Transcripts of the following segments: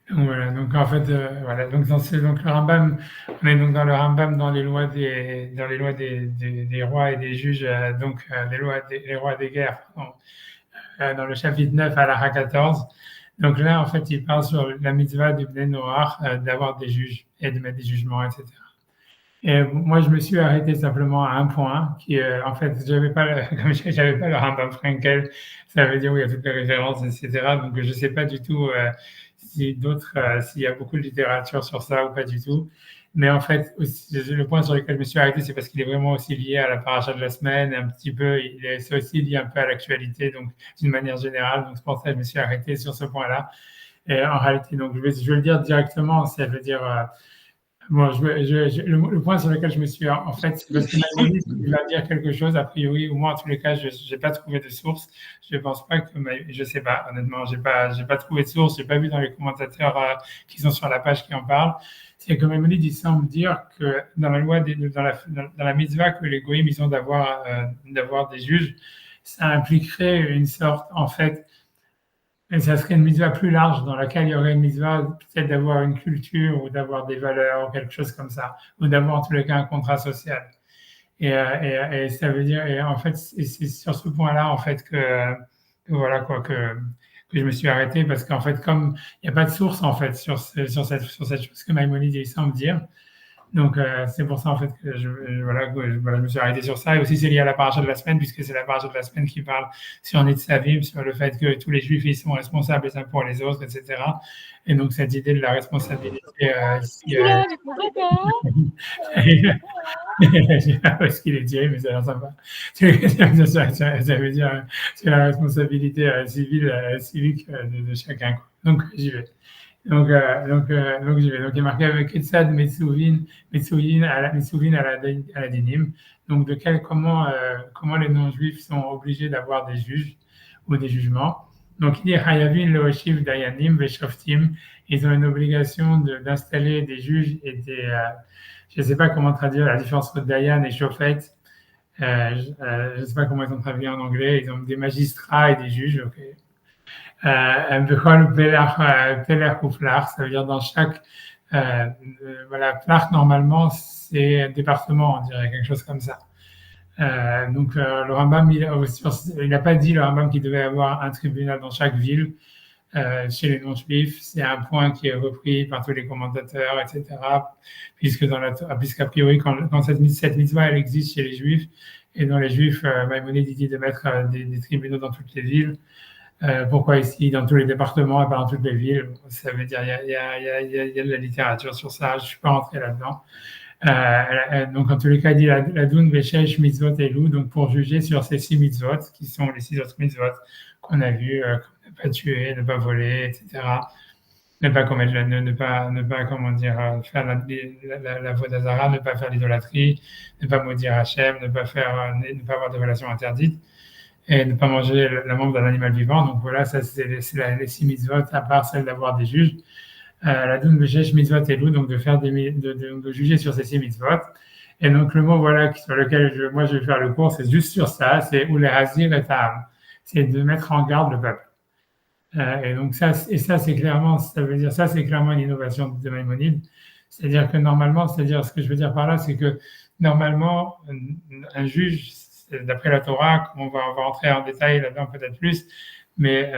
Donc voilà, donc en fait, voilà, donc donc le Rambam, on est donc dans le Rambam dans les lois des rois et des juges, donc les rois des guerres, pardon, dans le chapitre 9 à la 14. Donc là, en fait, il parle sur la mitzvah du Bnei Noach, d'avoir des juges et de mettre des jugements, etc. Et moi, je me suis arrêté simplement à un point qui, en fait, j'avais pas, comme j'avais pas le Rambam Frankel, ça veut dire où il y a toutes les références, etc. Donc, je sais pas du tout s'il y a beaucoup de littérature sur ça ou pas du tout. Mais en fait, le point sur lequel je me suis arrêté, c'est parce qu'il est vraiment aussi lié à la paracha de la semaine, un petit peu, c'est aussi lié un peu à l'actualité, donc d'une manière générale. Donc, c'est pour ça que je me suis arrêté sur ce point-là. Et en réalité, donc, je vais le dire directement, ça veut dire, bon, le point sur lequel je me suis, en fait, c'est parce que Maïmonide, il va dire quelque chose, a priori, ou moi, en tous les cas, je n'ai pas trouvé de source. Je ne pense pas que, je sais pas, honnêtement, j'ai pas trouvé de source, j'ai pas vu dans les commentateurs qui sont sur la page qui en parlent. C'est que Maïmonide, il semble dire que dans la loi, dans la mitzvah que les goïms, ils ont d'avoir des juges, ça impliquerait une sorte, en fait, et ça serait une mitzvah plus large dans laquelle il y aurait une mitzvah peut-être d'avoir une culture ou d'avoir des valeurs ou quelque chose comme ça, ou d'avoir en tous les cas un contrat social. Et ça veut dire, et en fait, c'est sur ce point-là en fait que voilà quoi que je me suis arrêté parce qu'en fait comme il n'y a pas de source en fait sur cette chose que Maïmonide il semble dire, donc, c'est pour ça, en fait, que voilà, je me suis arrêté sur ça. Et aussi, c'est lié à la paracha de la semaine, puisque c'est la paracha de la semaine qui parle sur Nitzavim, sur le fait que tous les Juifs, ils sont responsables les uns pour les autres, etc. Et donc, cette idée de la responsabilité, je sais pas où ce qu'il est tiré, mais ça a l'air sympa. Ça veut dire, c'est la responsabilité civile, civique de chacun, quoi. Donc, j'y vais. Donc, je vais. Donc, il est marqué avec Etsad Metsouin à la Dinim. Donc, comment les non-juifs sont obligés d'avoir des juges ou des jugements. Donc, il dit Hayavin Looshiv Dayanim Veshoftim. Ils ont une obligation d'installer des juges et je ne sais pas comment traduire la différence entre Dayan et Shofet. Je ne sais pas comment ils ont traduit en anglais. Ils ont des magistrats et des juges. Ok. Bechol Pelach ou Flach, ça veut dire dans chaque voilà, Flach normalement c'est un département, on dirait quelque chose comme ça. Donc le Rambam, il n'a pas dit le Rambam qu'il devait avoir un tribunal dans chaque ville chez les non-juifs. C'est un point qui est repris par tous les commentateurs, etc. Puisqu'a priori, quand cette mitzvah elle existe chez les juifs, et dans les juifs, Maïmonide dit de mettre des tribunaux dans toutes les villes. Pourquoi ici, dans tous les départements et pas dans toutes les villes? Ça veut dire il y a de la littérature sur ça, je ne suis pas rentré là-dedans. Donc, en tous les cas, il dit la Doun, Veshesh, Mitzvot et Lou, donc pour juger sur ces 6 mitzvot, qui sont les 6 autres mitzvot qu'on a vus, ne pas tuer, ne pas voler, etc. Ne pas commettre ne pas, comment dire, faire la voie d'Azara, ne pas faire l'idolâtrie, ne pas maudire Hachem, ne pas avoir de relations interdites et ne pas manger la membre d'un animal vivant. Donc voilà, ça c'est les 6 mitzvot, à part celle d'avoir des juges. La Doun Beshesh mitzvot et Lou, donc de juger sur ces 6 mitzvot. Et donc le mot voilà sur lequel moi je vais faire le cours, c'est juste sur ça, c'est ou les hazir et ta'am, c'est de mettre en garde le peuple. Et donc ça c'est clairement, ça veut dire ça c'est clairement une innovation de Maïmonide. C'est-à-dire que normalement, c'est-à-dire ce que je veux dire par là, c'est que normalement un juge, d'après la Torah, on va rentrer en détail là-dedans peut-être plus, mais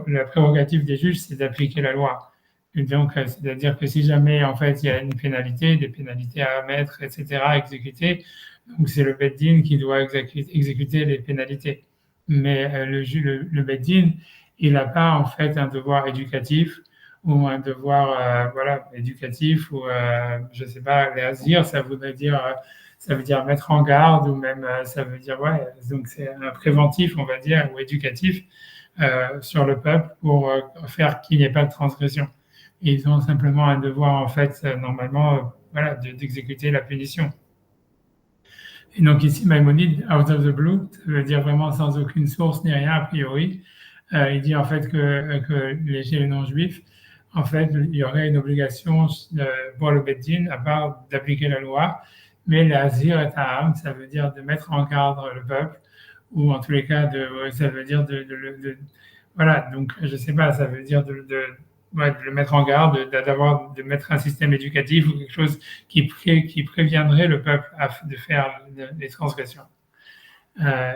la prérogative des juges, c'est d'appliquer la loi. Et donc, c'est-à-dire que si jamais en fait il y a une pénalité, des pénalités à mettre, etc., à exécuter, donc c'est le Beth Din qui doit exécuter les pénalités. Mais le Beth Din, il n'a pas en fait un devoir éducatif ou un devoir voilà éducatif ou je sais pas les azir, ça veut dire mettre en garde ou même ça veut dire ouais donc c'est un préventif on va dire ou éducatif sur le peuple pour faire qu'il n'y ait pas de transgression. Et ils ont simplement un devoir en fait normalement voilà d'exécuter la punition. Et donc ici Maïmonide out of the blue, ça veut dire vraiment sans aucune source ni rien a priori. Il dit en fait que chez les non-juifs, en fait, il y aurait une obligation pour le Beddin, à part d'appliquer la loi, mais la zir et ta'am, ça veut dire de mettre en garde le peuple, ou en tous les cas, ça veut dire voilà, donc je sais pas, ça veut dire de le mettre en garde, de mettre un système éducatif ou quelque chose qui préviendrait le peuple de faire des transgressions.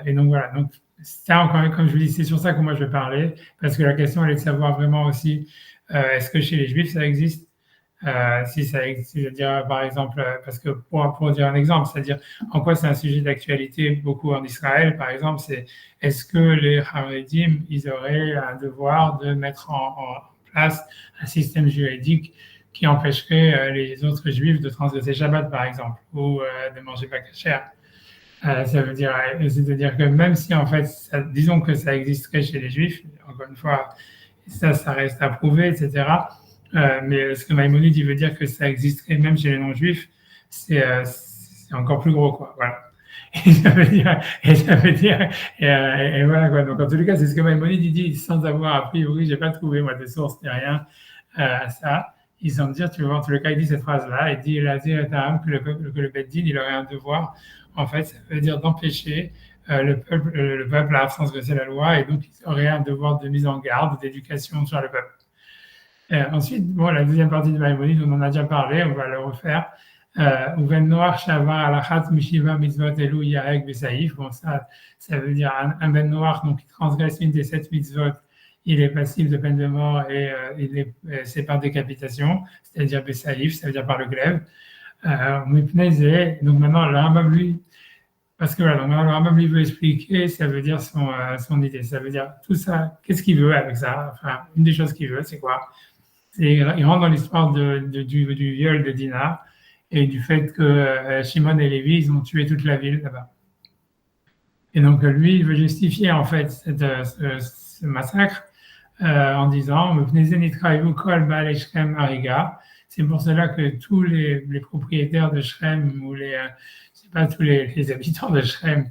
Et donc voilà, donc ça encore, comme je vous dis, c'est sur ça que moi je vais parler, parce que la question elle est de savoir vraiment aussi, est-ce que chez les Juifs ça existe? Si ça existe, je veux dire, par exemple, parce que pour dire un exemple, c'est-à-dire en quoi c'est un sujet d'actualité beaucoup en Israël, par exemple, c'est est-ce que les Haredim, ils auraient un devoir de mettre en place un système juridique qui empêcherait les autres Juifs de transgresser Shabbat, par exemple, ou de manger pas kasher. Ça veut dire, c'est-à-dire que même si en fait, disons que ça existerait chez les Juifs, encore une fois, ça reste à prouver, etc. Mais ce que Maïmonide il veut dire que ça existerait même chez les non-juifs, c'est encore plus gros, quoi. Voilà. Et ça veut dire, et voilà quoi. Donc en tous les cas, c'est ce que Maïmonide il dit sans avoir a priori, j'ai pas trouvé moi de source ni rien à ça. Ils sont dire, tu vois, en tous les cas, il dit cette phrase-là, il dit que le Beddin, il aurait un devoir. En fait, ça veut dire d'empêcher le peuple à transgresser la loi, et donc il aurait un devoir de mise en garde, d'éducation sur le peuple. Ensuite, bon, la deuxième partie de Maïmonide, on en a déjà parlé, on va le refaire. Uven noir shavar alachat mishiva mitzvot elu yarek besaïf. Bon, ça veut dire un ben noir, donc il transgresse une des 7 mitzvot, il est passible de peine de mort et c'est par décapitation, c'est-à-dire besaïf, ça veut dire par le glaive. Donc maintenant, le Rambam, lui, parce que voilà, donc le Rambam lui veut expliquer, ça veut dire son idée, ça veut dire tout ça, qu'est-ce qu'il veut avec ça? Enfin, une des choses qu'il veut, c'est quoi? Il rentre dans l'histoire du viol de Dinah et du fait que Shimon et Lévi, ils ont tué toute la ville là-bas. Et donc lui, il veut justifier en fait ce massacre en disant c'est pour cela que tous les propriétaires de Shrem ou tous les habitants de Shrem,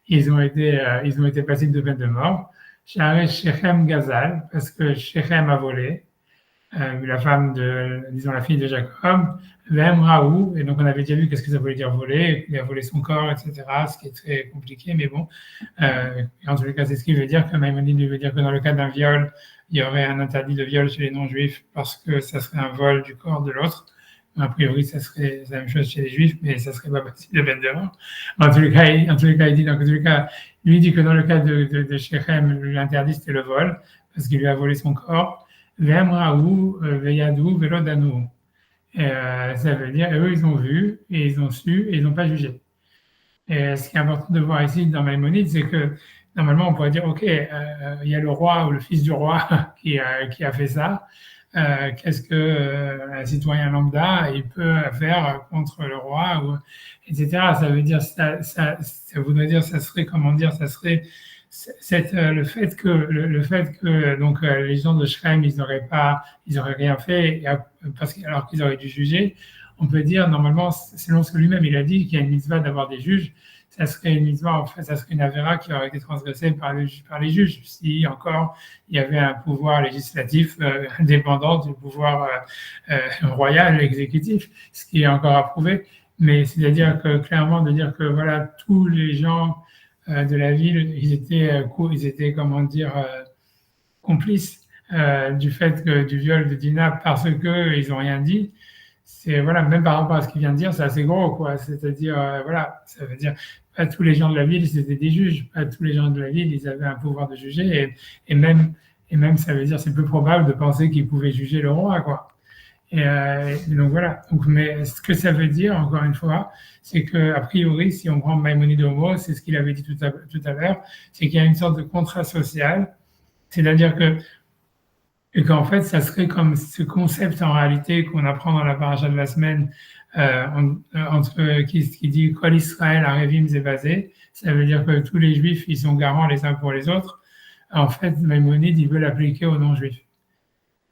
ils ont été passibles de peine de mort. Shechem Gazal, parce que Shechem a volé. La femme la fille de Jacob, Vem Raoult, et donc on avait déjà vu qu'est-ce que ça voulait dire voler, il a volé son corps, etc., ce qui est très compliqué, mais bon, en tous les cas, c'est ce qui veut dire que Maïmonide veut dire que dans le cas d'un viol, il y aurait un interdit de viol chez les non-juifs parce que ça serait un vol du corps de l'autre. A priori, ça serait la même chose chez les juifs, mais ça serait pas possible de peine de mort. En tous les cas, lui dit que dans le cas de Shechem, l'interdit c'était le vol, parce qu'il lui a volé son corps. Vemraou, Veyadou, Velodanou. Ça veut dire, eux, ils ont vu, et ils ont su, et ils n'ont pas jugé. Et ce qui est important de voir ici dans Maïmonide, c'est que normalement, on pourrait dire, OK, il y a le roi ou le fils du roi qui a fait ça. Qu'est-ce qu'un citoyen lambda il peut faire contre le roi, etc. Ça veut dire, ça voudrait dire, ça serait, comment dire, ça serait le fait que donc les gens de Shrem ils auraient rien fait alors qu'ils auraient dû juger, on peut dire normalement selon ce que lui-même il a dit qu'il y a une mitzvah d'avoir des juges, ça serait une mitzvah, en fait ça serait une avéra qui aurait été transgressée par les juges si encore il y avait un pouvoir législatif indépendant du pouvoir royal exécutif, ce qui est encore à prouver, mais c'est-à-dire que clairement de dire que voilà tous les gens de la ville, ils étaient comment dire, complices du fait du viol de Dinah parce que ils ont rien dit. C'est voilà, même par rapport à ce qu'il vient de dire, c'est assez gros, quoi. C'est-à-dire, voilà, ça veut dire pas tous les gens de la ville, c'était des juges, pas tous les gens de la ville, ils avaient un pouvoir de juger, et même, ça veut dire, c'est peu probable de penser qu'ils pouvaient juger le roi, quoi. Et donc voilà. Donc, mais ce que ça veut dire, encore une fois, c'est que a priori, si on prend Maïmonide au mot, c'est ce qu'il avait dit tout à l'heure, c'est qu'il y a une sorte de contrat social, c'est-à-dire qu'en fait, ça serait comme ce concept en réalité qu'on apprend dans la paracha de la semaine, qui dit Kol Israël Arevim Zebazé, ça veut dire que tous les Juifs ils sont garants les uns pour les autres. En fait, Maïmonide il veut l'appliquer aux non-Juifs.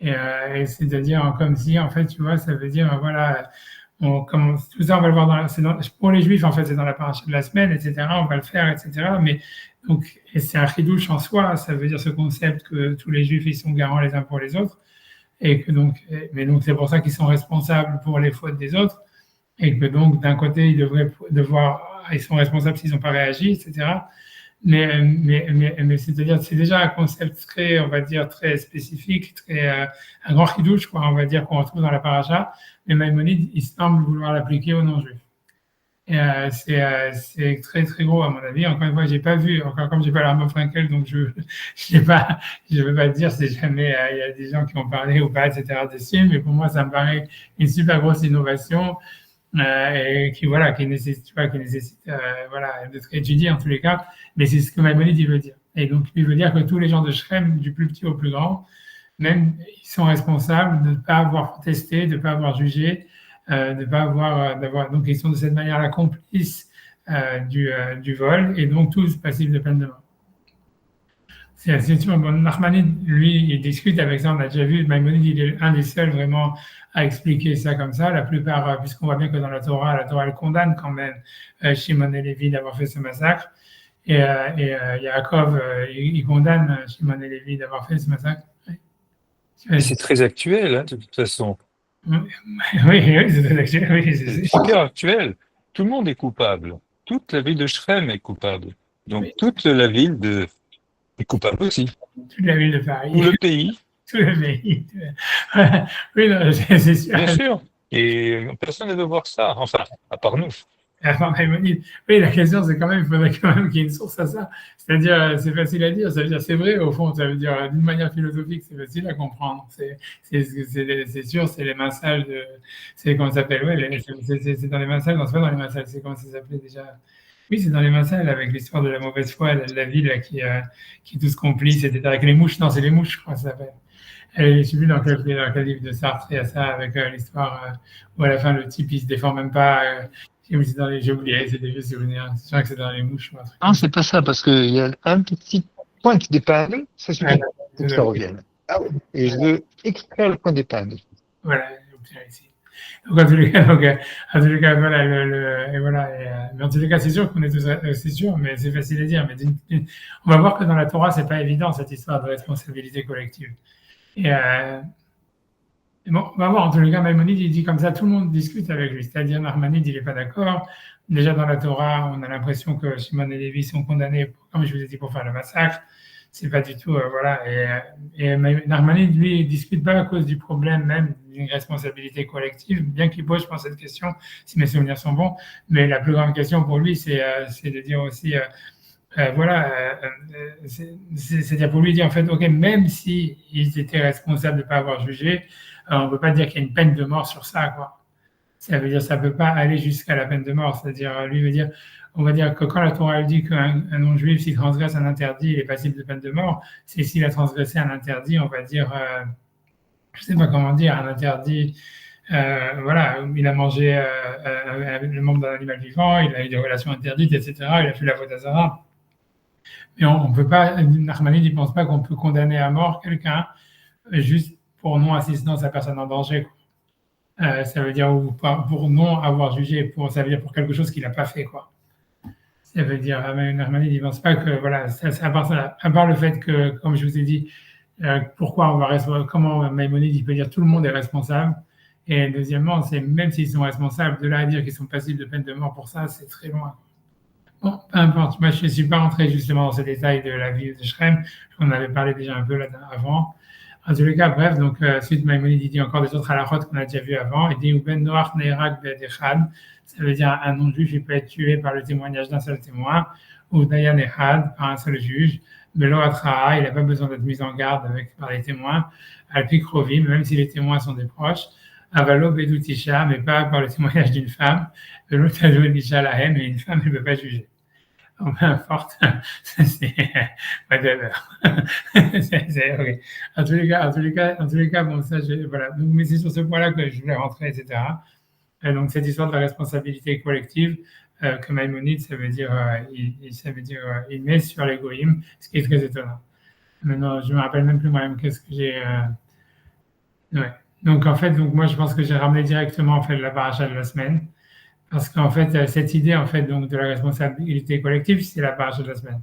Et c'est-à-dire comme si, en fait, tu vois, ça veut dire, voilà, tout ça, on va le voir pour les Juifs, en fait, c'est dans la paracha de la semaine, etc., on va le faire, etc., mais donc, et c'est un chidouche en soi, ça veut dire ce concept que tous les Juifs, ils sont garants les uns pour les autres, et que donc, c'est pour ça qu'ils sont responsables pour les fautes des autres, et que donc, d'un côté, ils sont responsables s'ils n'ont pas réagi, etc., mais c'est-à-dire, c'est déjà un concept très, on va dire, très spécifique, un grand chidouche, quoi, on va dire, qu'on retrouve dans la paracha. Mais Maïmonide, il semble vouloir l'appliquer aux non-juifs. Et c'est très très gros à mon avis. Encore une fois, j'ai pas vu, encore comme j'ai pas l'arme Frankel, donc je ne pas, je veux pas dire si jamais il y a des gens qui ont parlé ou pas, etc. dessus. Mais pour moi, ça me paraît une super grosse innovation et qui nécessite, tu vois, voilà, d'être étudiée en tous les cas. Mais c'est ce que Maïmonide il veut dire. Et donc, il veut dire que tous les gens de Shrem, du plus petit au plus grand, même ils sont responsables de ne pas avoir testé, de ne pas avoir jugé, de pas avoir, donc ils sont de cette manière-là complices du vol et donc tous passibles de peine de mort. C'est sûr. Bon, Nachmanide, lui, il discute avec ça. On a déjà vu, Maïmonide, il est un des seuls vraiment à expliquer ça comme ça. La plupart, puisqu'on voit bien que dans la Torah elle condamne quand même Shimon et Lévi d'avoir fait ce massacre. Yaakov, il condamne Shimon et Lévi d'avoir fait ce massacre. Et c'est très actuel, hein, de toute façon. Oui, oui, c'est très actuel. Oui, C'est super actuel. Tout le monde est coupable. Toute la ville de Shrem est coupable. Donc oui, toute la ville est coupable aussi. toute la ville de Paris. Tout le pays, Tout le pays. Oui, non, c'est sûr. bien sûr. Et personne ne veut voir ça. Enfin, à part nous. Avant Maïmonide. Oui, la question, c'est quand même, il faudrait quand même qu'il y ait une source à ça. C'est-à-dire, c'est facile à dire, ça veut dire, c'est vrai, au fond, ça veut dire, d'une manière philosophique, c'est facile à comprendre. C'est sûr, c'est les massages c'est comment ça s'appelle, ouais, c'est dans les massages, non, c'est pas dans les massages, c'est comment ça s'appelait déjà. Oui, c'est dans les massages, avec l'histoire de la mauvaise foi, la ville, là, qui est tous complices, etc. Avec les mouches, non, c'est les mouches, je crois que ça s'appelle. Je ne sais plus dans quel livre de Sartre il y a ça, avec l'histoire où à la fin, le type, il se défend même pas. J'ai oublié, c'est des vieux souvenirs. C'est sûr que c'est dans les mouches ou un truc Non, comme ça. c'est pas ça, parce qu'il y a un petit point qui dépanne, ça Ouais, suffit pour que ça revienne. Ah oui. Et je veux extraire le point d'épingle. voilà, j'ai obtenu ici. Donc, en tous les cas, en tous les cas, voilà, et voilà, mais en tous les cas, c'est sûr qu'on est tous, c'est sûr, mais c'est facile à dire. Mais on va voir que dans la Torah, c'est pas évident, cette histoire de responsabilité collective. Et, bon, on va voir, en tous les cas, Maïmonide, il dit comme ça, tout le monde discute avec lui. C'est-à-dire, Narmanide, il n'est pas d'accord. Déjà, dans la Torah, on a l'impression que Shimon et Lévi sont condamnés, comme je vous ai dit, pour faire le massacre. C'est pas du tout, voilà. Et Narmanide, lui, il discute pas à cause du problème même d'une responsabilité collective, bien qu'il pose, je pense, cette question, si mes souvenirs sont bons. Mais la plus grande question pour lui, c'est de dire aussi, voilà, c'est-à-dire pour lui dire, en fait, OK, même si ils étaient responsables de ne pas avoir jugé, on ne peut pas dire qu'il y a une peine de mort sur ça, quoi. Ça veut dire, ça ne peut pas aller jusqu'à la peine de mort. C'est-à-dire, lui veut dire, on va dire que quand la Torah dit qu'un non-juif, s'il transgresse un interdit, il est passible de peine de mort, c'est s'il a transgressé un interdit, on va dire, je ne sais pas comment dire, un interdit, voilà, il a mangé le membre d'un animal vivant, il a eu des relations interdites, etc., il a fait la faute à mais on ne peut pas, Narmanide, il ne pense pas qu'on peut condamner à mort quelqu'un juste pour non-assistance à personne en danger. Ça veut dire ou pour non avoir jugé, ça veut dire pour quelque chose qu'il n'a pas fait, quoi. Ça veut dire, Narmanide, il ne pense pas que, voilà, à part le fait que, comme je vous ai dit, pourquoi on va comment Maïmonide, il peut dire tout le monde est responsable. Et deuxièmement, c'est même s'ils sont responsables, de là à dire qu'ils sont passibles de peine de mort pour ça, c'est très loin. Bon, peu importe. Moi, je ne suis pas rentré justement dans ces détails de la vie de Shrem. On avait parlé déjà un peu là avant. En tous les cas, bref, donc, suite Maïmonide, il dit encore des autres halakhot qu'on a déjà vu avant. Il dit, ou ben noach neirak be'ed-echad. Ça veut dire un non-juif, il peut être tué par le témoignage d'un seul témoin. Ou dayan echad, par un seul juge. Belo atra'a, il n'a pas besoin d'être mis en garde par les témoins. Al-Pikrovim, même si les témoins sont des proches. Avalo bedoutisha, mais pas par le témoignage d'une femme. Belo tadou nisha lahem, mais une femme ne peut pas juger. Oh, peu importe, c'est whatever. Okay. En tous les cas, bon, ça, voilà. Donc, mais c'est sur ce point-là que je voulais rentrer, etc. Et donc, cette histoire de la responsabilité collective, que Maïmonide, ça veut dire, il met sur les goïms, ce qui est très étonnant. Maintenant, je me rappelle même plus moi-même qu'est-ce que j'ai. Ouais. Donc, en fait, donc moi, je pense que j'ai ramené directement en fait la paracha de la semaine. Parce qu'en fait, cette idée en fait, donc, de la responsabilité collective, c'est la paracha de la semaine.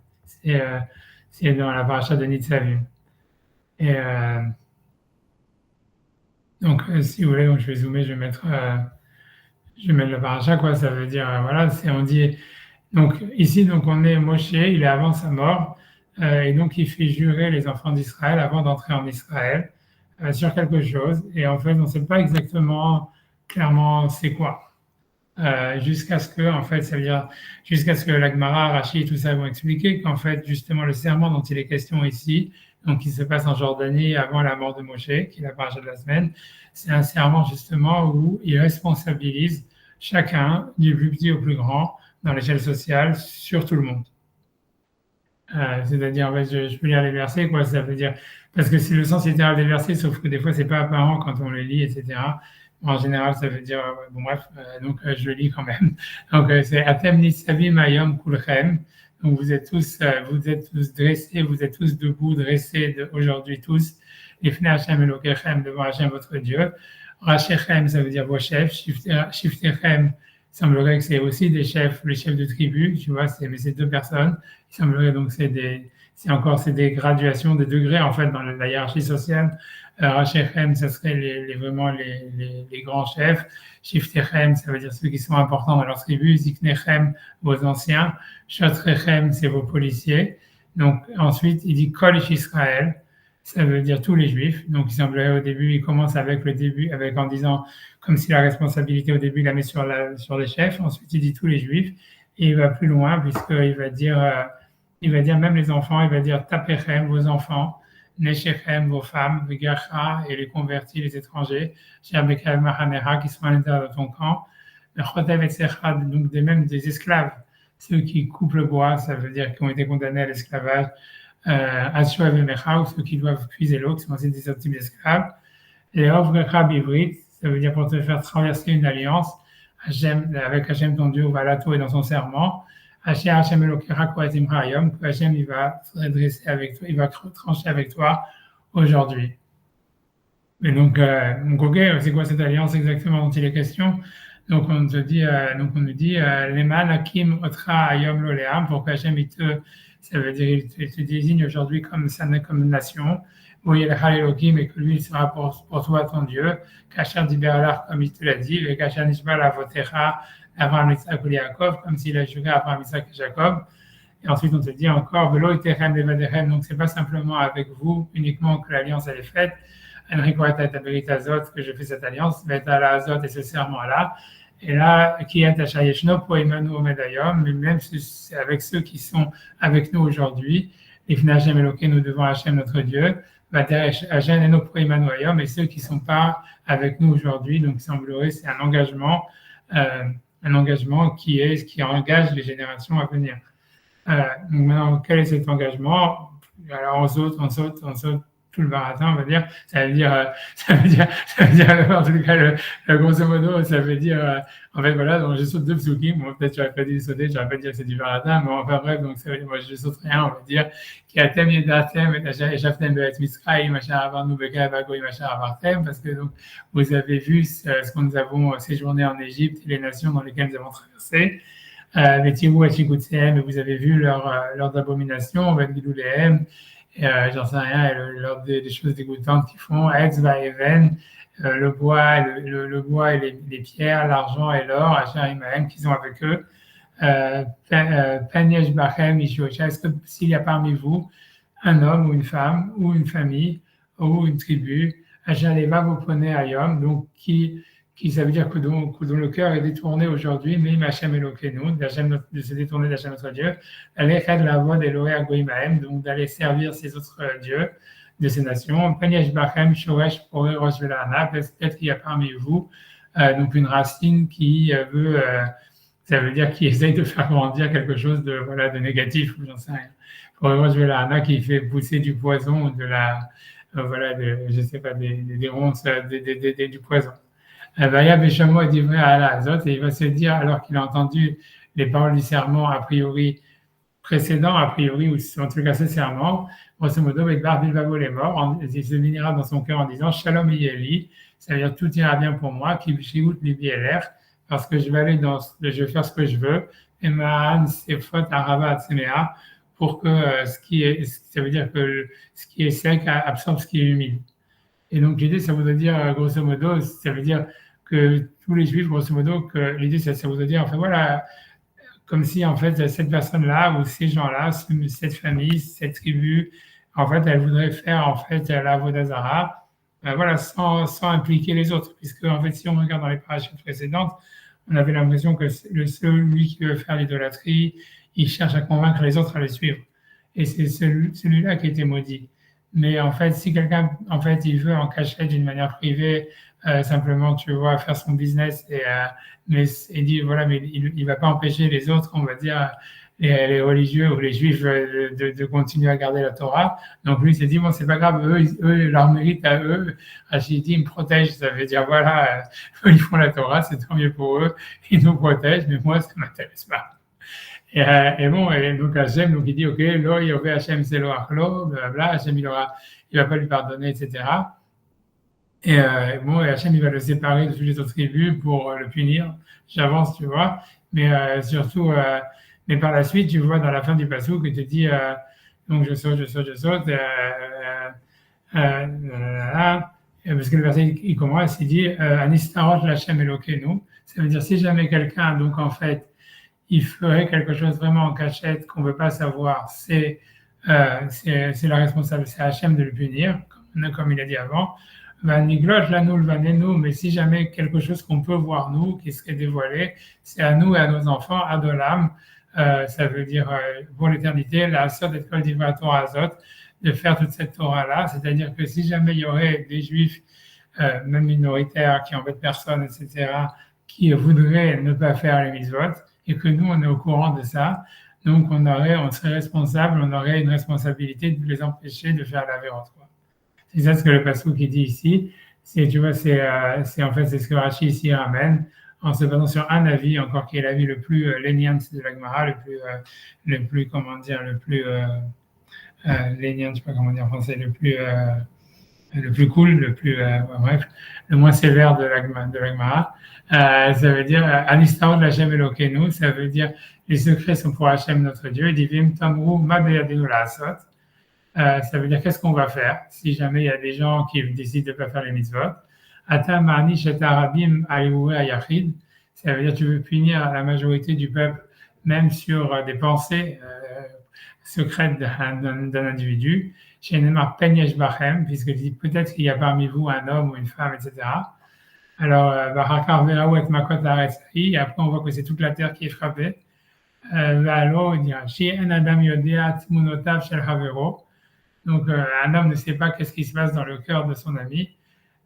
C'est dans la paracha de Nitzavim. Et donc, si vous voulez, donc, je vais zoomer, je vais mettre le paracha, quoi. Ça veut dire, voilà, on dit, Donc ici, donc on est Moshe, il est avant sa mort, et donc il fait jurer les enfants d'Israël avant d'entrer en Israël sur quelque chose. Et en fait, on ne sait pas exactement clairement c'est quoi. Jusqu'à ce que, en fait, ça veut dire jusqu'à ce que la Gemara, Rashi, tout ça vont expliquer qu'en fait, justement, le serment dont il est question ici, donc qui se passe en Jordanie avant la mort de Moshe, qui est la paracha de la semaine, c'est un serment justement où il responsabilise chacun, du plus petit au plus grand, dans l'échelle sociale, sur tout le monde. C'est-à-dire, en fait, je peux lire les versets, quoi, ça veut dire, parce que c'est le sens littéral des versets, sauf que des fois, c'est pas apparent quand on les lit, etc. En général, ça veut dire, bon, bref, donc je le lis quand même. Donc, c'est Atem Nisavim Ayom Kulchem. Donc, vous êtes tous dressés, vous êtes tous debout, dressés aujourd'hui tous. Ifne Hashem Elokechem, devant Hashem, votre Dieu. Rachechem, ça veut dire vos chefs. Shiftechem, il semblerait que c'est aussi des chefs, les chefs de tribu, tu vois, mais c'est deux personnes. Il semblerait donc c'est des graduations, des degrés en fait dans la hiérarchie sociale. Rachechem, ça serait vraiment les grands chefs. Shiftechem, ça veut dire ceux qui sont importants dans leur tribu. Ziknechem, vos anciens. Shotrechem, c'est vos policiers. Donc ensuite, il dit Kol Ish Israël, ça veut dire tous les juifs. Donc il semblerait au début, il commence avec en disant comme si la responsabilité au début il la met sur les chefs. Ensuite, il dit tous les juifs et il va plus loin puisqu'il va dire même les enfants. Il va dire Tapechem, vos enfants, Neshechem, vos femmes, Vegacha et les convertis, les étrangers, Sheabekhem Mahaneha qui sont à l'intérieur de ton camp, Chotev et Sechad, donc même des esclaves, ceux qui coupent le bois, ça veut dire qui ont été condamnés à l'esclavage, Ashuav et Mecha, ou ceux qui doivent puiser l'eau, qui sont aussi des types d'esclaves, et Ovrecha Bivrit, ça veut dire pour te faire traverser une alliance avec Hachem ton Dieu, ou Valato et dans son serment. Hachem Elokera Koatim Hayom, que Hachem il va se redresser avec toi, il va trancher avec toi aujourd'hui. Et donc, ok, c'est quoi cette alliance exactement dont il est question? Donc on nous dit, Leman Hakim Otra Hayom Loleam, pour que Hachem ça veut dire il te désigne aujourd'hui comme nation. Oui, il Elohim, et que lui, il sera pour toi ton Dieu, Kasher Diberlar, comme il te l'a dit, et Kasher Nishba la Votecha, Abraham, Isaac et Jacob, comme s'il a juré à Abraham, Isaac et Jacob. Et ensuite, on te dit encore, Velo Iterem Levadechem, donc c'est pas simplement avec vous uniquement que l'alliance elle est faite, Enrico Ataberitazot, que je fais cette alliance, Betala Azot et ce serment-là. Et là, qui est Achayeshno pour Emmanuel Omedayom, mais même avec ceux qui sont avec nous aujourd'hui, Ifna Hashem Elokeinu devant Hashem notre Dieu, et ceux qui ne sont pas avec nous aujourd'hui. Donc, il semblerait c'est un engagement qui engage les générations à venir. Donc maintenant, quel est cet engagement? Alors, on saute tout le baratin, on va dire. Ça veut dire, en tout cas, grosso modo, ça veut dire, en fait, voilà, donc je saute deux psukim. Bon, peut-être j'aurais pas dû sauter, j'aurais pas dit que c'est du baratin, mais enfin bref, donc ça veut dire, moi, je saute rien, on va dire, qui a tem yedatem et shaftem be'et mitzrayim, machar avarnu begav agoy machar avartem, parce que donc, vous avez vu ce que nous avons séjourné en Égypte et les nations dans lesquelles nous avons traversé. Les Tirou et Chikoutsehem, vous avez vu leurs abominations, avec Gilouléhem, j'en sais rien, des choses dégoûtantes qu'ils font, Etzva Even, le bois et les pierres, l'argent et l'or, Hacharimahem, qu'ils ont avec eux. Peniesh Bachem, Ishosha, est-ce que s'il y a parmi vous un homme ou une femme, ou une famille, ou une tribu, Hachaleva vous prenez Ayom, donc qui ça veut dire que dont le cœur est détourné aujourd'hui, mais Hachem Elokeinu, de se détourner d'Hachem notre Dieu, Aleched Lavod Elohe Agoimahem, donc d'aller servir ces autres dieux de ces nations. Peniesh Bachem, Shoresh Pore Rosh Velana, peut-être qu'il y a parmi vous donc une racine qui veut, ça veut dire qui essaye de faire grandir quelque chose de négatif, ou j'en sais rien. Pore Rosh Velana qui fait pousser du poison ou je sais pas, des ronces, du poison. Vaya Béchamo est livré à la Azot et il va se dire, alors qu'il a entendu les paroles du serment a priori précédent, ou en tout cas ce serment, grosso modo, Bekbar Bilbabo est mort, il se bénira dans son cœur en disant Shalom Yeli, ça veut dire tout ira bien pour moi, qui Shigout Libi LR, parce que je vais faire ce que je veux, et Ma'an Sefot Arava Atsemea, pour que ça veut dire que ce qui est sec absorbe ce qui est humide. Et donc l'idée, ça voudrait dire, grosso modo, ça veut dire que tous les juifs, grosso modo, que l'idée, ça voudrait dire, enfin voilà, comme si en fait cette personne-là ou ces gens-là, cette famille, cette tribu, en fait, elle voudrait faire en fait la Vodazara, voilà, sans impliquer les autres, puisque en fait, si on regarde dans les parachutes précédentes, on avait l'impression que celui qui veut faire l'idolâtrie, il cherche à convaincre les autres à le suivre, et c'est celui-là qui était maudit. Mais en fait, si quelqu'un, en fait, il veut en cachette d'une manière privée, simplement, tu vois, faire son business et dire, voilà, mais il va pas empêcher les autres, on va dire, les religieux ou les juifs de continuer à garder la Torah. Donc lui, il s'est dit, bon, c'est pas grave, eux, leur mérite à eux. Rachid dit, ils me protègent, ça veut dire, voilà, eux, ils font la Torah, c'est tant mieux pour eux, ils nous protègent, mais moi, ça m'intéresse pas. Et bon, et donc Hachem, donc il dit, ok, lo yové Hachem c'est lo achlo, blablabla, Hachem il va pas lui pardonner, etc. Et bon, et Hachem il va le séparer de toutes les autres tribus pour le punir. J'avance, tu vois, mais surtout, mais par la suite, tu vois dans la fin du passage que tu dis, donc je saute, parce que le verset il commence, il dit, Anistarot l'Hachem Elokeinu, ça veut dire si jamais quelqu'un, donc en fait, il ferait quelque chose vraiment en cachette qu'on ne veut pas savoir, c'est la responsable, c'est Hachem de le punir, comme il a dit avant. Vaniglot lanu lvanenu, mais si jamais quelque chose qu'on peut voir nous, qui serait dévoilé, c'est à nous et à nos enfants, adolam, ça veut dire pour l'éternité, la sot et kol divrei Torah azot, de faire toute cette Torah-là, c'est-à-dire que si jamais il y aurait des juifs, même minoritaires, qui embêtent personne, etc., qui voudraient ne pas faire les mitzvot, et que nous, on est au courant de ça. Donc, on serait responsable, on aurait une responsabilité de les empêcher de faire la vérote. C'est ça ce que le pasteur qui dit ici. Tu vois, c'est en fait, c'est ce que Rashi ici ramène, en se basant sur un avis, encore qui est l'avis le plus léniant de la Gemara, le plus, comment dire, le plus léniant, je sais pas comment dire en français, le plus cool, bref, le moins sévère de la Gemara. Ça veut dire Anistarot l'Hachem Elokeinu, ça veut dire les secrets sont pour Hachem notre Dieu. Divim Tamru Ma Beyadenu La'asot. Ça veut dire qu'est-ce qu'on va faire si jamais il y a des gens qui décident de ne pas faire les mitzvot. Ata Marnish et Arabim Aïoué Ayachid. Ça veut dire tu veux punir la majorité du peuple, même sur des pensées secrètes d'un individu. Chez Neymar Penyesh Bachem, puisque dit peut-être qu'il y a parmi vous un homme ou une femme, etc. Alors, et après on voit que c'est toute la terre qui est frappée. Donc, un homme ne sait pas qu'est-ce qui se passe dans le cœur de son ami.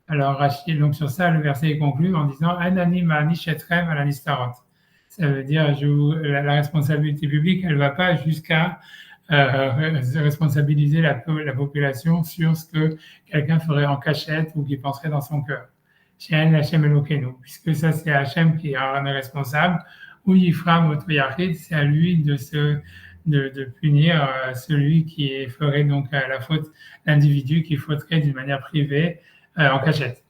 Alors, Rachid, donc sur ça, le verset est conclu en disant Ananim anishetrem alanistarot. Ça veut dire la responsabilité publique, elle ne va pas jusqu'à responsabiliser la population sur ce que quelqu'un ferait en cachette ou qui penserait dans son cœur. Puisque ça, c'est Hachem qui en est responsable, ou Yifram Otoyachid, c'est à lui de punir celui qui ferait donc la faute, l'individu qui fauterait d'une manière privée en cachette.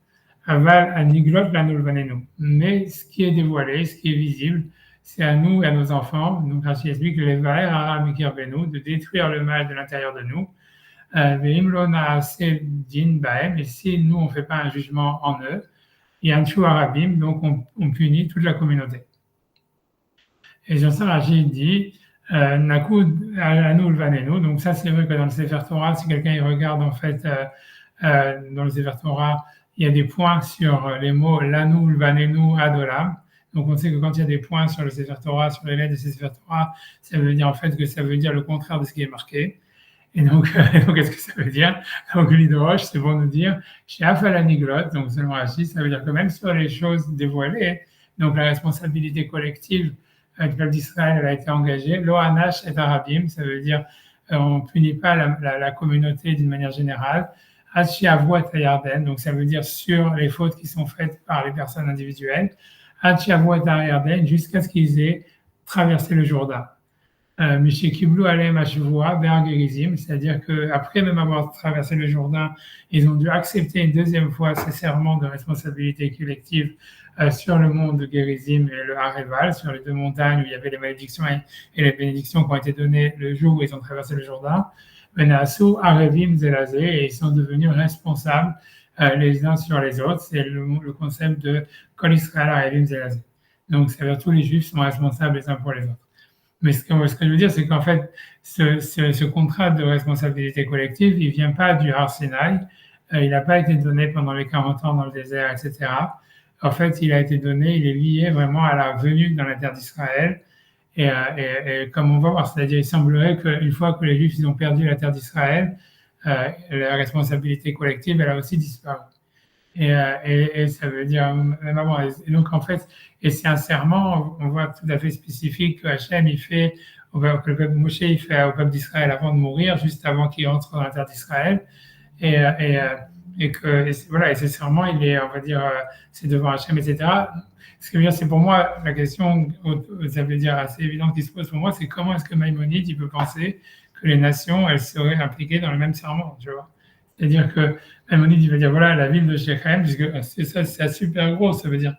Aval aniglot lanulvanenu. Mais ce qui est dévoilé, ce qui est visible, c'est à nous et à nos enfants. Donc, Rashi explique les vaer aramikirvenu, de détruire le mal de l'intérieur de nous. Et si nous, on ne fait pas un jugement en eux, il y a un chou arabim, donc on punit toute la communauté. Et sur ça, Rashi dit, Nakud Anul Vanenu, donc ça c'est vrai que dans le Sefer Torah, si quelqu'un il regarde en fait dans le Sefer Torah, il y a des points sur les mots Lanul Vanenu Adolam. Donc on sait que quand il y a des points sur le Sefer Torah, sur les lettres de Sefer Torah, ça veut dire en fait que ça veut dire le contraire de ce qui est marqué. Et donc qu'est-ce que ça veut dire? Donc l'hydroche, c'est pour nous dire chez Afalaniglot, donc selon Rashi, ça veut dire que même sur les choses dévoilées, donc la responsabilité collective du peuple d'Israël, elle a été engagée. Lo'anash et Arabim, ça veut dire on ne punit pas la communauté d'une manière générale. Hachi Avot et Yarden, donc ça veut dire sur les fautes qui sont faites par les personnes individuelles. Hachi Avot et Yarden, jusqu'à ce qu'ils aient traversé le Jourdain. Mishikiblu Alem Ashvua Bergerizim, c'est-à-dire qu'après même avoir traversé le Jourdain, ils ont dû accepter une deuxième fois ces serments de responsabilité collective sur le mont de Gerizim et le Hareval, sur les deux montagnes où il y avait les malédictions et les bénédictions qui ont été données le jour où ils ont traversé le Jourdain. Benasu Arevim Zelazé, et ils sont devenus responsables les uns sur les autres. C'est le concept de Kol Israël Arevim Zelazé. Donc, ça veut dire tous les Juifs sont responsables les uns pour les autres. Mais ce que je veux dire, c'est qu'en fait, ce contrat de responsabilité collective, il vient pas du Har Sinaï, il n'a pas été donné pendant les 40 ans dans le désert, etc. En fait, il a été donné, il est lié vraiment à la venue dans la terre d'Israël. Et comme on va voir, c'est-à-dire, il semblerait qu'une fois que les Juifs ils ont perdu la terre d'Israël, la responsabilité collective, elle a aussi disparu. Et ça veut dire, et donc en fait, et c'est un serment, on voit tout à fait spécifique que Hachem il fait, que le peuple Moshe il fait au peuple d'Israël avant de mourir, juste avant qu'il entre dans la terre d'Israël, et voilà, et ce serment il est, on va dire, c'est devant Hachem, etc. Ce que je veux dire, c'est pour moi la question, ça veut dire assez évidente qui se pose pour moi, c'est comment est-ce que Maïmonide il peut penser que les nations elles seraient impliquées dans le même serment, tu vois? C'est-à-dire que Maïmonide, il va dire, voilà, la ville de Shechem, puisque c'est ça, c'est super gros, ça veut dire.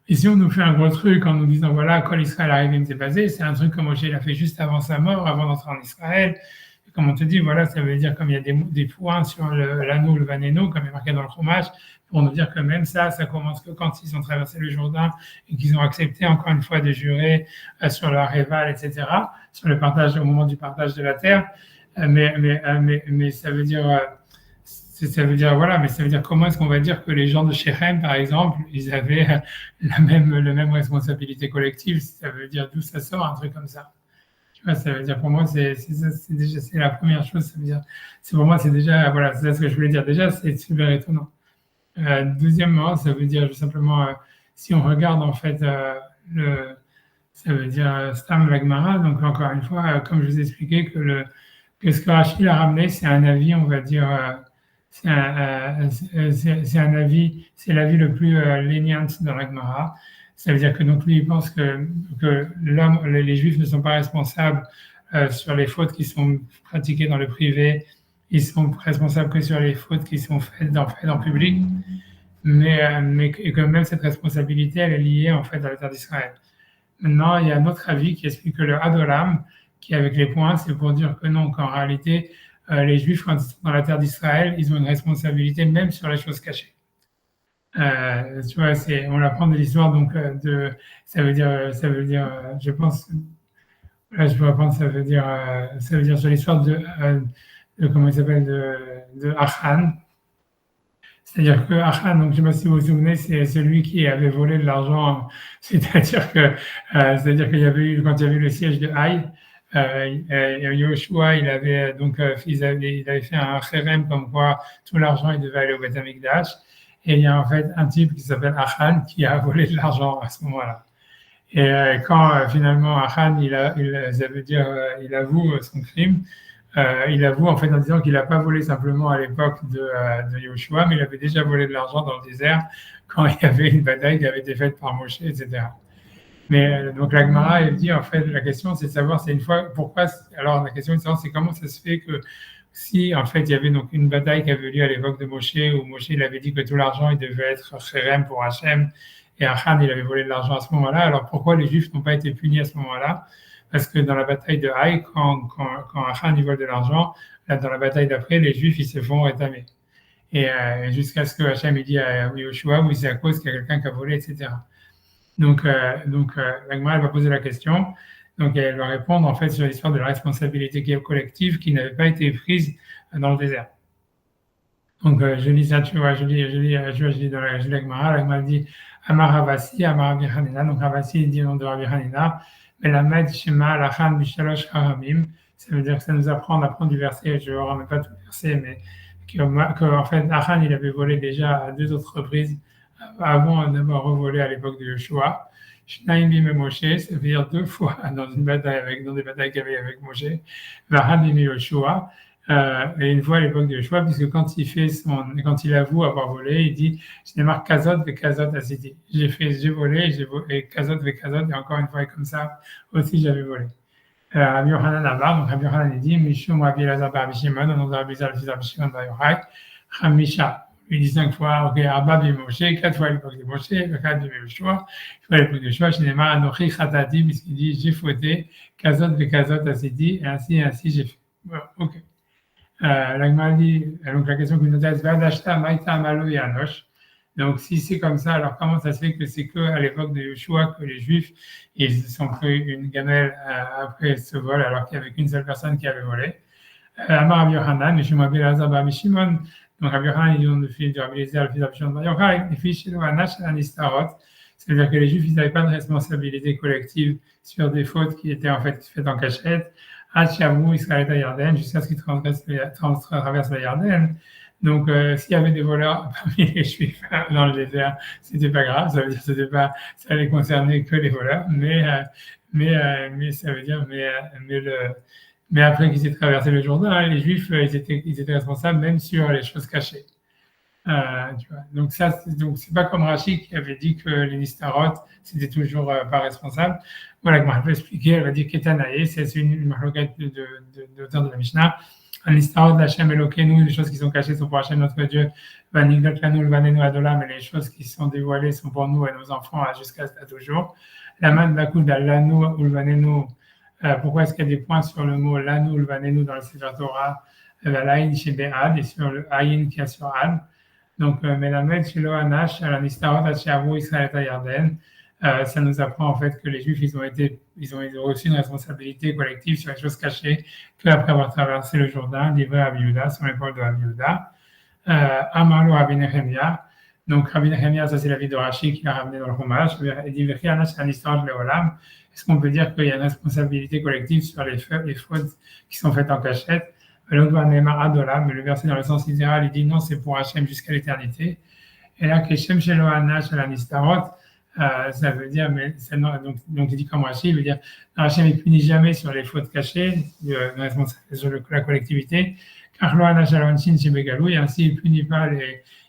Et si on nous fait un gros truc en nous disant, voilà, quand l'Israël arrive, s'est basé, c'est un truc que Moshe l'a fait juste avant sa mort, avant d'entrer en Israël. Et comme on te dit, voilà, ça veut dire, comme il y a des points sur l'anneau, le vanéno, comme il est marqué dans le Chumash, pour nous dire que même ça commence que quand ils ont traversé le Jourdain et qu'ils ont accepté encore une fois de jurer sur leur réval, etc., sur le partage, au moment du partage de la terre. Mais ça veut dire, voilà, mais ça veut dire comment est-ce qu'on va dire que les gens de Shechem, par exemple, ils avaient la même responsabilité collective, ça veut dire d'où ça sort, un truc comme ça. Tu vois, ça veut dire pour moi, c'est déjà, c'est la première chose, ça veut dire, c'est pour moi, c'est déjà, voilà, c'est ça ce que je voulais dire. Déjà, c'est super étonnant. Deuxièmement, ça veut dire simplement, si on regarde en fait ça veut dire Stam Lagmara, donc encore une fois, comme je vous ai expliqué, que ce que Rachid a ramené, c'est un avis, on va dire, c'est un avis, c'est l'avis le plus léniant dans l'Agmara. Ça veut dire que donc lui, il pense que les Juifs ne sont pas responsables sur les fautes qui sont pratiquées dans le privé, ils sont responsables que sur les fautes qui sont faites en public, et que même cette responsabilité, elle est liée en fait à la terre d'Israël. Maintenant, il y a un autre avis qui explique que le Hadolam, qui est avec les points, c'est pour dire que non, qu'en réalité, les Juifs, quand ils sont dans la terre d'Israël, ils ont une responsabilité même sur les choses cachées. Tu vois, on apprend de l'histoire, donc ça veut dire, je pense, là je peux apprendre, ça veut dire sur l'histoire de comment il s'appelle, de Achan. C'est-à-dire que Achan, donc je ne sais pas si vous vous souvenez, c'est celui qui avait volé de l'argent. C'est-à-dire qu'il y avait eu, quand il y avait eu le siège de Haï, Yoshua, il avait fait un chérem comme quoi tout l'argent il devait aller au Beth Amikdash. Et il y a en fait un type qui s'appelle Achan qui a volé de l'argent à ce moment-là. Et quand finalement Achan, ça veut dire, il avoue son crime. Il avoue en fait en disant qu'il n'a pas volé simplement à l'époque de Yoshua, mais il avait déjà volé de l'argent dans le désert quand il y avait une bataille qui avait été faite par Moshe, etc. Mais donc la Gemara, elle dit en fait, la question c'est de savoir, c'est une fois, pourquoi, alors la question est de savoir, c'est comment ça se fait que si en fait il y avait donc une bataille qui avait lieu à l'époque de Moshe, où Moshe il avait dit que tout l'argent il devait être chérem pour Hachem, et Achan il avait volé de l'argent à ce moment-là, alors pourquoi les Juifs n'ont pas été punis à ce moment-là? Parce que dans la bataille de Haï, quand Achan il vole de l'argent, là, dans la bataille d'après, les Juifs ils se font rétamer. Et jusqu'à ce que Hachem il dit à Yoshua, oui c'est à cause qu'il y a quelqu'un qui a volé, etc. Donc la Gemara elle va poser la question, donc elle va répondre en fait sur l'histoire de la responsabilité collective qui n'avait pas été prise dans le désert. Donc je lis ça, tu vois, je lis dans la Gemara dit Amar Ravasi, Amar Rabbi Hanina, donc Ravasi dit au nom de Rabbi Hanina, Melamed Shema Lachan Bishalosh Haramim, ça veut dire que ça nous apprend, on apprend du verset, je ne remets pas tout le verset, mais en fait Achan il avait volé déjà à 2 autres reprises avant d'avoir revolé à l'époque de Yoshua. Shnaim bim Moshe, ça veut dire 2 fois dans des batailles qu'il y avait avec Moshe. Vahad bim Yoshua, et une fois à l'époque de Yoshua, puisque quand il avoue avoir volé, il dit je démarque Kazot ve Kazot asiti. J'ai volé, et Kazot ve Kazot, et encore une fois, et comme ça aussi j'avais volé. Rabbi Yochanan Amar, donc Rabbi Yochanan dit Mishum Rabbi Elazar bar Rabbi Shimon, donc Rabbi Elazar fils de Rabbi Shimon bar Yochai, Chamisha. Il dit 5 fois, ok, Abba bim Moshe, 4 fois à l'époque de Moshe, 4 bim Yoshua, 1 fois à l'époque de Yoshua, Shinema Anochi Chatati, puisqu'il dit j'ai fauté, Kazot ve Kazot asiti, et ainsi j'ai fait. Voilà, ok. La Gemara dit, donc la question que nous intéresse, Vadashta Maïta Malo et Anosh. Donc, si c'est comme ça, alors comment ça se fait que c'est qu'à l'époque de Yeshua que les Juifs, ils se sont pris une gamelle après ce vol, alors qu'il n'y avait qu'une seule personne qui avait volé? Amar Rabbi Yochanan, Mishum Rabbi Elazar Bar Shimon. Donc, Rabbi Yochanan, il dit le fils de Rabbi Eliezer, le fils de Rabbi Shimon Bar Yochai, les fils chez Anash et Anistarot. C'est-à-dire que les Juifs, ils n'avaient pas de responsabilité collective sur des fautes qui étaient en fait faites en cachette. Hachavou, Israël à Yarden, jusqu'à ce qu'ils traversent la Yarden. Donc, s'il y avait des voleurs parmi les Juifs dans le désert, c'était pas grave. Ça veut dire que c'était pas, ça allait concerner que les voleurs, mais ça veut dire, mais après qu'ils aient traversé le Jourdain, les Juifs, ils étaient responsables même sur les choses cachées. Tu vois. Donc c'est pas comme Rashi qui avait dit que les Nistarot c'était toujours pas responsable. Voilà, comme elle peut expliquer, elle va dire qu'Etanaï, c'est une marloquette d'auteur de la Mishnah. Un Nistarot d'Hachem Elokeinu, les choses qui sont cachées sont pour Hachem notre Dieu. Vanigdot Lanu, Vanenu Adolam, mais les choses qui sont dévoilées sont pour nous et nos enfants jusqu'à toujours. La main de la coude à Lanu ou Vanenu. Pourquoi est-ce qu'il y a des points sur le mot Lanu ou Vanenu dans le Sefer Torah, l'Aïn chez Be'ad et sur le Aïn qui a sur Ad? Donc, Melamed, Shelo Anash, à la Nistarot, Hachiavu, Israël à Yarden, ça nous apprend en fait que les Juifs, ils ont reçu une responsabilité collective sur les choses cachées qu'après avoir traversé le Jourdain, livré à Rabbi Yehuda, sur l'épaule de Rabbi Yehuda. Amarlo Rabbi Nehemia. Donc, Rabbi Nehemia, ça c'est la vie de Rashi qui l'a ramené dans le Chumash. Il dit, Vechi Anash, la Nistarot, Leolam. Est-ce qu'on peut dire qu'il y a une responsabilité collective sur les fautes qui sont faites en cachette? Mais le verset dans le sens littéral, il dit non, c'est pour Hachem jusqu'à l'éternité. Et là, Keshem Shelo Anash la Nistarot, ça veut dire, mais donc il dit comme Rashi, il veut dire, Hachem ne punit jamais sur les fautes cachées, sur la collectivité, car Lo Anash Alanchin chez Begalou, et ainsi il ne punit pas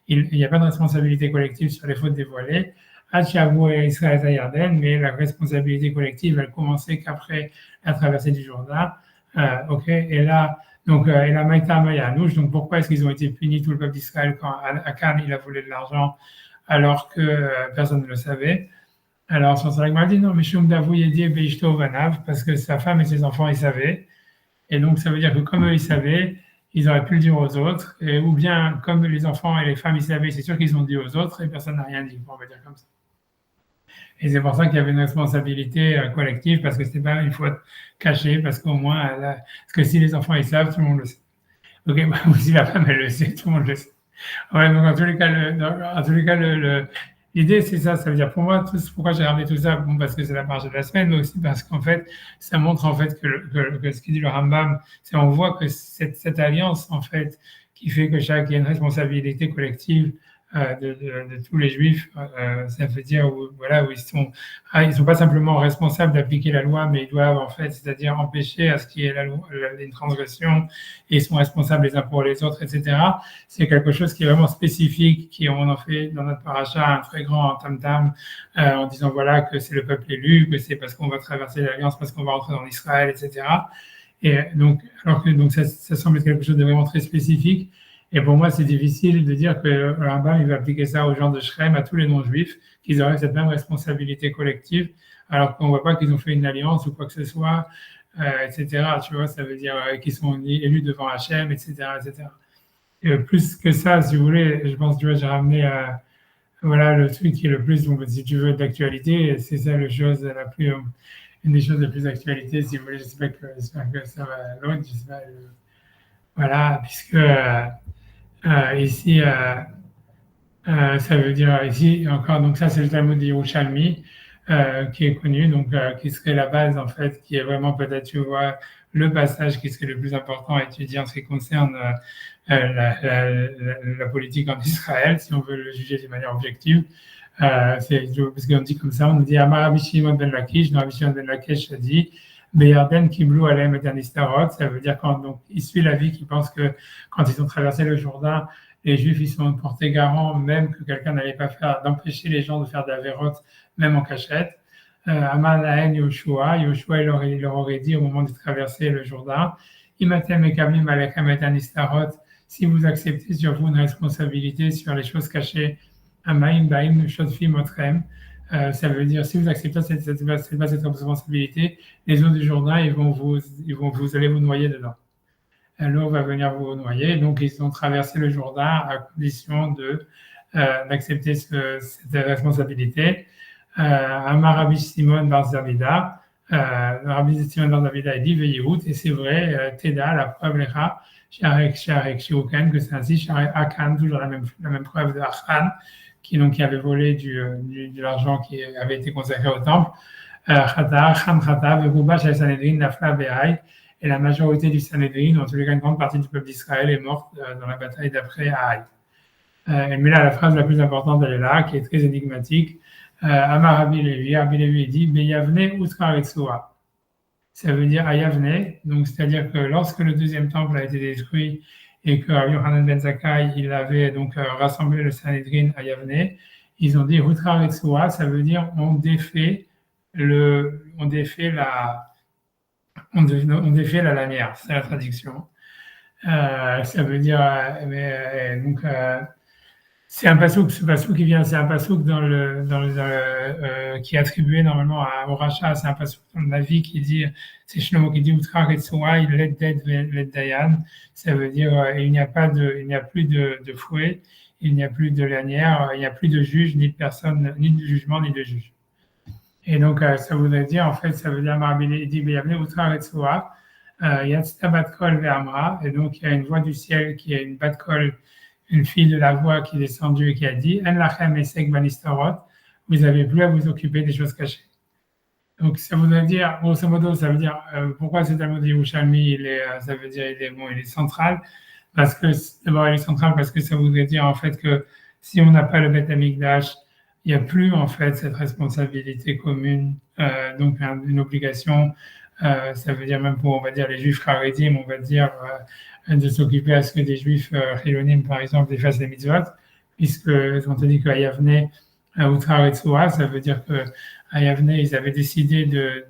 il n'y a pas de responsabilité collective sur les fautes dévoilées. Hachavou et Israël à Yarden, mais la responsabilité collective, elle commençait qu'après la traversée du Jourdain. Ok, et là, donc, et la Maïta Mayanouch, donc pourquoi est-ce qu'ils ont été punis, tout le peuple d'Israël, quand Akan il a volé de l'argent alors que personne ne le savait? Alors, son salag m'a dit non, mais Shum Davou Yedi Beishto Vanav, parce que sa femme et ses enfants, ils savaient. Et donc, ça veut dire que comme eux, ils savaient, ils auraient pu le dire aux autres. Ou bien, comme les enfants et les femmes, ils savaient, c'est sûr qu'ils ont dit aux autres et personne n'a rien dit, on va dire comme ça. Et c'est pour ça qu'il y avait une responsabilité collective, parce que ce n'était pas une faute cachée, parce qu'au moins, parce que si les enfants ils savent, tout le monde le sait. Ok, ou si la femme elle le sait, tout le monde le sait. Ouais, donc en tous les cas, l'idée c'est ça, ça veut dire pour moi, pourquoi j'ai ramené tout ça, bon, parce que c'est la marge de la semaine, mais aussi parce qu'en fait, ça montre en fait que ce qu'il dit le Rambam, c'est on voit que cette alliance en fait, qui fait que il y a une responsabilité collective de tous les Juifs, ça veut dire où ils sont pas simplement responsables d'appliquer la loi, mais ils doivent en fait, c'est-à-dire empêcher à ce qu'il y ait une transgression, et ils sont responsables les uns pour les autres, etc. C'est quelque chose qui est vraiment spécifique, on en fait dans notre paracha un très grand tam-tam, en disant voilà que c'est le peuple élu, que c'est parce qu'on va traverser l'alliance, parce qu'on va rentrer dans Israël, etc. Et donc, alors que ça semble être quelque chose de vraiment très spécifique. Et pour moi, c'est difficile de dire que le Rambam il va appliquer ça aux gens de Shrem, à tous les non-juifs, qu'ils auraient cette même responsabilité collective, alors qu'on ne voit pas qu'ils ont fait une alliance ou quoi que ce soit, etc. Tu vois, ça veut dire qu'ils sont élus devant Hachem, etc., etc. Et plus que ça, si vous voulez, je pense, tu vois, j'ai ramené voilà le truc qui est le plus, donc, si tu veux, d'actualité. C'est ça une des choses les plus d'actualité, si vous voulez. J'espère que ça va loin, voilà, puisque ici, ça veut dire ici encore, donc ça c'est le Talmud de Yerushalmi qui est connu, donc qui serait la base en fait, qui est vraiment peut-être, tu vois, le passage qui serait le plus important à étudier en ce qui concerne la politique en Israël, si on veut le juger de manière objective. Parce qu'on dit comme ça, on nous dit Amar Rabbi Shimon ben Lakish, Rabbi Shimon ben Lakish a dit Beyarden Kiblu Alem et Anistarot, ça veut dire donc il suit la vie qui pense que quand ils ont traversé le Jourdain, les Juifs ils sont portés garant, même que quelqu'un n'allait pas faire, d'empêcher les gens de faire de la vérote, même en cachette. Amar Lahen Yoshua, il leur aurait dit au moment de traverser le Jourdain, Imatem et Kamim Alechem et Anistarot, si vous acceptez sur vous une responsabilité sur les choses cachées, Amaim Baim Shodfim Otrem. Ça veut dire, si vous acceptez cette responsabilité, les eaux du Jourdain, vous allez vous noyer dedans. L'eau va venir vous noyer. Donc, ils ont traversé le Jourdain à condition de d'accepter cette responsabilité. Amar Rabbi Simon bar Zavida, Rabbi Simon bar Zavida, il dit Veyehout, et c'est vrai, Teda, la preuve lecha, Sharek Shiruken, que c'est ainsi, Sharek Akan, toujours la même preuve de Achan, qui avait volé de l'argent qui avait été consacré au temple. Chata, Chan Chata, Verouba, Shal Sanhedrin, Nafla Be'ai, et la majorité du Sanhedrin, en tous les cas une grande partie du peuple d'Israël, est morte dans la bataille d'après à Haï. Mais là, la phrase la plus importante, elle est là, qui est très énigmatique. Amar Rabbi Levi dit Beyavne Utra Retsua. Ça veut dire à Yavne, donc c'est-à-dire que lorsque le deuxième temple a été détruit et que Yohanan ben Zakkai il avait donc rassemblé le Sanhedrin à Yavne, ils ont dit Utra Retsua, ça veut dire on défait la lanière, c'est la traduction. Ça veut dire c'est un pasouk, ce pasouk qui vient, c'est un pasouk qui est attribué normalement au rachat, c'est un pasouk dans le Navi qui dit, c'est Shlomo qui dit Utra Retsua, il let dead let dayan, ça veut dire il n'y a plus de fouet, il n'y a plus de lanière, il n'y a plus de juge, ni de personne, ni de jugement, ni de juge. Et donc, ça voudrait dire, en fait, ça veut dire, il dit, Beyavne Utra Retsua, Yatzta Batkol Ve'amra, et donc il y a une voix du ciel qui est une Batkol, une fille de la voix qui est descendue et qui a dit, En lachem esek banistarot, vous n'avez plus à vous occuper des choses cachées. Donc, ça voudrait dire, grosso modo, ça veut dire, pourquoi ce Talmud Yerushalmi, il est central, parce que, d'abord, il est central parce que ça voudrait dire, en fait, que si on n'a pas le Beth Amikdash, il n'y a plus en fait cette responsabilité commune, donc une obligation, ça veut dire même pour, on va dire, les juifs charédim, on va dire, de s'occuper à ce que des juifs chilonim, par exemple, fassent les mitzvot, puisque on te dit qu'à Yavne, Utra Retsua, ça veut dire qu'à Yavne, ils avaient décidé de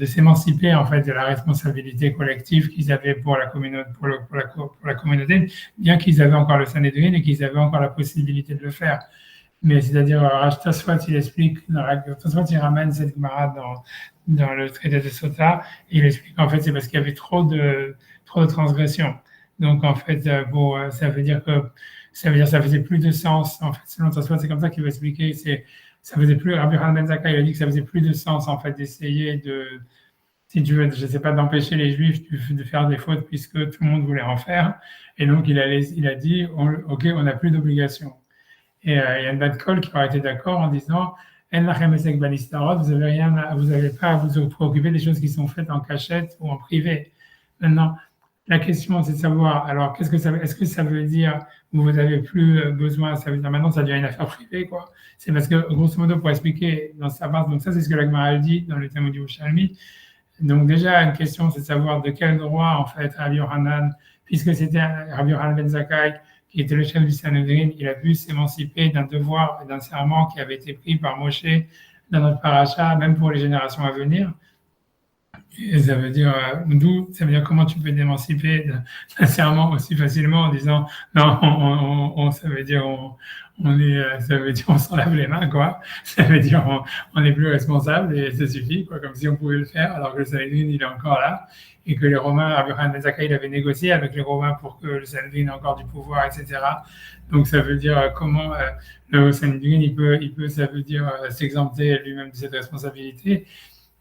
s'émanciper en fait de la responsabilité collective qu'ils avaient pour la communauté, bien qu'ils avaient encore le Sanhedrin et qu'ils avaient encore la possibilité de le faire. Mais c'est-à-dire, Tosfot, il explique, Tosfot, il ramène cette Gemara dans le traité de Sota, et il explique en fait c'est parce qu'il y avait trop de transgressions. Donc en fait, ça veut dire ça faisait plus de sens. En fait, selon Tosfot, c'est comme ça qu'il va expliquer. Ça faisait plus. Rabbi Yochanan ben Zakkai, il a dit que ça faisait plus de sens en fait d'essayer si tu veux, je sais pas, d'empêcher les Juifs de faire des fautes puisque tout le monde voulait en faire. Et donc il a dit, ok, on n'a plus d'obligation. Et il y a une bad call qui aurait été d'accord en disant, En lachem esek banistarot, vous n'avez pas à vous préoccuper des choses qui sont faites en cachette ou en privé. Maintenant, la question, c'est de savoir, alors, est-ce que ça veut dire, vous n'avez plus besoin, ça veut dire maintenant, ça devient une affaire privée, quoi. C'est parce que, grosso modo, pour expliquer dans sa base, donc ça, c'est ce que la Gemara dit dans le Talmud Yerushalmi. Donc, déjà, une question, c'est de savoir de quel droit, en fait, Rabbi Yochanan, puisque c'était Rabbi Yochanan ben Zakkai, qui était le chef du Sanhedrin, il a pu s'émanciper d'un devoir et d'un serment qui avait été pris par Moshe dans notre paracha, même pour les générations à venir. Et ça veut dire, comment tu peux t'émanciper d'un serment aussi facilement en disant, non, ça veut dire, on s'en lave les mains, quoi. Ça veut dire, on n'est plus responsable et ça suffit, quoi, comme si on pouvait le faire, alors que le Sanhedrin, il est encore là, et que les Romains, Rabbi Yochanan ben Zakkai, il avait négocié avec les Romains pour que le Sanhedrin ait encore du pouvoir, etc. Donc, ça veut dire comment le Sanhedrin, il peut, ça veut dire, s'exempter lui-même de cette responsabilité.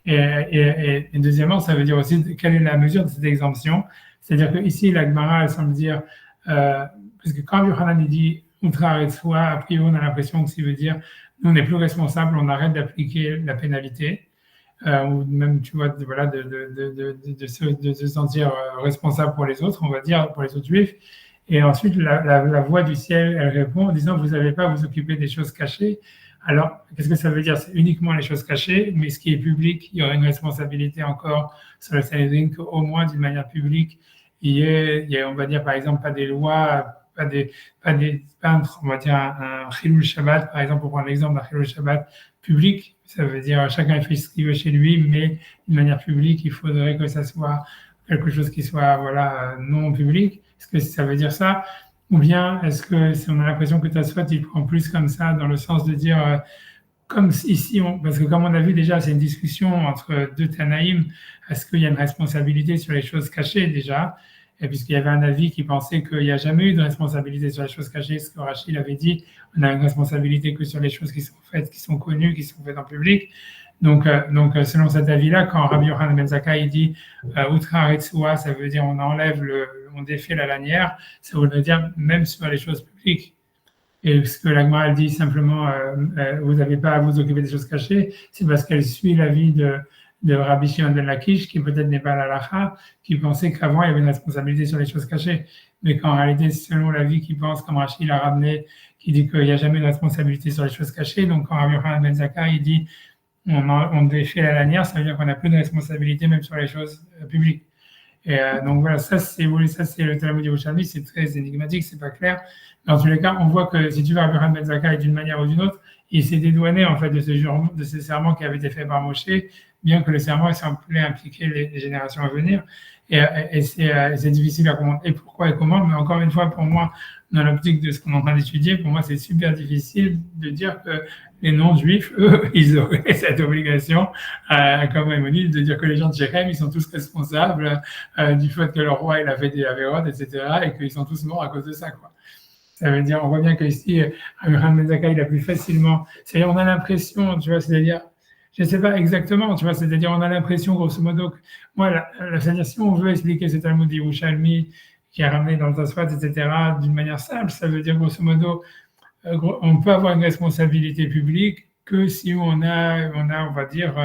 Et deuxièmement, ça veut dire aussi quelle est la mesure de cette exemption. C'est-à-dire qu'ici, la Gemara, elle semble dire, parce que quand Yochanan dit Utra Retsua, a priori, on a l'impression que ça veut dire nous, on n'est plus responsable, on arrête d'appliquer la pénalité, ou même, tu vois, voilà, de se sentir responsable pour les autres, on va dire, pour les autres juifs. Et ensuite, la voix du ciel, elle répond en disant vous n'avez pas à vous occuper des choses cachées. Alors, qu'est-ce que ça veut dire? C'est uniquement les choses cachées, mais ce qui est public, il y aurait une responsabilité encore sur le Sanhedrin qu'au moins d'une manière publique, il y a, on va dire par exemple, pas des lois, pas des peintres, on va dire un Chilul Shabbat, par exemple, pour prendre l'exemple d'un Chilul Shabbat public, ça veut dire chacun fait ce qu'il veut chez lui, mais d'une manière publique, il faudrait que ça soit quelque chose qui soit voilà, non public. Est-ce que ça veut dire ça? Ou bien est-ce que si on a l'impression que Tosfot il prend plus comme ça dans le sens de dire comme ici, parce que comme on a vu déjà, c'est une discussion entre deux Tanaïm, est-ce qu'il y a une responsabilité sur les choses cachées déjà? et puisqu'il y avait un avis qui pensait qu'il n'y a jamais eu de responsabilité sur les choses cachées, ce que Rachid avait dit, on a une responsabilité que sur les choses qui sont faites, qui sont connues, qui sont faites en public. Donc, selon cet avis-là, quand Rabbi Yochanan ben Zakkai dit Utra Retsua, ça veut dire on défait la lanière, ça voudrait dire même sur les choses publiques. Et ce que l'Agma dit simplement, vous n'avez pas à vous occuper des choses cachées, c'est parce qu'elle suit l'avis de Rabbi Shimon ben Lakish, qui peut-être n'est pas l'Halacha, qui pensait qu'avant il y avait une responsabilité sur les choses cachées. Mais qu'en réalité, selon l'avis qui pense, comme Rachid l'a ramené, qui dit qu'il n'y a jamais de responsabilité sur les choses cachées, donc quand Rabbi Yochanan ben Zakkai il dit on défait la lanière, ça veut dire qu'on n'a plus de responsabilité même sur les choses publiques. Et donc voilà, ça c'est le Talmud Yerushalmi, c'est très énigmatique, c'est pas clair. Mais en tous les cas, on voit que si tu vas à Rabbi ben Zakkai d'une manière ou d'une autre, il s'est dédouané en fait de ce serment qui avait été fait par Moshe, bien que le serment semblait impliquer les générations à venir. Et c'est difficile à comprendre. Et pourquoi et comment? Mais encore une fois, pour moi, dans l'optique de ce qu'on est en train d'étudier, pour moi, c'est super difficile de dire que les non-juifs, eux, ils auraient cette obligation, comme Maïmonide, de dire que les gens de Jérusalem, ils sont tous responsables du fait que leur roi, il a fait des avérotes, etc., et qu'ils sont tous morts à cause de ça, quoi. Ça veut dire, on voit bien qu'ici, Abraham ben Zakkai, il a plus facilement, c'est-à-dire, on a l'impression, tu vois, c'est-à-dire, je ne sais pas exactement, tu vois, c'est-à-dire, on a l'impression, grosso modo, que, moi, c'est-à-dire, si on veut expliquer ce Talmud Yerushalmi qui a ramené dans le Tosfot, etc., d'une manière simple, ça veut dire, grosso modo, on peut avoir une responsabilité publique que si on va dire,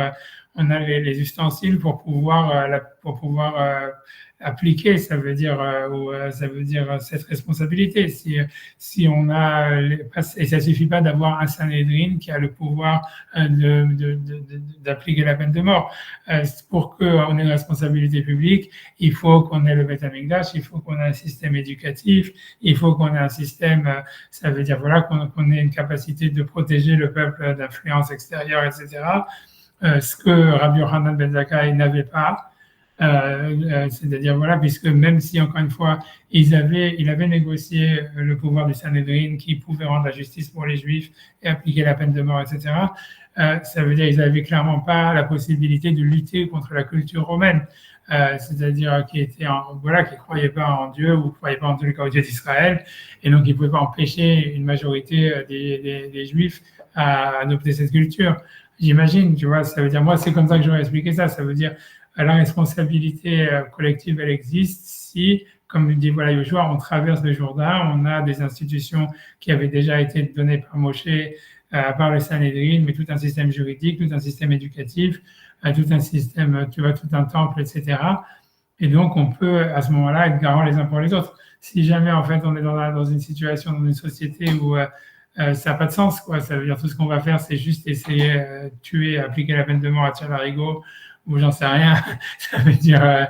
on a les ustensiles pour pouvoir appliquer, ça veut dire cette responsabilité. Si on a, et ça suffit pas d'avoir un Sanhédrin qui a le pouvoir d'appliquer la peine de mort. Pour qu'on ait une responsabilité publique, il faut qu'on ait le Beth Amikdash, il faut qu'on ait un système éducatif, il faut qu'on ait un système, ça veut dire voilà qu'on ait une capacité de protéger le peuple d'influence extérieure, etc. Ce que Rabbi Yochanan ben Zakkai n'avait pas. C'est-à-dire voilà, puisque même si encore une fois il avait négocié le pouvoir du Sanhédrin qui pouvait rendre la justice pour les Juifs et appliquer la peine de mort, etc. Ça veut dire qu'ils n'avaient clairement pas la possibilité de lutter contre la culture romaine, c'est-à-dire qui croyaient pas en Dieu ou croyaient pas en tout cas au Dieu d'Israël, et donc ils pouvaient pas empêcher une majorité des Juifs à adopter cette culture. J'imagine, tu vois, ça veut dire moi c'est comme ça que j'aurais expliqué ça. Ça veut dire la responsabilité collective, elle existe si, comme dit voilà Yoshua, on traverse le Jourdain, on a des institutions qui avaient déjà été données par Moshe, par le Sanhédrin, mais tout un système juridique, tout un système éducatif, tout un système, tu vois, tout un temple, etc. Et donc, on peut à ce moment-là être garant les uns pour les autres. Si jamais, en fait, on est dans une situation, dans une société où ça n'a pas de sens, quoi. Ça veut dire tout ce qu'on va faire, c'est juste essayer tuer, appliquer la peine de mort à Tchalarigo, ou j'en sais rien, ça veut dire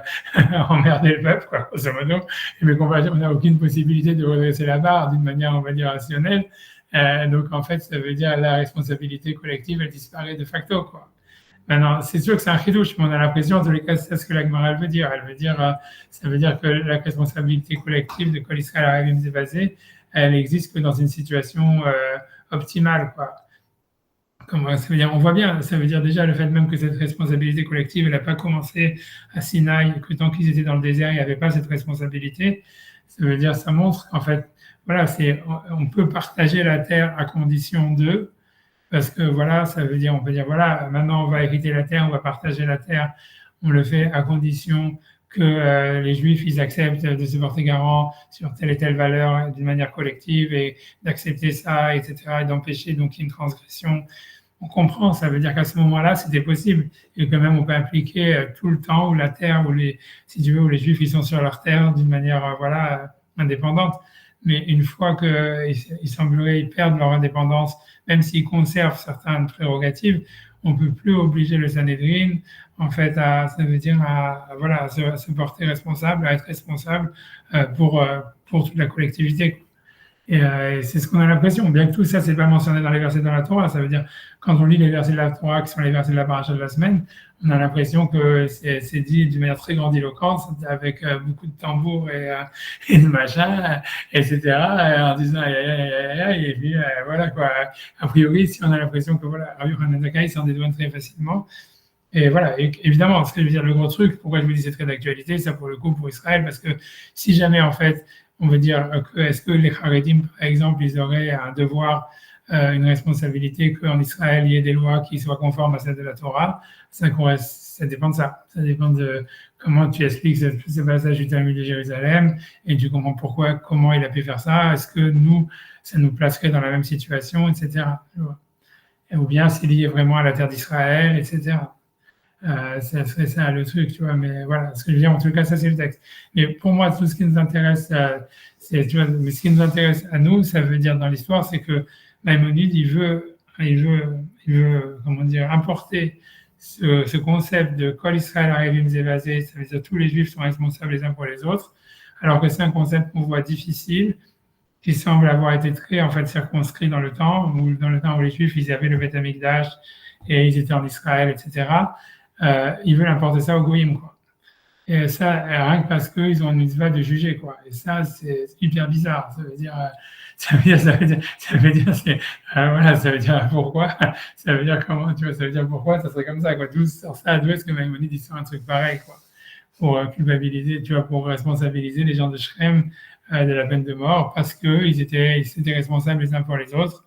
emmerder le peuple, quoi, grosso modo, mais on n'a aucune possibilité de redresser la barre d'une manière, on va dire, rationnelle. Donc, en fait, ça veut dire la responsabilité collective, elle disparaît de facto, quoi. Maintenant, c'est sûr que c'est un chidouche, mais on a l'impression, en tous les cas, c'est ce que la Gemara veut dire. Elle veut dire, ça veut dire que la responsabilité collective de Kol Israël Arabim Zebazé, elle existe que dans une situation optimale, quoi. Ça veut dire, on voit bien, ça veut dire déjà le fait même que cette responsabilité collective, elle n'a pas commencé à Sinaï, que tant qu'ils étaient dans le désert, il n'y avait pas cette responsabilité. Ça veut dire, ça montre qu'en fait, voilà, on peut partager la terre à condition de, parce que voilà, ça veut dire, on peut dire, voilà, maintenant on va hériter la terre, on va partager la terre, on le fait à condition que les Juifs, ils acceptent de se porter garant sur telle et telle valeur d'une manière collective et d'accepter ça, etc., et d'empêcher donc une transgression. On comprend, ça veut dire qu'à ce moment-là, c'était possible. Et quand même, on peut impliquer tout le temps où la terre, où les Juifs, ils sont sur leur terre d'une manière, indépendante. Mais une fois qu'il semblerait qu'ils perdent leur indépendance, même s'ils conservent certaines prérogatives, on peut plus obliger le Sanhédrin, en fait, ça veut dire à se porter responsable, à être responsable pour toute la collectivité. Et c'est ce qu'on a l'impression, bien que tout ça, c'est pas mentionné dans les versets de la Torah. Ça veut dire, quand on lit les versets de la Torah, qui sont les versets de la paracha de la semaine, on a l'impression que c'est dit d'une manière très grandiloquente, avec beaucoup de tambours et de machin, etc., en disant aïe, aïe, aïe, aïe, aïe, et puis voilà quoi. A priori, si on a l'impression que voilà, Rabbi Yochanan ben Zakkai s'en dédouane très facilement, Et voilà, et évidemment, ce que je veux dire, le gros truc, pourquoi je vous dis c'est très d'actualité, ça pour le coup pour Israël, parce que si jamais en fait, on veut dire est-ce que les Haredim, par exemple, ils auraient un devoir, une responsabilité qu'en Israël il y ait des lois qui soient conformes à celles de la Torah, ça dépend de ça. Ça dépend de comment tu expliques ce passage du Talmud de Jérusalem et tu comprends pourquoi, comment il a pu faire ça. Est-ce que nous, ça nous placerait dans la même situation, etc. Ou bien c'est lié vraiment à la terre d'Israël, etc. Ça serait ça le truc, tu vois. Mais voilà, ce que je veux dire, en tout cas, ça c'est le texte. Mais pour moi, tout ce qui nous intéresse, tu vois, mais ce qui nous intéresse à nous, ça veut dire dans l'histoire, c'est que Maïmonide, comment dire, importer ce concept de Kol Israël Arevim Zevazé, ça veut dire tous les Juifs sont responsables les uns pour les autres, alors que c'est un concept qu'on voit difficile, qui semble avoir été très en fait circonscrit dans le temps où les Juifs ils avaient le Beth Amikdash et ils étaient en Israël, etc. Ils veulent importer ça au Goïm, quoi. Et ça, rien que parce qu'ils ont une mitzvah de juger, quoi. Et ça, c'est hyper bizarre. Voilà, ça veut dire pourquoi, ça veut dire comment, tu vois, ça veut dire pourquoi, ça serait comme ça, quoi. D'où est-ce que Maïmonide dit un truc pareil, quoi. Pour culpabiliser, tu vois, pour responsabiliser les gens de Shrem de la peine de mort parce qu'ils étaient responsables les uns pour les autres.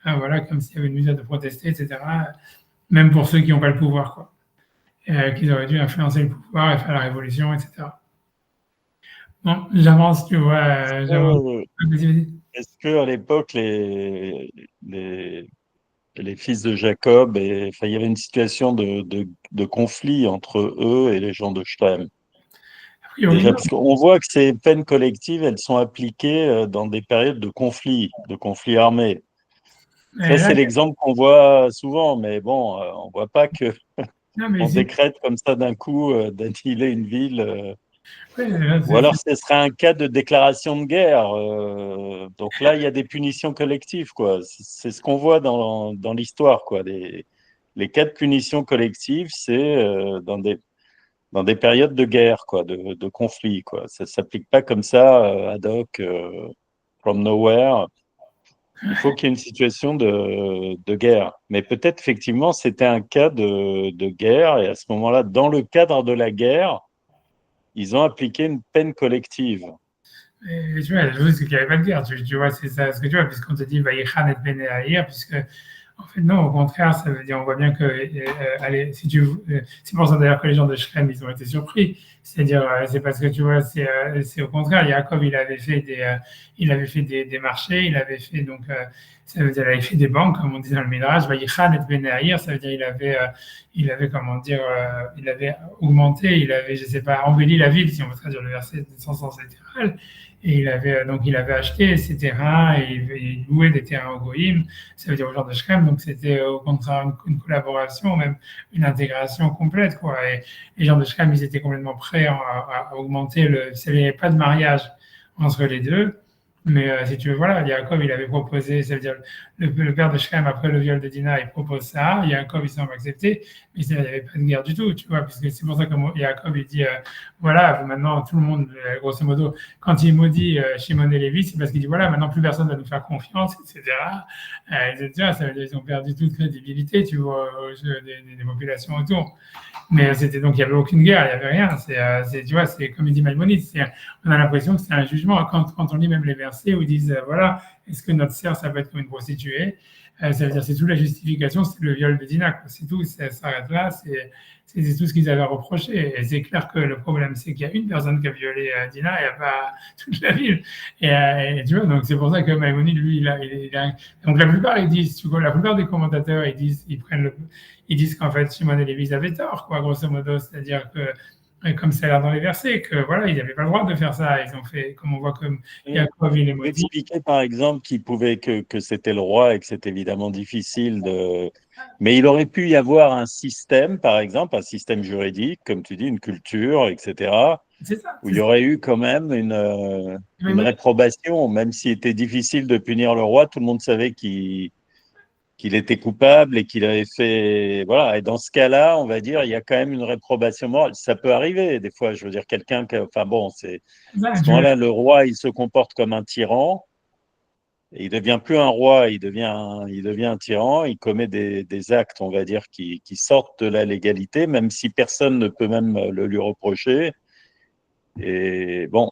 Voilà, comme s'il y avait une mesure de protester, etc. Même pour ceux qui n'ont pas le pouvoir, quoi. Qu'ils auraient dû influencer le pouvoir et faire la révolution, etc. Bon, j'avance, tu vois. Vas-y. Est-ce qu'à l'époque, les fils de Jacob, enfin, il y avait une situation de conflit entre eux et les gens de Shem? Déjà, parce qu'on voit que ces peines collectives, elles sont appliquées dans des périodes de conflit armés. Ça, c'est l'exemple qu'on voit souvent, mais bon, on ne voit pas que on décrète comme ça d'un coup d'annihiler une ville. Ou alors, ce serait un cas de déclaration de guerre. Donc là, il y a des punitions collectives, quoi. C'est ce qu'on voit dans l'histoire, quoi. Les cas de punition collective, c'est dans des périodes de guerre, quoi, de conflit, quoi. Ça ne s'applique pas comme ça, ad hoc, from nowhere. Il faut qu'il y ait une situation de guerre. Mais peut-être, effectivement, c'était un cas de guerre. Et à ce moment-là, dans le cadre de la guerre, ils ont appliqué une peine collective. Et tu vois, la chose, c'est qu'il n'y avait pas de guerre. Tu vois, c'est ça ce que tu vois, puisqu'on te dit Vaïchan et Bene Aïr, puisque, en fait, non, au contraire, ça veut dire, on voit bien que, allez, c'est pour ça d'ailleurs que les gens de Shrem, ils ont été surpris. C'est-à-dire, c'est parce que tu vois, c'est au contraire, Jacob, il avait fait des marchés, il avait fait, donc, ça veut dire, il avait fait des banques, comme on dit dans le Midrash, Vaïchan et Bene Aïr, ça veut dire, il avait, comment dire, il avait augmenté, il avait, je sais pas, embelli la ville, si on veut traduire le verset sans sens littéral. Et il avait acheté ces terrains et il louait des terrains au Goïm, ça veut dire au genre de Shrem, donc c'était au contraire une collaboration, même une intégration complète, quoi. Et les gens de Shrem, ils étaient complètement prêts à augmenter il n'y avait pas de mariage entre les deux. Mais si tu veux, voilà, Jacob, il avait proposé, ça veut dire le père de Shrem, après le viol de Dina, il propose ça, Jacob, il semble accepter, mais il n'y avait pas de guerre du tout, tu vois, puisque c'est pour ça que Jacob, il dit, voilà, maintenant, tout le monde, grosso modo, quand il maudit Shimon et Lévi, c'est parce qu'il dit, voilà, maintenant, plus personne va nous faire confiance, etc. etc. Ça veut dire qu'ils ont perdu toute crédibilité, tu vois, aux jeux des populations autour. Mais c'était donc, il n'y avait aucune guerre, il n'y avait rien. Tu vois, c'est comme il dit Maïmonide, on a l'impression que c'est un jugement. Quand on lit même les versets où ils disent, voilà, est-ce que notre sœur, ça peut être comme une prostituée? Ça veut dire, c'est toute la justification, c'est le viol de Dina, quoi. C'est tout, ça s'arrête là, c'est tout ce qu'ils avaient reproché. Et c'est clair que le problème, c'est qu'il y a une personne qui a violé Dina, il n'y a pas toute la ville. Et tu vois, donc c'est pour ça que Maïmonide, lui, donc la plupart, ils disent, tu vois, la plupart des commentateurs, ils disent qu'en fait, Shimon et Lévi avaient tort, quoi, grosso modo. C'est-à-dire que, comme ça a l'air dans les versets, que voilà, ils n'avaient pas le droit de faire ça. Ils ont fait, comme on voit, comme Jacob, il est maudit. Expliquer, par exemple, que c'était le roi et que c'est évidemment difficile Mais il aurait pu y avoir un système, par exemple, un système juridique, comme tu dis, une culture, etc., où il y aurait eu quand même une réprobation, même s'il était difficile de punir le roi, tout le monde savait qu'il était coupable et qu'il avait fait… Voilà, et dans ce cas-là, on va dire, il y a quand même une réprobation morale. Ça peut arriver, des fois, je veux dire, quelqu'un… Enfin bon, à ce moment-là, le roi, il se comporte comme un tyran. Et il devient plus un roi, il devient un tyran, il commet des actes, on va dire, qui sortent de la légalité, même si personne ne peut même le lui reprocher. Et bon,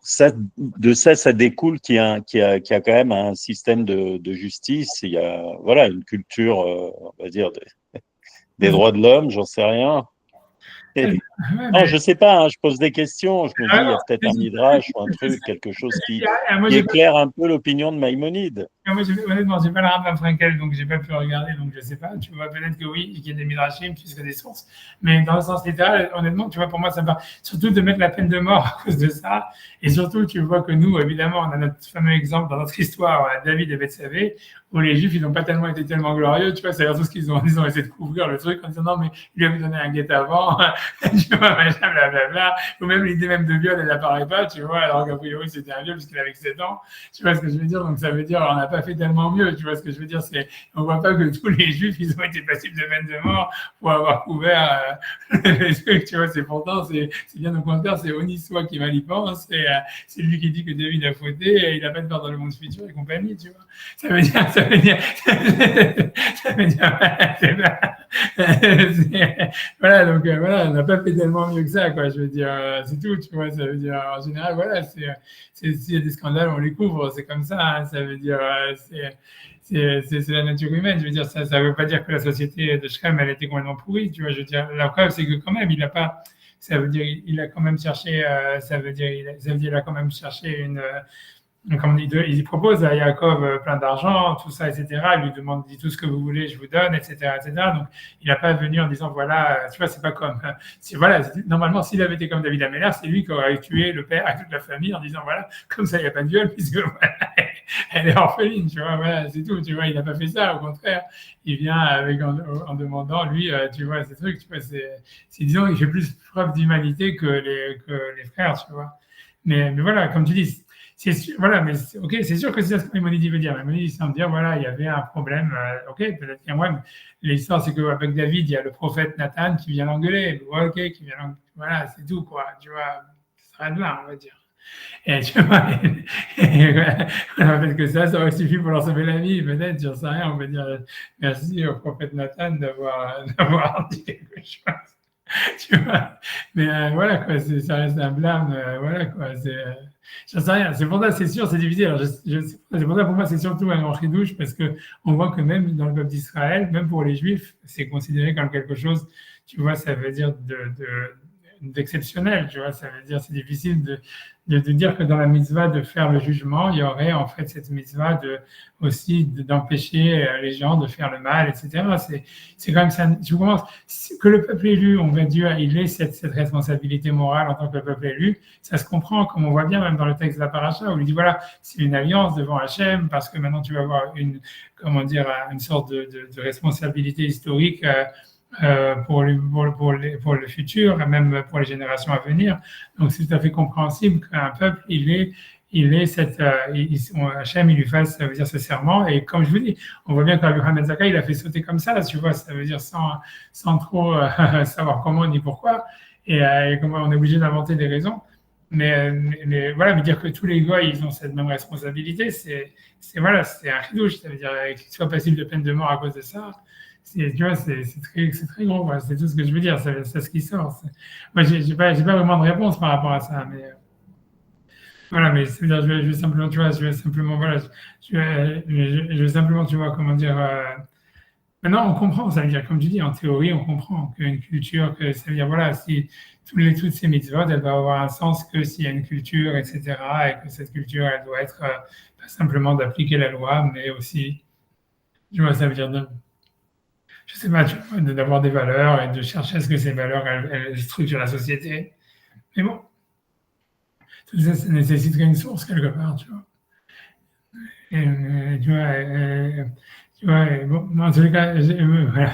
de ça, ça découle qu'il y a quand même un système de justice, il y a voilà, une culture, on va dire, des droits de l'homme, j'en sais rien. Non, je sais pas, hein, je pose des questions, je me dis, il y a peut-être un midrash ou un truc, quelque chose qui éclaire un peu l'opinion de Maïmonide. Moi, honnêtement, je n'ai pas la Rambam Frankel, donc je n'ai pas pu regarder, donc je ne sais pas. Tu vois, peut-être que oui, qu'il y a des midrashim, puisque des sources. Mais dans le sens littéral, honnêtement, tu vois, pour moi, ça me va surtout de mettre la peine de mort à cause de ça. Et surtout, tu vois que nous, évidemment, on a notre fameux exemple dans notre histoire, David et Bethsavé, où les Juifs, ils n'ont pas tellement été tellement glorieux. Tu vois, c'est tout ce qu'ils ont essayé de couvrir le truc en disant non, mais il lui avait donné un guet avant, tu vois, machin, blablabla. Ou même l'idée même de viol, elle n'apparaît pas, tu vois, alors qu'a priori, c'était un viol puisqu'il avait 7 ans. Tu vois ce que je veux dire? Donc, ça veut dire, on n'a pas fait tellement mieux. Tu vois ce que je veux dire? On voit pas que tous les Juifs, ils ont été passibles de peine de mort pour avoir couvert les trucs. Tu vois, c'est pourtant, c'est bien au contraire, c'est Onissois qui mal y pense. C'est lui qui dit que David a fauté et il n'a pas de part dans le monde futur et compagnie, tu vois. Ça veut dire, voilà, donc voilà, on n'a pas fait tellement mieux que ça, quoi. Je veux dire, c'est tout, tu vois. Ça veut dire, en général, voilà, s'il y a des scandales, on les couvre, c'est comme ça. Hein, ça veut dire, c'est la nature humaine. Je veux dire, ça veut pas dire que la société de Shrem, elle était complètement pourrie, tu vois. Je veux dire, la preuve, c'est que quand même, il a pas. Ça veut dire, il a quand même cherché. Ça veut dire, il a quand même cherché une. Comme il propose à Yaakov plein d'argent, tout ça, etc. Il lui demande, dit tout ce que vous voulez, je vous donne, etc., etc. Donc, il n'a pas venu en disant, voilà, tu vois, c'est pas comme, voilà, normalement, s'il avait été comme David Améler, c'est lui qui aurait tué le père et toute la famille en disant, voilà, comme ça, il n'y a pas de viol, puisque, voilà, elle est orpheline, tu vois, voilà, c'est tout, tu vois, il n'a pas fait ça, au contraire, il vient en demandant, lui, tu vois, ces trucs, tu vois, disons, il fait plus preuve d'humanité que les frères, tu vois. Mais voilà, comme tu dis, c'est sûr, voilà, mais ok, c'est sûr que c'est ça ce que Maïmonide veut dire. Maïmonide semble dire, voilà, il y avait un problème, ok, peut-être qu'il y a moins, mais l'histoire, c'est qu'avec David, il y a le prophète Nathan qui vient l'engueuler, ok, qui vient l'engueuler, voilà, c'est tout, quoi, tu vois, ça s'arrête là, on va dire. Et tu vois, peut-être que ça aurait suffi pour leur sauver la vie, peut-être, j'en sais rien, on va dire merci au prophète Nathan d'avoir dit quelque chose. Tu vois, mais voilà, quoi, ça reste un blâme, voilà, quoi, j'en sais rien, c'est pour ça, c'est sûr, c'est divisé. Alors, c'est pour ça, pour moi, c'est surtout un grand chidouche, parce qu'on voit que même dans le peuple d'Israël, même pour les Juifs, c'est considéré comme quelque chose, tu vois, ça veut dire d'exceptionnel, tu vois, ça veut dire, c'est difficile de dire que dans la mitzvah de faire le jugement, il y aurait en fait cette mitzvah aussi d'empêcher les gens de faire le mal, etc. C'est quand même ça, je commence, que le peuple élu, on va dire, il ait cette responsabilité morale en tant que peuple élu, ça se comprend, comme on voit bien même dans le texte de la paracha, où il dit, voilà, c'est une alliance devant Hachem, parce que maintenant tu vas avoir une sorte de responsabilité historique, pour le futur, et même pour les générations à venir. Donc, c'est tout à fait compréhensible qu'un peuple, Hachem, il lui fasse, ça veut dire, ce serment. Et comme je vous dis, on voit bien que Abraham Ben Zakkai, il a fait sauter comme ça, tu vois, ça veut dire sans trop savoir comment ni pourquoi. Et comment on est obligé d'inventer des raisons. Mais voilà, me dire que tous les gars, ils ont cette même responsabilité, c'est un chidouche. Ça veut dire qu'ils soient passibles de peine de mort à cause de ça. Tu vois, c'est très gros, quoi. C'est tout ce que je veux dire, c'est ce qui sort. Moi, j'ai pas vraiment de réponse par rapport à ça, mais voilà, mais c'est-à-dire, je vais simplement, tu vois, voilà, je vais simplement, tu vois, comment dire, maintenant, on comprend, ça veut dire, comme tu dis, en théorie, on comprend qu'une culture, que ça veut dire, voilà, si toutes ces mitzvot, elles doivent avoir un sens que s'il y a une culture, etc., et que cette culture, elle doit être pas simplement d'appliquer la loi, mais aussi, tu vois, ça veut dire je sais pas, tu vois, d'avoir des valeurs et de chercher à ce que ces valeurs, elles structurent la société. Mais bon, tout ça, ça nécessiterait une source quelque part, tu vois. Et tu vois, bon, en tous les cas, voilà.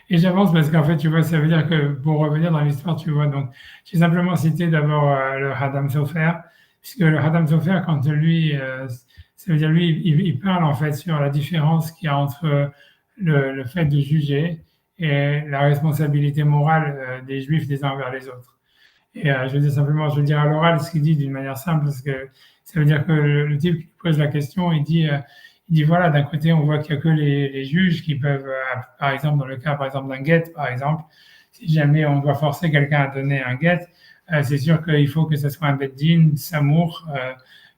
Et j'avance parce qu'en fait, tu vois, ça veut dire que pour revenir dans l'histoire, tu vois, donc, j'ai simplement cité d'abord le Hadam Sofer, puisque le Hadam Sofer, quand lui, ça veut dire lui, il parle en fait sur la différence qu'il y a entre le fait de juger et la responsabilité morale des Juifs les uns envers les autres. Et je veux dire simplement, je veux dire à l'oral ce qu'il dit d'une manière simple, parce que ça veut dire que le type qui pose la question, il dit il dit voilà, d'un côté, on voit qu'il n'y a que les juges qui peuvent, par exemple, dans le cas, par exemple, d'un guet, par exemple, si jamais on doit forcer quelqu'un à donner un guet, c'est sûr qu'il faut que ce soit un beddin, samour,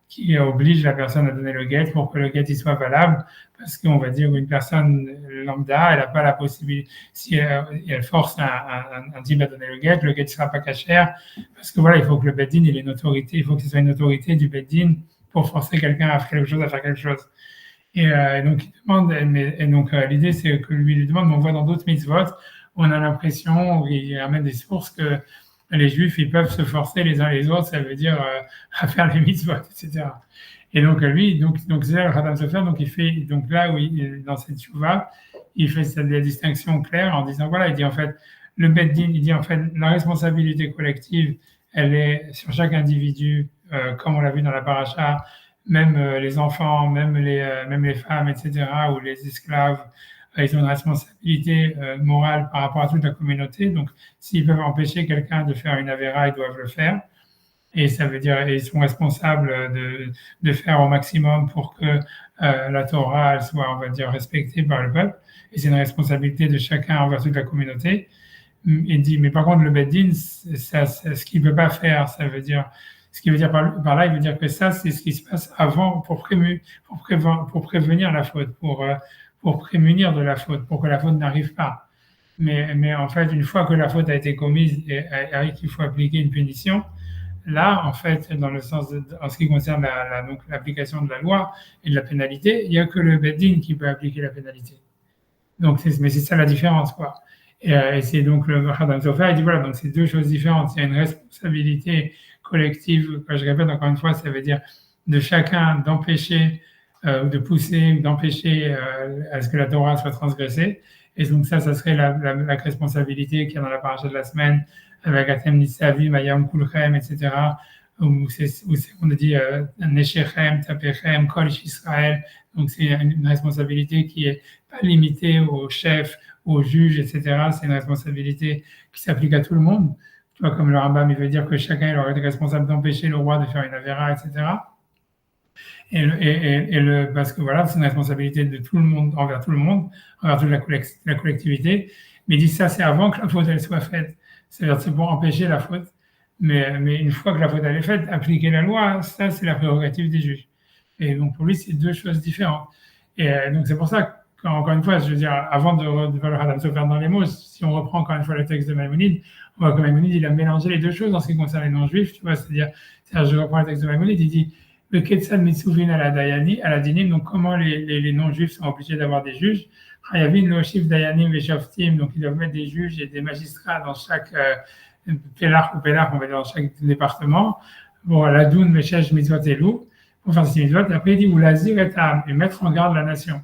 qui oblige la personne à donner le guet pour que le guet il soit valable, parce qu'on va dire une personne lambda, elle n'a pas la possibilité, si elle force un type à donner le guet ne sera pas cachère, parce que voilà, il faut que le beddin il ait une autorité, il faut que ce soit une autorité du beddin pour forcer quelqu'un à faire quelque chose. Et donc il demande, donc l'idée c'est que lui demande, mais on voit dans d'autres mitzvot, on a l'impression, il amène des sources que les Juifs, ils peuvent se forcer les uns les autres, ça veut dire à faire les mitzvot, etc. Et donc lui, donc c'est là le Khatam Sofer, donc il fait, donc là où dans cette tchouva, il fait cette distinction claire en disant voilà, il dit en fait le Beddin, il dit en fait la responsabilité collective, elle est sur chaque individu, comme on l'a vu dans la paracha, même les enfants, même les femmes, etc., ou les esclaves. Ils ont une responsabilité morale par rapport à toute la communauté. Donc, s'ils peuvent empêcher quelqu'un de faire une avéra, ils doivent le faire. Et ça veut dire, ils sont responsables de faire au maximum pour que la Torah elle soit, on va dire, respectée par le peuple. Et c'est une responsabilité de chacun envers toute la communauté. Il dit, mais par contre, le Beddin, c'est ce qu'il ne peut pas faire. Ça veut dire, ce qui veut dire par là, il veut dire que ça, c'est ce qui se passe avant pour prévenir la faute, pour prémunir de la faute, pour que la faute n'arrive pas. Mais en fait, une fois que la faute a été commise et qu'il faut appliquer une punition, là, en fait, dans le sens en ce qui concerne donc l'application de la loi et de la pénalité, il n'y a que le Beddin qui peut appliquer la pénalité. Donc, mais c'est ça la différence, quoi. Et c'est donc le Khatam Sofer, il dit voilà, donc c'est deux choses différentes. Il y a une responsabilité collective, je répète encore une fois, ça veut dire de chacun d'empêcher ou de pousser ou d'empêcher à ce que la Torah soit transgressée. Et donc ça serait la responsabilité qu'il y a dans la paracha de la semaine avec Atem Nisavi, Mayam Kulchem, etc., où on a dit Neshechem, Tapechem, Kol Israël. Donc c'est une responsabilité qui est pas limitée aux chefs, aux juges, etc. C'est une responsabilité qui s'applique à tout le monde. Tu vois, comme le Rambam, il veut dire que chacun il aurait été responsable d'empêcher le roi de faire une avéra, etc. Parce que voilà, c'est une responsabilité de tout le monde, envers tout le monde, envers toute la collectivité. Mais il dit ça, c'est avant que la faute elle soit faite. C'est-à-dire c'est pour empêcher la faute. Mais une fois que la faute elle est faite, appliquer la loi, ça c'est la prérogative des juges. Et donc pour lui, c'est deux choses différentes. Et donc c'est pour ça qu'encore une fois, je veux dire, avant de voir le Khatam Sofer dans les mots, si on reprend encore une fois le texte de Maïmonide, on voit que Maïmonide, il a mélangé les deux choses en ce qui concerne les non-juifs. Tu vois, c'est-à-dire je reprends le texte de Maïmonide, il dit le Ketzal Mitsuvin à la Dinim, donc comment les non-juifs sont obligés d'avoir des juges. Hayavin Loshif Dayanim Veshaftim, donc ils doivent mettre des juges et des magistrats dans chaque Pelach, on va dire dans chaque département. Bon, la Doun Meshesh Mitzvot Elou, pour faire ces mitzvot. Après, il dit ou Lazir et Tam, et mettre en garde la nation.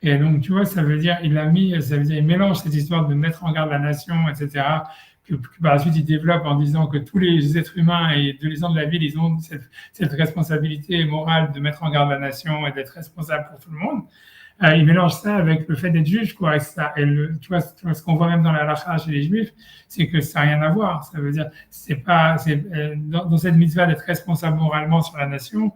Et donc, tu vois, ça veut dire, il mélange cette histoire de mettre en garde la nation, etc., que par la suite, il développe en disant que tous les êtres humains et les gens de la ville, ils ont cette responsabilité morale de mettre en garde la nation et d'être responsable pour tout le monde. Il mélange ça avec le fait d'être juge, quoi. Tu vois, ce qu'on voit même dans la halakha chez les juifs, c'est que ça n'a rien à voir. Ça veut dire, dans cette mitzvah d'être responsable moralement sur la nation,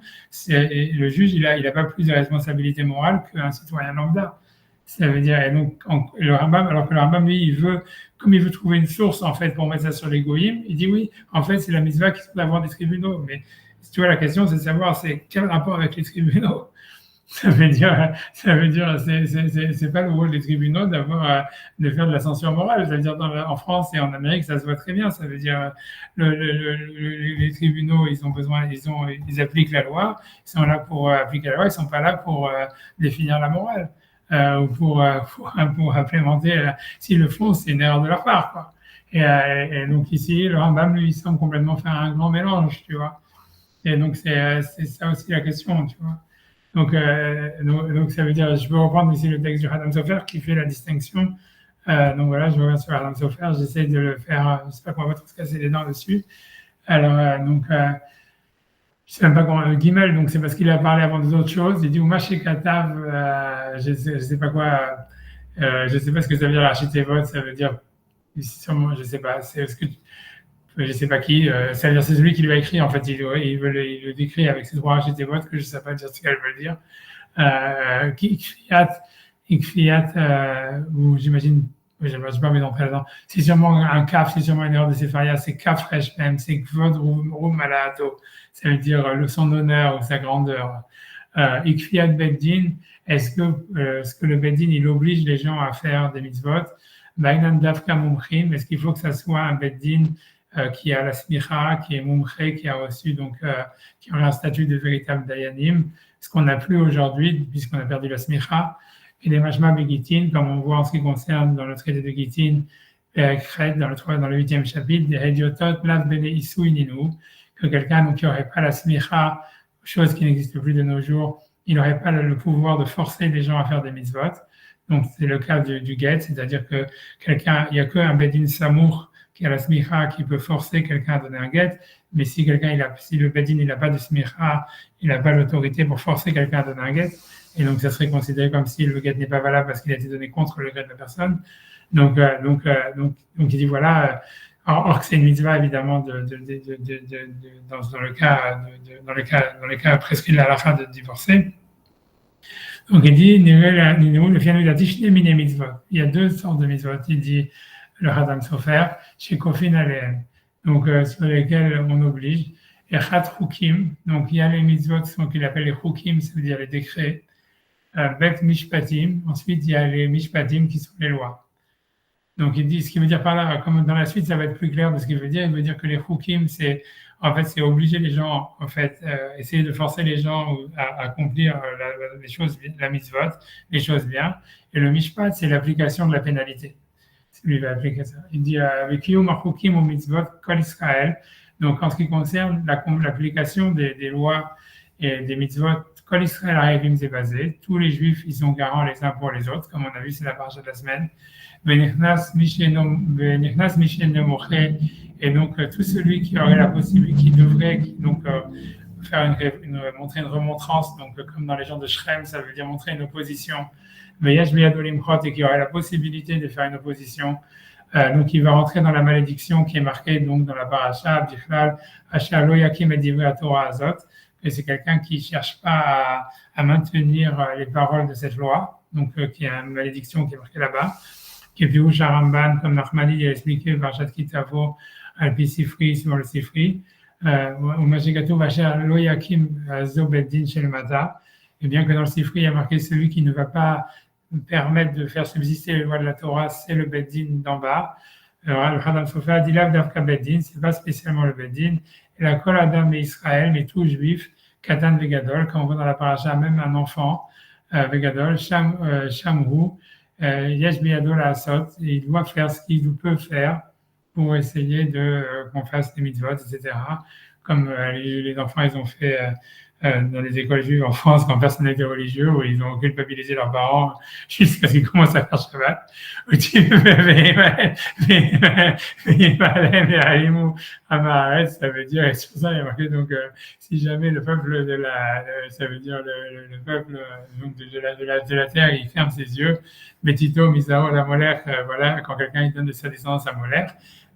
le juge, il a pas plus de responsabilité morale qu'un citoyen lambda. Ça veut dire, et donc, le Rambam, alors que le Rambam, lui, comme il veut trouver une source, en fait, pour mettre ça sur les goïms, il dit oui, en fait, c'est la mitzvah qui doit avoir des tribunaux. Mais, tu vois, la question, c'est de savoir, c'est quel rapport avec les tribunaux? Ça veut dire, c'est pas le rôle des tribunaux de faire de la censure morale. Ça veut dire, en France et en Amérique, ça se voit très bien. Ça veut dire, les tribunaux, ils appliquent la loi. Ils sont là pour appliquer la loi. Ils sont pas là pour définir la morale. Ou pour implémenter, s'ils le font, c'est une erreur de leur part, quoi. Et donc ici, le Rambam, lui, il semble complètement faire un grand mélange, tu vois. Et donc c'est ça aussi la question, tu vois. Donc ça veut dire, je peux reprendre ici le texte du Khatam Sofer qui fait la distinction. Donc voilà, je reviens sur Khatam Sofer, j'essaie de le faire, j'espère qu'on va pas trop se casser les dents dessus. Alors je sais même pas comment, Guimel, donc c'est parce qu'il a parlé avant d'autres choses. Il dit Umaché Katav, je sais pas quoi, je sais pas ce que ça veut dire l'architévote, ça veut dire, sûrement, je sais pas, je sais pas qui, ça veut dire c'est celui qui lui a écrit, en fait, il le décrit avec ses trois architévotes que je sais pas dire ce qu'elle veut dire. ou j'imagine, je n'ai pas envie d'entrer là-dedans, c'est sûrement un kaf, c'est sûrement une erreur de Sefaria, c'est kaf resh mem, c'est kvod rum alato, ça veut dire son honneur ou sa grandeur. Ikfiat beddin, est-ce que le beddin il oblige les gens à faire des mitzvot? Bainan davka mumchim, est-ce qu'il faut que ça soit un beddin qui a la smicha, qui est mumche, qui a reçu donc qui a un statut de véritable dayanim, ce qu'on n'a plus aujourd'hui puisqu'on a perdu la smicha, et les mashma begitin, comme on voit en ce qui concerne dans le traité de Gitin, dans le 8e chapitre, des hediotot lav bene isu ininu, que quelqu'un donc, qui n'aurait pas la smicha, chose qui n'existe plus de nos jours, il n'aurait pas le pouvoir de forcer les gens à faire des mitzvot. Donc c'est le cas du get, c'est-à-dire que quelqu'un, il n'y a qu'un bedin samour qui a la smicha qui peut forcer quelqu'un à donner un get, mais si le bedin il n'a pas de smicha, il n'a pas l'autorité pour forcer quelqu'un à donner un get, et donc ça serait considéré comme si le get n'est pas valable parce qu'il a été donné contre le get de la personne. Donc il dit voilà. Or que c'est une mitzvah évidemment dans le cas prescrit de la halakha de divorcer. Donc il dit il y a deux sortes de mitzvot. Il dit le Hadam Sofer chez Kofin Aleem, donc sur lesquels on oblige. Et Chat Chukim, donc il y a les mitzvot qu'il appelle les Chukim, ça veut dire les décrets. Bet Mishpatim, ensuite il y a les Mishpatim qui sont les lois. Donc il dit, ce qui veut dire par là, comme dans la suite, ça va être plus clair de ce qu'il veut dire. Il veut dire que les hukim, c'est obliger les gens, essayer de forcer les gens à accomplir les choses, la mitzvot, les choses bien. Et le mishpat, c'est l'application de la pénalité. Lui il va appliquer ça. Il dit avec yom hukim ou mitzvot kol Israël. Donc en ce qui concerne l'application des lois et des mitzvot, kol Israël arrivim c'est basé. Tous les juifs, ils sont garants les uns pour les autres, comme on a vu, c'est la paracha de la semaine. Et donc tout celui qui aurait la possibilité, qui devrait faire montrer une remontrance, donc comme dans les gens de Shrem, ça veut dire montrer une opposition, et qui aurait la possibilité de faire une opposition, donc il va rentrer dans la malédiction qui est marquée donc dans la paracha Bichlal Asher lo yakim et divrei Torah azot, que c'est quelqu'un qui cherche pas à maintenir les paroles de cette loi, donc qui est une malédiction qui est marquée là-bas. Qui est plus Ramban, comme Nachmani a expliqué, Parashat Kitavo, Alpi Sifri, sur le Sifri, au Majikato Vacher Lo Yakim Zo Beddin Shel Mata, et bien que dans le Sifri, il y a marqué celui qui ne va pas permettre de faire subsister les lois de la Torah, c'est le Beddin d'en bas. Alors, le Hadam Sofer dit Lav Davka Beddin, c'est pas spécialement le Beddin, et la Kol Adam et Israël, mais tout juif, Katan Vegadol, quand on voit dans la paracha même un enfant, Vegadol, Shamru, Yesh Biyado la Asot, il doit faire ce qu'il peut faire pour essayer qu'on fasse des mitzvot, etc. Comme les enfants, ils ont fait dans les écoles juives en France quand personne n'était religieux, où ils ont culpabilisé leurs parents juste parce qu'ils commencent à faire Shabbat. Ça veut dire, et c'est pour ça il y a marqué, donc si jamais le peuple ça veut dire le peuple donc de la terre, il ferme ses yeux, Betito, Misao, la Molech, voilà, quand quelqu'un il donne de sa descendance à Molech,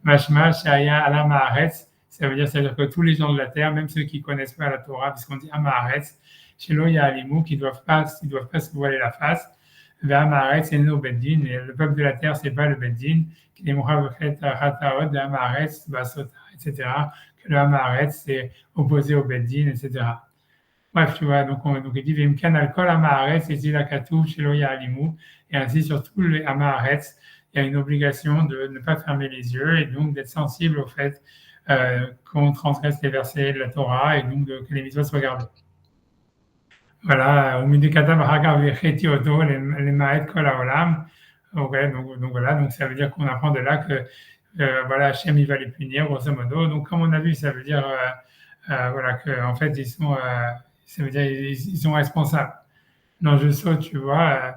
Mashma, Shaya, Ala Ma'aretz, ça veut dire que tous les gens de la terre, même ceux qui ne connaissent pas la Torah, puisqu'on dit Amaharetz, chez l'eau, il y a Alimou, qui ne doivent pas se voiler la face. Amaharetz, c'est nos Beddin, et le peuple de la terre, ce n'est pas le Beddin, qui est Mohavachet, Hataot, de Amaharetz, Basota, etc. Que le Amaharetz, c'est opposé au Beddin, etc. Bref, tu vois, donc il dit Vimkan alkol Amaharetz, et dit la Katou, chez l'eau, il y a Alimou, et ainsi sur tous les Amaharetz, il y a une obligation de ne pas fermer les yeux et donc d'être sensible au fait qu'on transgresse les versets de la Torah et donc que les mitzvot soient gardées. Voilà, au milieu du katam hagav vecheti oto les ma'et kol haolam. Donc voilà, donc ça veut dire qu'on apprend de là que voilà, Hachem il va les punir grosso modo. Donc comme on a vu, ça veut dire voilà que en fait ça veut dire ils sont responsables. Non, je saute, tu vois.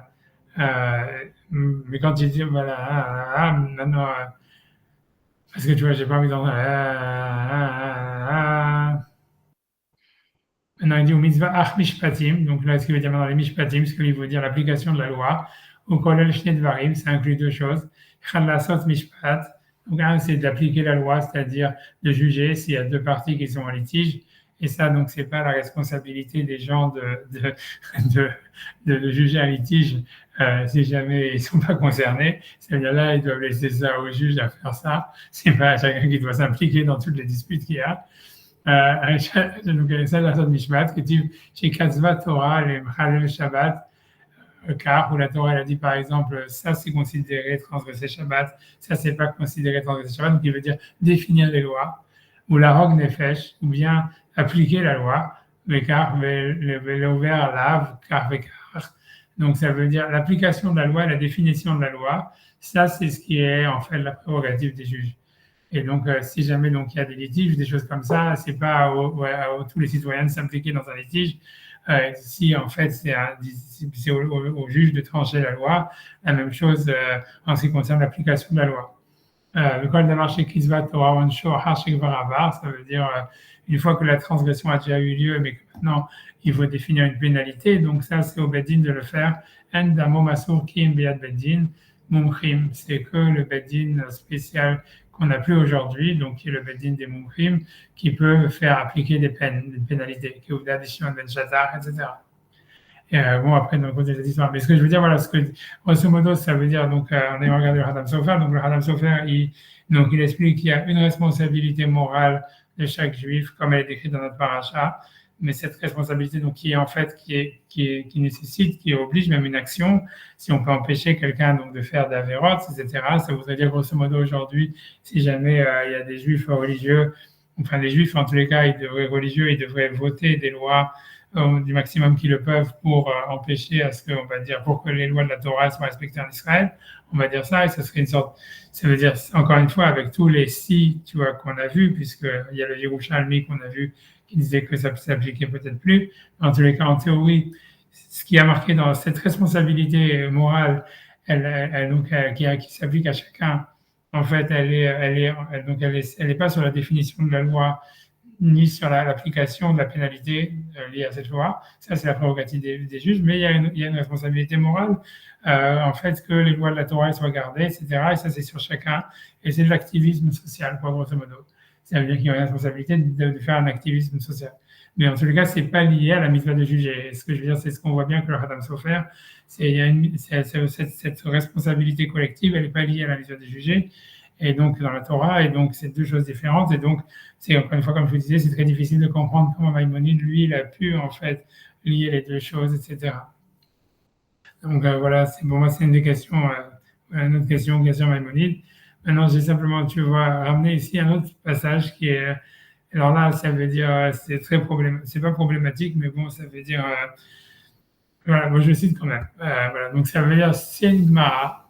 Mais quand il dit voilà, maintenant. Parce que tu vois, j'ai pas envie d'en. Maintenant, il dit au mitzvah ach mishpatim. Donc là, ce qu'il veut dire dans les mishpatim, ce qu'il veut dire l'application de la loi. Au kolel shnei dvarim, ça inclut deux choses. Chad lasot mishpat. Donc un, c'est d'appliquer la loi, c'est-à-dire de juger s'il y a deux parties qui sont en litige. Et ça, donc, c'est pas la responsabilité des gens de juger un litige si jamais ils sont pas concernés. C'est-à-dire là, ils doivent laisser ça au juge à faire ça. C'est pas chacun qui doit s'impliquer dans toutes les disputes qu'il y a. Donc, ça, la sorte de Mishpat, qui dit chez Katzva Torah, les Mchalel Shabbat, car où la Torah elle a dit par exemple ça c'est considéré transgresser Shabbat, ça c'est pas considéré transgresser Shabbat, donc il veut dire définir les lois, ou la Rog Nefesh, ou bien appliquer la loi, car l'ouvert lave, car. Donc ça veut dire l'application de la loi, la définition de la loi, ça c'est ce qui est en fait la prérogative des juges. Et donc, si jamais donc il y a des litiges, des choses comme ça, c'est pas à tous les citoyens de s'impliquer dans un litige. Si en fait c'est au juge de trancher la loi, la même chose en ce qui concerne l'application de la loi. Le code de marché Kizvat Torah Onsho Hashik Varavar, ça veut dire une fois que la transgression a déjà eu lieu, mais que maintenant il faut définir une pénalité. Donc ça, c'est au Beddin de le faire. Endamo Masur Kim Beat Beddin Mumchim, c'est que le Beddin spécial qu'on n'a plus aujourd'hui, donc qui est le Beddin des Mumchim, qui peut faire appliquer des peines, des pénalités, qui ouvre l'addition de Ben Shatar, etc. Et bon, après, dans le côté des histoires. Mais ce que je veux dire, voilà, grosso modo, ça veut dire, donc, on a regardé le Hadam Sofer, donc le Hadam Sofer, il explique qu'il y a une responsabilité morale de chaque juif, comme elle est décrite dans notre paracha, mais cette responsabilité, donc, qui nécessite, qui oblige même une action, si on peut empêcher quelqu'un, donc, de faire d'Averot, etc., ça voudrait dire, grosso modo, aujourd'hui, si jamais il y a des juifs religieux, enfin, des juifs, en tous les cas, ils devraient voter des lois du maximum qu'ils le peuvent pour empêcher à ce que, on va dire, pour que les lois de la Torah soient respectées en Israël, on va dire ça, et ça serait une sorte, ça veut dire, encore une fois, avec tous les si, tu vois, qu'on a vus, puisqu'il y a le Yerushalmi qu'on a vu, qui disait que ça s'appliquait peut-être plus. En tous les cas, en théorie, ce qui a marqué dans cette responsabilité morale, qui s'applique à chacun, en fait, elle est pas sur la définition de la loi, ni sur l'application de la pénalité liée à cette loi. Ça, c'est la prérogative des juges, mais il y a une responsabilité morale, en fait, que les lois de la Torah soient gardées, etc. Et ça, c'est sur chacun. Et c'est de l'activisme social, quoi, grosso modo. Ça veut dire qu'il y a une responsabilité de faire un activisme social. Mais en tout cas, c'est pas lié à la mitzvah de juger. Et ce que je veux dire, c'est ce qu'on voit bien que le Hadam Sofer, cette responsabilité collective, elle n'est pas liée à la mitzvah de juger. Et donc, dans la Torah, et donc, c'est deux choses différentes. Et donc, c'est encore une fois, comme je vous disais, c'est très difficile de comprendre comment Maïmonide, lui, il a pu, en fait, lier les deux choses, etc. Donc, voilà, pour moi, c'est une des questions, une autre question Maïmonide. Maintenant, j'ai simplement, tu vois, ramener ici un autre passage qui est, alors là, ça veut dire, c'est pas problématique, mais bon, ça veut dire, voilà, moi je le cite quand même. Voilà, donc ça veut dire, c'est une Gemara.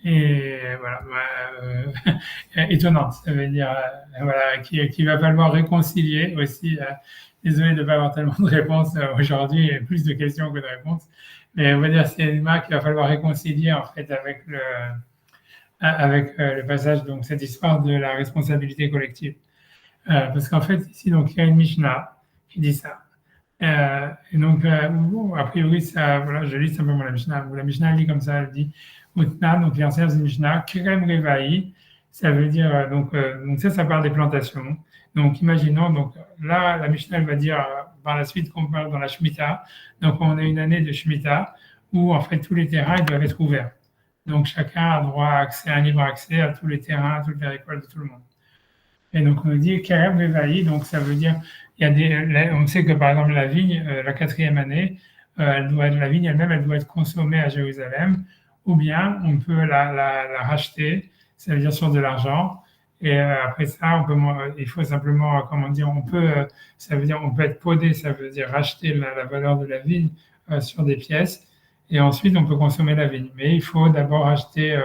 Et voilà, étonnante, ça veut dire, voilà, qui va falloir réconcilier aussi. Désolé de ne pas avoir tellement de réponses aujourd'hui, et plus de questions que de réponses. Mais on va dire, c'est une marque qu'il va falloir réconcilier en fait avec le passage, donc cette histoire de la responsabilité collective. Parce qu'en fait, ici, donc, il y a une Mishnah qui dit ça. Et donc, bon, a priori, ça, voilà, je lis simplement la Mishnah. La Mishnah dit comme ça, elle dit Utna, donc l'ancienne Mishnah, Kirem Revaï, ça veut dire, donc ça parle des plantations. Donc, imaginons, donc là, la Mishnah, elle va dire par la suite qu'on parle dans la Shemitah. Donc, on a une année de Shemitah où, en fait, tous les terrains ils doivent être ouverts. Donc, chacun a droit à un libre accès à tous les terrains, à toutes les récoltes de tout le monde. Et donc, on dit Kerem Revaï, donc ça veut dire, on sait que par exemple, la vigne, la 4e année, la vigne elle-même, elle doit être consommée à Jérusalem, ou bien on peut la racheter, ça veut dire sur de l'argent. Et après ça, il faut simplement, comment dire, ça veut dire, on peut être podé, ça veut dire racheter la valeur de la vigne sur des pièces. Et ensuite, on peut consommer la vigne. Mais il faut d'abord acheter,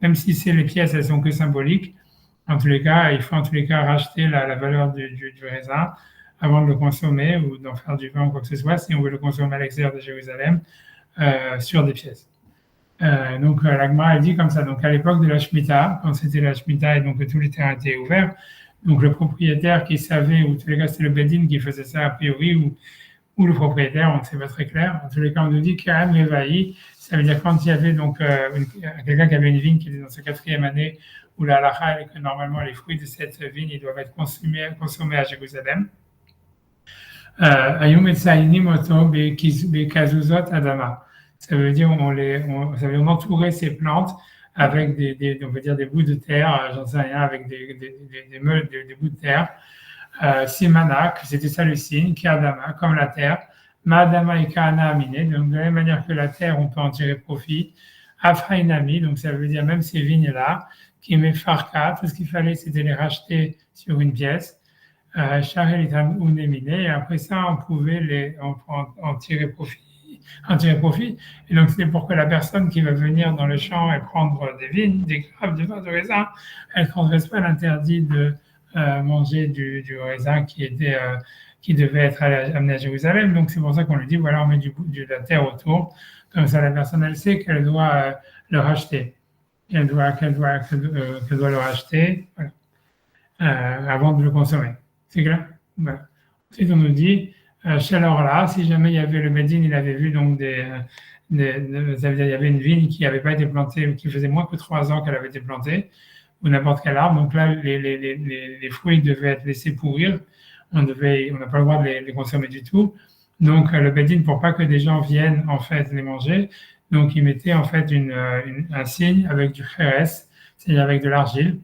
même si les pièces, elles sont que symboliques, en tous les cas, il faut en tous les cas racheter la valeur du raisin avant de le consommer ou d'en faire du vin ou quoi que ce soit, si on veut le consommer à l'extérieur de Jérusalem, sur des pièces. Donc, la Gemara, elle dit comme ça. Donc, à l'époque de la Shemitah, quand c'était la Shemitah et donc que tous les terrains étaient ouverts, donc le propriétaire qui savait, ou en tous les cas, c'était le Beddin qui faisait ça a priori, ou le propriétaire, donc c'est pas très clair. En tous les cas, on nous dit Karam Revaï, ça veut dire quand il y avait donc quelqu'un qui avait une vigne qui était dans sa 4e année, où la halakha est que normalement les fruits de cette vigne ils doivent être consommés à Jérusalem. Ayum Etsainim Oto Bekazuzot Adama. Ça veut dire on entourait ces plantes avec on va dire des bouts de terre, j'en sais rien, avec des bouts de terre. Simana, que c'était ça le signe, qui Adama, comme la terre. Madama et Kana Amine, donc de la même manière que la terre, on peut en tirer profit. Afrainami, donc ça veut dire même ces vignes-là, qui met Farka, tout ce qu'il fallait, c'était les racheter sur une pièce. Charelitam Unemine, et après ça, on pouvait en tirer profit. Et donc, c'est pour que la personne qui va venir dans le champ et prendre des vignes, des grappes de vin de raisin, elle ne transgresse pas l'interdit de manger du raisin qui devait être amené à Jérusalem. Donc, c'est pour ça qu'on lui dit, voilà, on met de la terre autour. Comme ça, la personne, elle sait qu'elle doit le racheter. Qu'elle doit le racheter avant de le consommer. C'est clair? Voilà. Ensuite, on nous dit, là, si jamais il y avait le Bedin, il avait vu donc ça veut dire il y avait une vigne qui n'avait pas été plantée, qui faisait moins que 3 ans qu'elle avait été plantée, ou n'importe quel arbre. Donc là, les fruits devaient être laissés pourrir. On n'a pas le droit de les consommer du tout. Donc le Bedin, pour pas que des gens viennent en fait les manger, donc il mettait en fait un signe avec du kheres, c'est-à-dire avec de l'argile.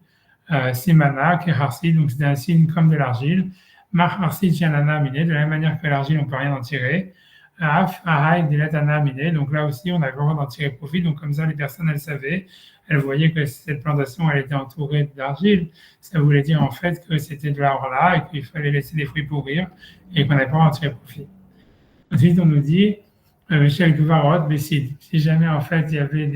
Simana, Keharsi, donc c'était un signe comme de l'argile. Maharsi, Janana, Miné, de la même manière que l'argile, on ne peut rien en tirer. Af, Ahai, Dilatana, Miné, donc là aussi, on avait vraiment d'en tirer profit. Donc comme ça, les personnes, elles savaient, elles voyaient que cette plantation, elle était entourée d'argile. Ça voulait dire en fait que c'était de l'arbre là et qu'il fallait laisser les fruits pourrir et qu'on n'avait pas en tirer profit. Ensuite, on nous dit, Michel Guvarot, Bessid, si jamais en fait, il y avait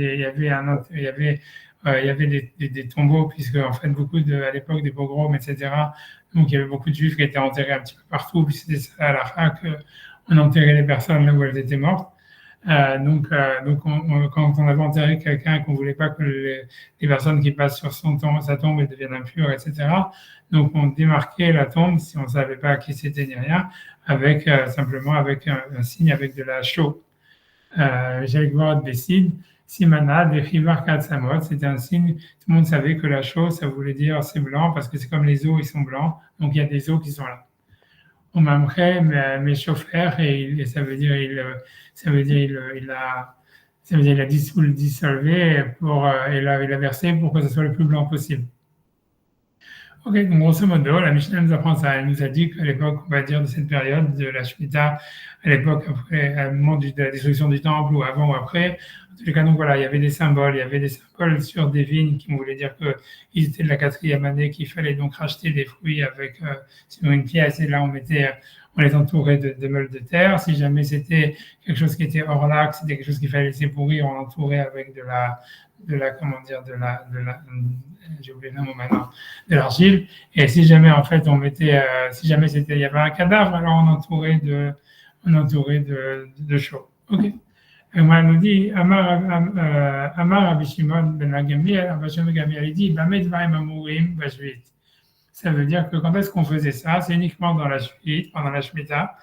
des tombeaux, puisque en fait, à l'époque des pogroms, etc., donc il y avait beaucoup de juifs qui étaient enterrés un petit peu partout, puis c'était ça à la fin qu'on enterrait les personnes là où elles étaient mortes. Donc quand on avait enterré quelqu'un, qu'on ne voulait pas que les personnes qui passent sur sa tombe deviennent impures, etc., donc on démarquait la tombe, si on ne savait pas qui c'était ni rien, simplement avec un signe avec de la chaux. J'ai le de Bessid. Simana, des Chivar Katsamot, c'était un signe, tout le monde savait que la chaux, ça voulait dire c'est blanc, parce que c'est comme les os, ils sont blancs, donc il y a des os qui sont là. On m'aimerait mes chauffeurs, et ça veut dire il a dissolvé il a versé pour que ce soit le plus blanc possible. Ok, donc grosso modo, la Mishnah nous apprend ça. Elle nous a dit qu'à l'époque, on va dire, de cette période de la Shemitah, à l'époque, au moment de la destruction du temple, ou avant ou après, en tous les cas, donc voilà, il y avait des symboles sur des vignes qui voulaient dire qu'ils étaient de la 4e année, qu'il fallait donc racheter des fruits sur une pièce, et là, on les entourait de meules de terre. Si jamais c'était quelque chose qui était hors là, c'était quelque chose qu'il fallait laisser pourrir, on l'entourait avec j'ai oublié le mot maintenant, de l'argile. Et si jamais en fait il y avait un cadavre, alors on entourait de chaux. Ok. Et moi, elle nous dit, Amar Rabbi Shimon ben Gamliel, Rabbi Shimon ben Gamliel, il dit, Bamed Vaim Amurim Bashvit. Ça veut dire que quand est-ce qu'on faisait ça? C'est uniquement dans la Shvit, pendant la Shemitah,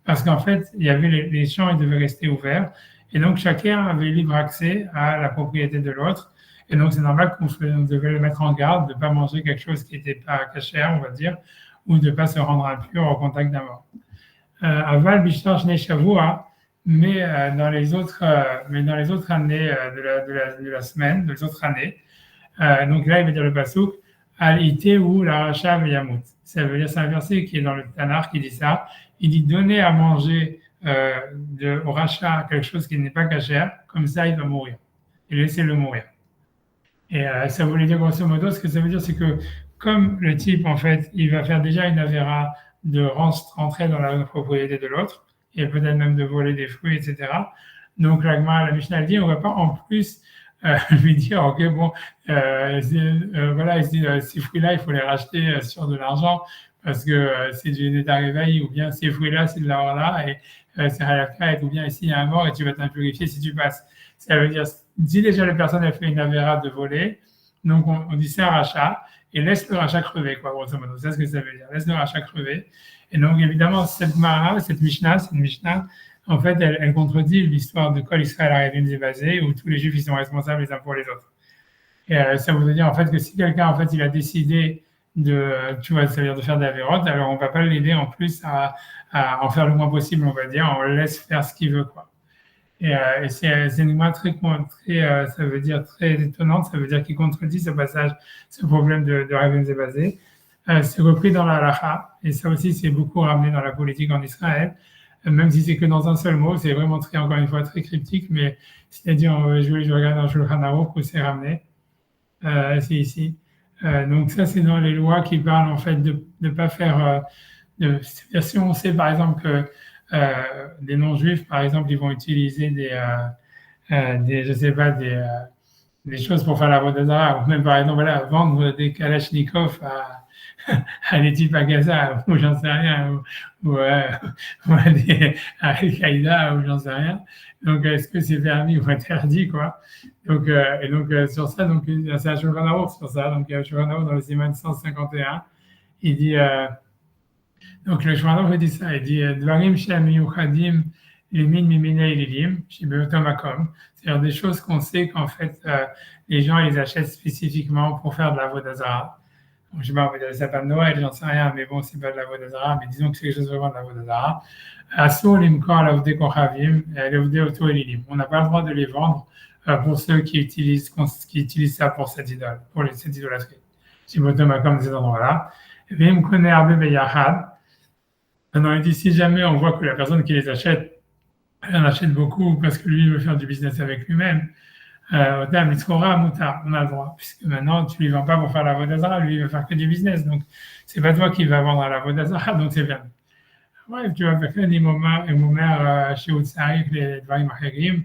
parce qu'en fait, il y avait les champs, ils devaient rester ouverts, et donc chacun avait libre accès à la propriété de l'autre. Et donc, c'est normal qu'on devait le mettre en garde de ne pas manger quelque chose qui n'était pas cachère, on va dire, ou de ne pas se rendre impur au contact d'un mort. Aval Bishtar Shnei Shavua, mais dans les autres années de la semaine, dans les autres années, donc là, il va dire le pasouk, Al-Ité ou la Racha Veyamut. Ça veut dire, c'est un verset qui est dans le Tanakh qui dit ça. Il dit donner à manger au Racha quelque chose qui n'est pas cachère, comme ça, il va mourir. Et laissez-le mourir. Et ça voulait dire grosso modo, ce que ça veut dire, c'est que comme le type, en fait, il va faire déjà une avéra de rentrer dans la propriété de l'autre, et peut-être même de voler des fruits, etc. Donc la Mishnah dit, on ne va pas en plus lui dire, ok, bon, voilà, ces fruits-là, il faut les racheter sur de l'argent, parce que c'est du Nétarévaï, ou bien ces fruits-là, c'est de l'or là, et c'est Halakha, ou bien ici, il y a un mort, et tu vas t'impurifier si tu passes. Ça veut dire, si déjà la personne a fait une avéra de voler, donc on dit c'est un rachat, et laisse le rachat crever, quoi, grosso modo. C'est ce que ça veut dire, laisse le rachat crever. Et donc, évidemment, cette Mishnah, en fait, elle contredit l'histoire de Kol Israël Arevim Zevazé, où tous les Juifs, ils sont responsables les uns pour les autres. Et ça voudrait dire, en fait, que si quelqu'un, en fait, il a décidé tu vois, ça veut dire de faire des avérotes, alors on va pas l'aider en plus à en faire le moins possible, on va dire, on le laisse faire ce qu'il veut, quoi. Et c'est une loi ça veut dire très étonnante, ça veut dire qu'il contredit ce passage, ce problème de Raven Zebazé. C'est repris dans la halakha, et ça aussi c'est beaucoup ramené dans la politique en Israël, même si c'est que dans un seul mot, c'est vraiment très, encore une fois, très cryptique, mais c'est-à-dire, je regarde dans Shulchan Aruch où c'est ramené, c'est ici. Donc ça, c'est dans les lois qui parlent en fait de ne pas faire, si on sait par exemple que des non-juifs, par exemple, ils vont utiliser je sais pas, des choses pour faire la vodazara, ou même par exemple, voilà, vendre des kalachnikovs à des types à Gaza, ou j'en sais rien, ou à Al-Qaïda, ou j'en sais rien. Donc, est-ce que c'est permis ou interdit, quoi? Donc, sur ça, donc, c'est un Shulchan Aruch sur ça. Donc, il y a un Shulchan Aruch dans le Siman 151. Il dit, donc, le Shulchan Aruch dit ça. Il dit, Dvarim she'em miyuchadim limin mimine ililim, shebeotam makom. C'est-à-dire des choses qu'on sait qu'en fait, les gens, ils achètent spécifiquement pour faire de la vodazara. Donc, je sais pas, on va dire le sapin de Noël, j'en sais rien, mais bon, c'est pas de la vodazara, mais disons que c'est quelque chose vraiment de la vodazara. Asur limkor lavde kochavim, lavde auto elilim. On n'a pas le droit de les vendre pour ceux qui utilisent ça pour cette idole, cette idolâtrie. Si vous tombe comme ces endroits-là. Vim connaît arbe beyachad. Maintenant, il dit si jamais on voit que la personne qui les achète, elle en achète beaucoup parce que lui veut faire du business avec lui-même, on a le droit, puisque maintenant tu lui vends pas pour faire la vodazara, lui il va faire que du business, donc c'est pas toi qui vas vendre à la vodazara, donc c'est bien. Ouais, tu vois, וכן אם אומר שהוא צריך לדברים אחרים,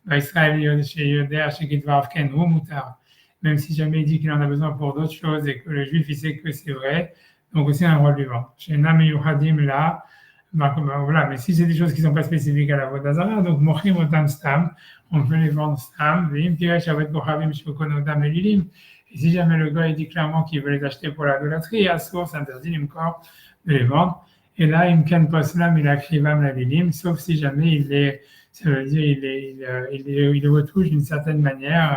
והישראל שיודע שכדבריו כן הוא מותר, même si jamais il dit qu'il en a besoin pour d'autres choses et que le juif il sait que c'est vrai, donc aussi on a le droit de lui vendre. שאינם מיוחדים là, voilà, mais si c'est des choses qui ne sont pas spécifiques à la vodazara, donc mochim otam stam, on peut les vendre stam, et si jamais le gars il dit clairement qu'il veut les acheter pour l'idolâtrie, à source interdit l'imkor de les vendre. Et là, imkan poslam il akrivam la lilim, sauf si jamais ça veut dire il les retouche d'une certaine manière.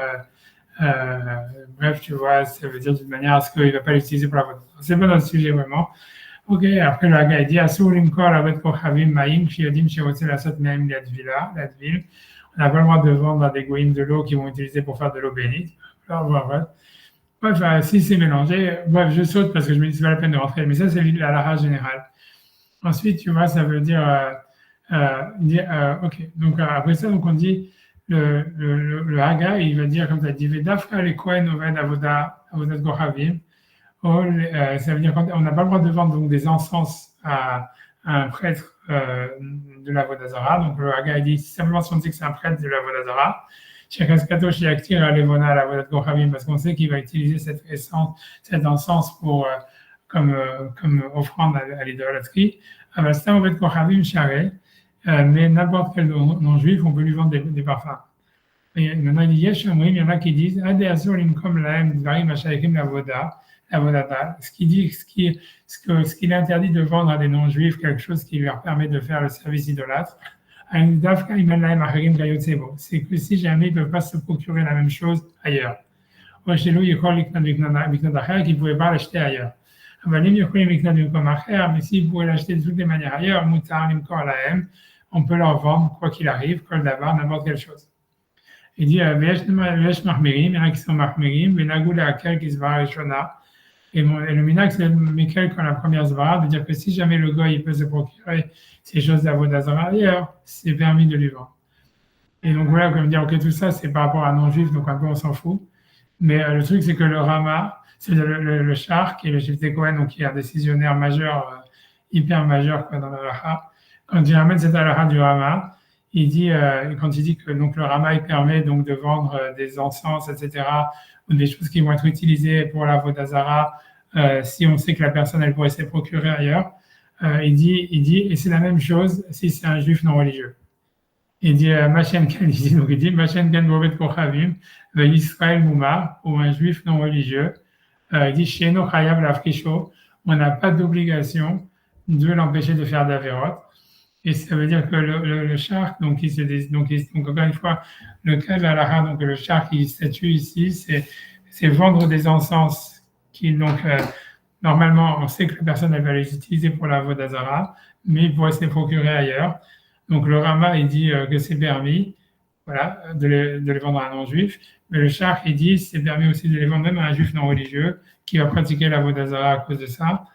Bref, tu vois, ça veut dire d'une manière à ce qu'il ne va pas l'utiliser pour la vodazara. C'est pas dans le sujet vraiment. Ok, après le Haga, il dit Asur limkor lavet kochavim maïm shiyodim shirotze lasot mehem l'advil. On n'a pas le droit de vendre à des goïms de l'eau qu'ils vont utiliser pour faire de l'eau bénite. Alors, bref, si c'est mélangé, bref, je saute parce que je me dis c'est pas la peine de rentrer, mais ça c'est la halakha générale. Ensuite, tu vois, ça veut dire, ok, donc après ça, donc on dit le Haga, il va dire comme ça, dit Vedafka le kohen oved avodat kochavim. Ça veut dire qu'on n'a pas le droit de vendre donc, des encens à un prêtre de la vodazara. Donc le Haga dit simplement si on dit que c'est un prêtre de la vodazara, parce qu'on sait qu'il va utiliser cet encens pour, comme offrande à l'idolâtrie. Mais n'importe quel non-juif, on peut lui vendre des parfums. Et maintenant, il y en a qui disent ce qu'il est interdit de vendre à des non-juifs, quelque chose qui leur permet de faire le service idolâtre, c'est que si jamais ils ne peuvent pas se procurer la même chose ailleurs. Qu'ils ne pouvaient pas l'acheter ailleurs. Mais s'ils pouvaient l'acheter de toutes les manières ailleurs, on peut leur vendre, quoi qu'il arrive, n'importe quelle chose. Il dit, il y en a qui sont mahmirim, et le minak, c'est Michael quand la première zvara, de dire que si jamais le gars il peut se procurer ces choses d'Avodazara ailleurs, c'est permis de lui vendre. Et donc voilà, comme dire, ok, tout ça, c'est par rapport à non-juif, donc un peu on s'en fout. Mais le truc, c'est que le Rama, c'est le Shar, qui est le Shifte Kohen, donc qui est un décisionnaire majeur, hyper majeur quoi, dans la halakha. Quand il ramène cette halakha du Rama, il dit, quand il dit que donc, le Rama, il permet donc de vendre des encens, etc., ou des choses qui vont être utilisées pour la vodazara, si on sait que la personne, elle pourrait se les procurer ailleurs, il dit, et c'est la même chose si c'est un juif non religieux. Il dit, Machen Ken, il dit, Machen Ken Bovet Kochavim, Israël Mouma, ou un juif non religieux, il dit, Sheno Chayav Lafkisho, on n'a pas d'obligation de l'empêcher de faire d'Averot. Et ça veut dire que le char, donc encore une fois, le cas de la halakha, donc le char qui statue ici, c'est vendre des encens qui donc normalement, on sait que la personne, elle va les utiliser pour la avodat zara, mais il pourrait se les procurer ailleurs. Donc, le Rama, il dit que c'est permis, voilà, de les vendre à un non-juif. Mais le Shach, il dit c'est permis aussi de les vendre même à un juif non religieux qui va pratiquer la avodat zara à cause de ça,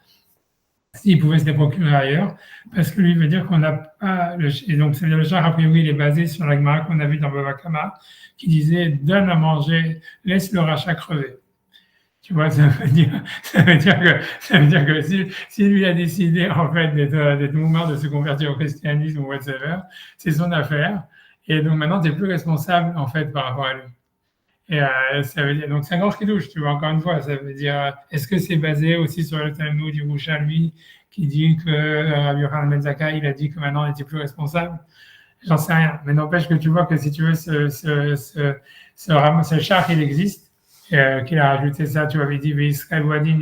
s'il pouvait se les procurer ailleurs, parce que lui veut dire qu'on n'a pas... Et donc, c'est-à-dire le Shach, a priori, il est basé sur la Gemara qu'on a vu dans Bava Kama, qui disait « donne à manger, laisse le rachat crever ». Tu vois, ça veut dire que si lui a décidé, en fait, d'être mouvement, de se convertir au christianisme ou whatever, c'est son affaire. Et donc, maintenant, tu n'es plus responsable, en fait, par rapport à lui. Et ça veut dire, donc, c'est un grand chidouche, tu vois, encore une fois. Ça veut dire, est-ce que c'est basé aussi sur le Talmud du Yerushalmi, qui dit que Rabbi Yochanan ben Zakkai, il a dit que maintenant, on n'était plus responsable? J'en sais rien. Mais n'empêche que tu vois que si tu veux, ce char, il existe. Qu'il a rajouté ça, tu vois, il dit Israël Wadin,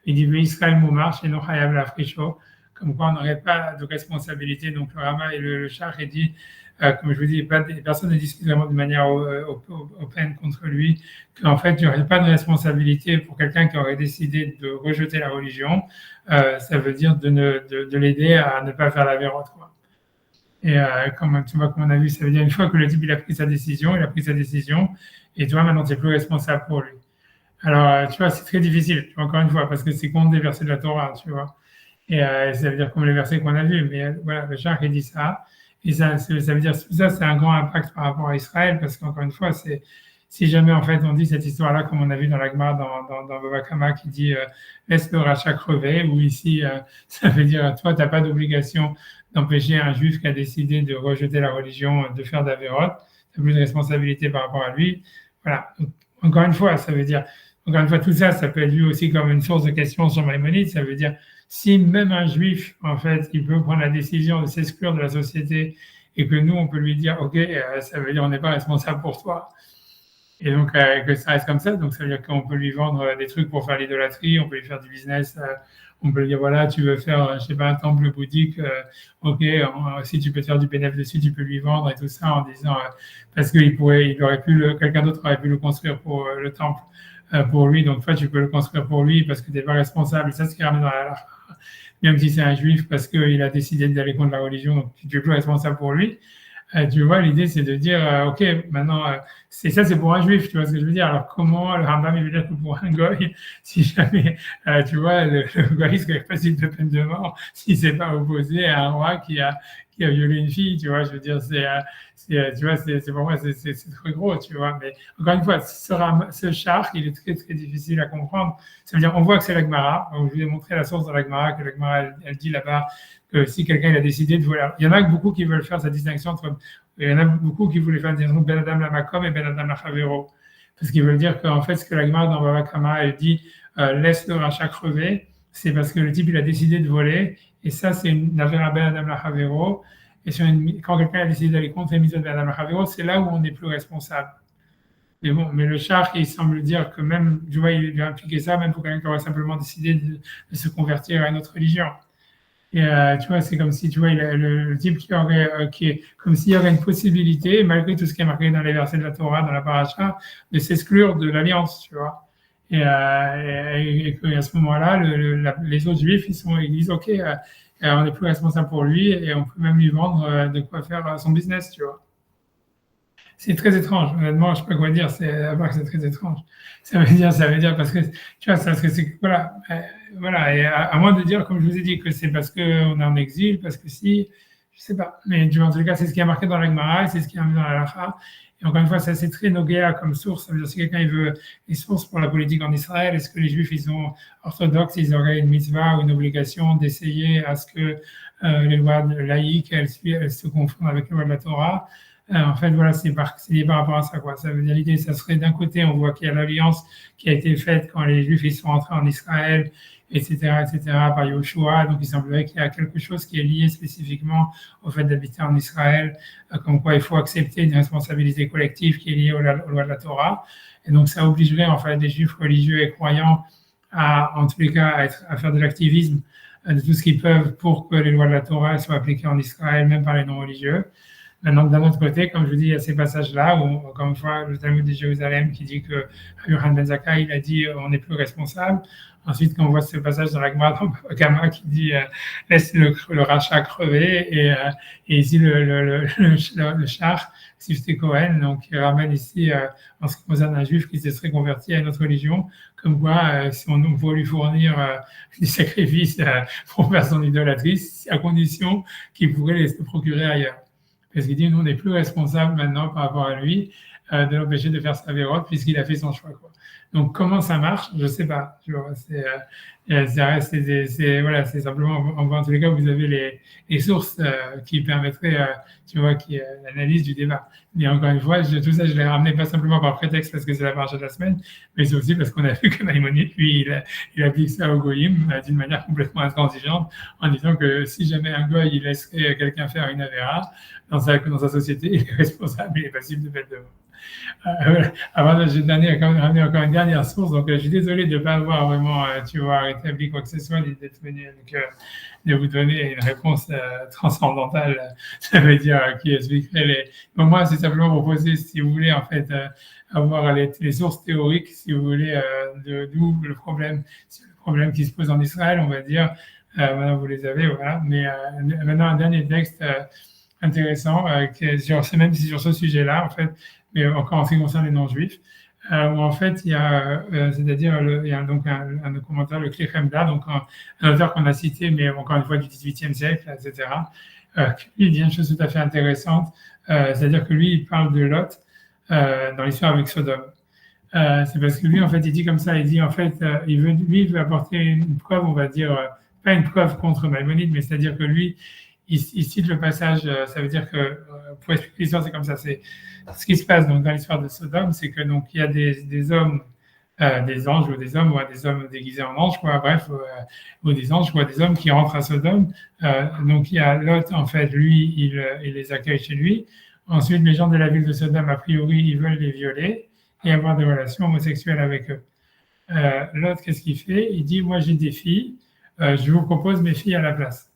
il dit Israël Moumar, chez nous Hayab Lafricho, comme quoi on n'aurait pas de responsabilité. Donc le Rama et le Shach, il dit, comme je vous dis, personne ne discute vraiment de manière open contre lui, qu'en fait, il n'y aurait pas de responsabilité pour quelqu'un qui aurait décidé de rejeter la religion. Ça veut dire de l'aider à ne pas faire la vérote, quoi. Et comme tu vois, comme on a vu, ça veut dire une fois que le type il a pris sa décision, et toi maintenant tu n'es plus responsable pour lui. Alors tu vois, c'est très difficile, tu vois, encore une fois, parce que c'est contre des versets de la Torah, tu vois. Et ça veut dire comme les versets qu'on a vus, mais voilà, le Shach il dit ça, et ça veut dire tout ça, c'est un grand impact par rapport à Israël, parce qu'encore une fois, c'est si jamais en fait on dit cette histoire-là, comme on a vu dans la Gemara, dans Bava Kama, qui dit laisse le rachat crever, ou ici ça veut dire toi tu n'as pas d'obligation d'empêcher un juif qui a décidé de rejeter la religion de faire d'Averot, tu n'as plus de responsabilité par rapport à lui. Voilà. Donc, encore une fois, ça veut dire, encore une fois, tout ça, ça peut être vu aussi comme une source de questions sur Maïmonide. Ça veut dire, si même un juif, en fait, il peut prendre la décision de s'exclure de la société et que nous, on peut lui dire, OK, ça veut dire on n'est pas responsable pour toi. Et donc, que ça reste comme ça. Donc, ça veut dire qu'on peut lui vendre des trucs pour faire l'idolâtrie, on peut lui faire du business. On peut lui dire, voilà, tu veux faire, je sais pas, un temple bouddhique, OK, si tu peux faire du bénéfice dessus, tu peux lui vendre et tout ça en disant, parce qu'il aurait pu quelqu'un d'autre aurait pu le construire pour le temple, pour lui. Donc, toi, tu peux le construire pour lui parce que tu n'es pas responsable. Ça, c'est ce qui ramène dans la halakha. Même si c'est un juif parce qu'il a décidé d'aller contre la religion, donc tu n'es plus responsable pour lui. Tu vois, l'idée, c'est de dire, OK, maintenant, c'est pour un juif, tu vois ce que je veux dire. Alors, comment le Rambam, il veut dire que pour un goy, si jamais, tu vois, le goy risque facile de peine de mort s'il ne s'est pas opposé à un roi qui a violé une fille, tu vois, je veux dire, tu vois, c'est pour moi, c'est très gros, tu vois. Mais encore une fois, ce char, il est très, très difficile à comprendre. Ça veut dire, on voit que c'est la Gemara. Donc, je vous ai montré la source de la Gemara, que la Gemara, elle dit là-bas, que si quelqu'un a décidé de voler. Il y en a beaucoup qui veulent faire cette distinction entre. Il y en a beaucoup qui voulaient faire une distinction Ben Adam la Makom et Ben Adam la Chavero. Parce qu'ils veulent dire qu'en fait, ce que la Gemara dans Bava Kama, elle dit laisse le rachat crever, c'est parce que le type, il a décidé de voler. Et ça, c'est une affaire à Ben Adam la Chavero. Et quand quelqu'un a décidé d'aller contre les mitzvot de Ben Adam la Chavero, c'est là où on n'est plus responsable. Mais bon, mais le Shach, il semble dire que même, tu vois, il a impliqué ça, même pour quelqu'un qui aurait simplement décidé de se convertir à une autre religion. Et tu vois, c'est comme si, tu vois, le type qui est comme s'il y avait une possibilité, malgré tout ce qui est marqué dans les versets de la Torah, dans la paracha, de s'exclure de l'alliance, tu vois. Et qu'à ce moment-là, les autres juifs, ils disent, OK, on n'est plus responsable pour lui et on peut même lui vendre de quoi faire son business, tu vois. C'est très étrange, honnêtement, je ne sais pas quoi dire, c'est très étrange. Ça veut dire parce que, tu vois, parce que c'est, voilà, et à moins de dire, comme je vous ai dit, que c'est parce qu'on est en exil, parce que si, je ne sais pas, mais en tout cas, c'est ce qui est marqué dans la Gemara, c'est ce qui est marqué dans la halakha. Et encore une fois, ça c'est très nogéa comme source. Ça veut dire si quelqu'un il veut les sources pour la politique en Israël, est-ce que les Juifs ils sont orthodoxes, ils auraient une mitzvah ou une obligation d'essayer à ce que les lois laïques elles se confondent avec les lois de la Torah? En fait, voilà, c'est lié par rapport à ça, quoi. Ça veut dire l'idée, ça serait d'un côté, on voit qu'il y a l'alliance qui a été faite quand les Juifs ils sont entrés en Israël, etc., par Yoshua. Donc, il semblerait qu'il y a quelque chose qui est lié spécifiquement au fait d'habiter en Israël, comme quoi il faut accepter une responsabilité collective qui est liée aux lois de la Torah. Et donc, ça obligerait en fait des Juifs religieux et croyants en tous les cas, à faire de l'activisme de tout ce qu'ils peuvent pour que les lois de la Torah soient appliquées en Israël, même par les non-religieux. Maintenant, d'un autre côté, comme je vous dis, il y a ces passages-là où, encore une fois, le Talmud de Jérusalem qui dit que Yohan Ben Zakkai, il a dit on n'est plus responsable. Ensuite, quand on voit ce passage dans la Gemara dans Baba Kama qui dit laisse le rachat crever et ici le char, Sifte Cohen, donc il ramène ici en ce qui concerne un juif qui se serait converti à une autre religion, comme quoi si on veut lui fournir des sacrifices pour faire son idolâtrie, à condition qu'il pourrait les procurer ailleurs. Parce qu'il dit, nous, on n'est plus responsable maintenant par rapport à lui de l'empêcher de faire sa vérote puisqu'il a fait son choix, quoi. Donc, comment ça marche? Je ne sais pas. Tu vois, voilà, c'est simplement, en tous les cas, vous avez les sources qui permettraient, tu vois, l'analyse du débat. Mais encore une fois, tout ça, je l'ai ramené pas simplement par prétexte parce que c'est la paracha de la semaine, mais c'est aussi parce qu'on a vu que Maïmonide, lui, il applique ça au goyim d'une manière complètement intransigeante en disant que si jamais un goy, il laisserait quelqu'un faire une avéra dans sa société, il est responsable, il est passible de mettre devant. Avant de ramener encore une dernière source, donc je suis désolé de ne pas avoir vraiment, tu vois, rétabli quoi que ce soit, d'être venu de vous donner une réponse transcendantale, ça veut dire qui expliquerait les. Donc moi, c'est simplement proposer, si vous voulez, en fait, avoir les sources théoriques, si vous voulez, d'où le problème qui se pose en Israël, on va dire. Maintenant, vous les avez, voilà. Mais maintenant, un dernier texte intéressant, c'est même si sur ce sujet-là, en fait, mais encore en ce qui concerne les non-juifs, où en fait, il y a, c'est-à-dire, il y a donc un commentaire, le Kli Chemda, donc un auteur qu'on a cité, mais encore une fois du XVIIIe siècle, etc., il dit une chose tout à fait intéressante, c'est-à-dire que lui, il parle de Lot dans l'histoire avec Sodome. C'est parce que lui, en fait, il dit comme ça, il dit, en fait, il veut apporter une preuve, on va dire, pas une preuve contre Maïmonide, mais c'est-à-dire que lui, il cite le passage, ça veut dire que, pour expliquer l'histoire, c'est comme ça, c'est ce qui se passe donc dans l'histoire de Sodome, c'est que donc il y a des hommes, des anges ou des hommes, ou des hommes déguisés en anges, quoi, bref, ou des anges, ou des hommes qui rentrent à Sodome. Donc il y a Lot, en fait, lui, il les accueille chez lui. Ensuite, les gens de la ville de Sodome, a priori, ils veulent les violer et avoir des relations homosexuelles avec eux. Lot, qu'est-ce qu'il fait? Il dit, moi j'ai des filles, je vous propose mes filles à la place.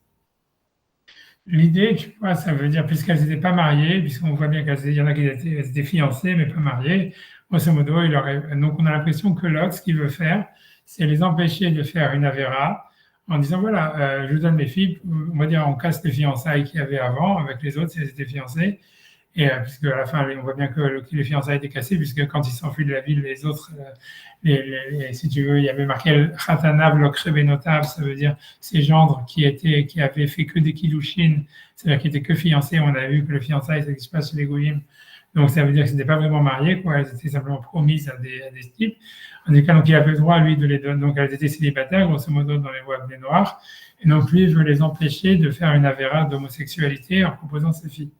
L'idée, tu vois, ça veut dire, puisqu'elles n'étaient pas mariées, puisqu'on voit bien qu'il y en a qui étaient fiancées, mais pas mariées, grosso modo, donc on a l'impression que Lot, ce qu'il veut faire, c'est les empêcher de faire une avéra, en disant, voilà, je vous donne mes filles, on va dire, on casse les fiançailles qu'il y avait avant, avec les autres, si elles étaient fiancées, et puisque à la fin, on voit bien que les fiançailles étaient cassées, puisque quand ils s'enfuient de la ville, les autres, si tu veux, il y avait marqué Khatanav Lokrebenotav, ça veut dire ces gendres qui avaient fait que des kilouchines, c'est-à-dire qui étaient que fiancés. On a vu que le fiançailles, ça n'existe pas chez les goyim. Donc ça veut dire que ce n'étaient pas vraiment mariés, quoi. Elles étaient simplement promises à des types. En tout cas, donc il avait le droit, lui, de les donner. Donc elles étaient célibataires, grosso modo, dans les voies des Noirs. Et donc lui, il veut les empêcher de faire une avéra d'homosexualité en proposant ses filles.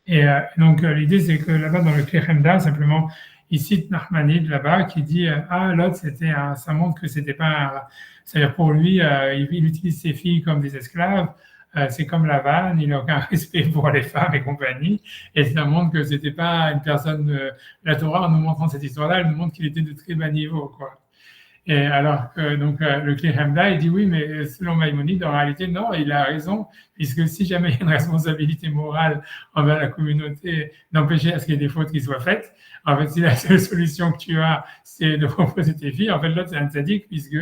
Et donc l'idée, c'est que là-bas, dans le Kli Chemda, simplement, il cite Nachmanide là-bas qui dit Lot, ça montre que c'était pas, c'est-à-dire pour lui, il utilise ses filles comme des esclaves. C'est comme Lavan, il n'a aucun respect pour les femmes et compagnie, et ça montre que c'était pas une personne. La Torah, en nous montrant cette histoire-là, elle nous montre qu'il était de très bas niveau, quoi. Et alors que donc le Kli Chemda, il dit oui, mais selon Maïmonide, en réalité, non, il a raison, puisque si jamais il y a une responsabilité morale envers la communauté d'empêcher à ce qu'il y ait des fautes qui soient faites, en fait, si la seule solution que tu as, c'est de proposer tes filles, en fait, l'autre, c'est un tzaddik, puisque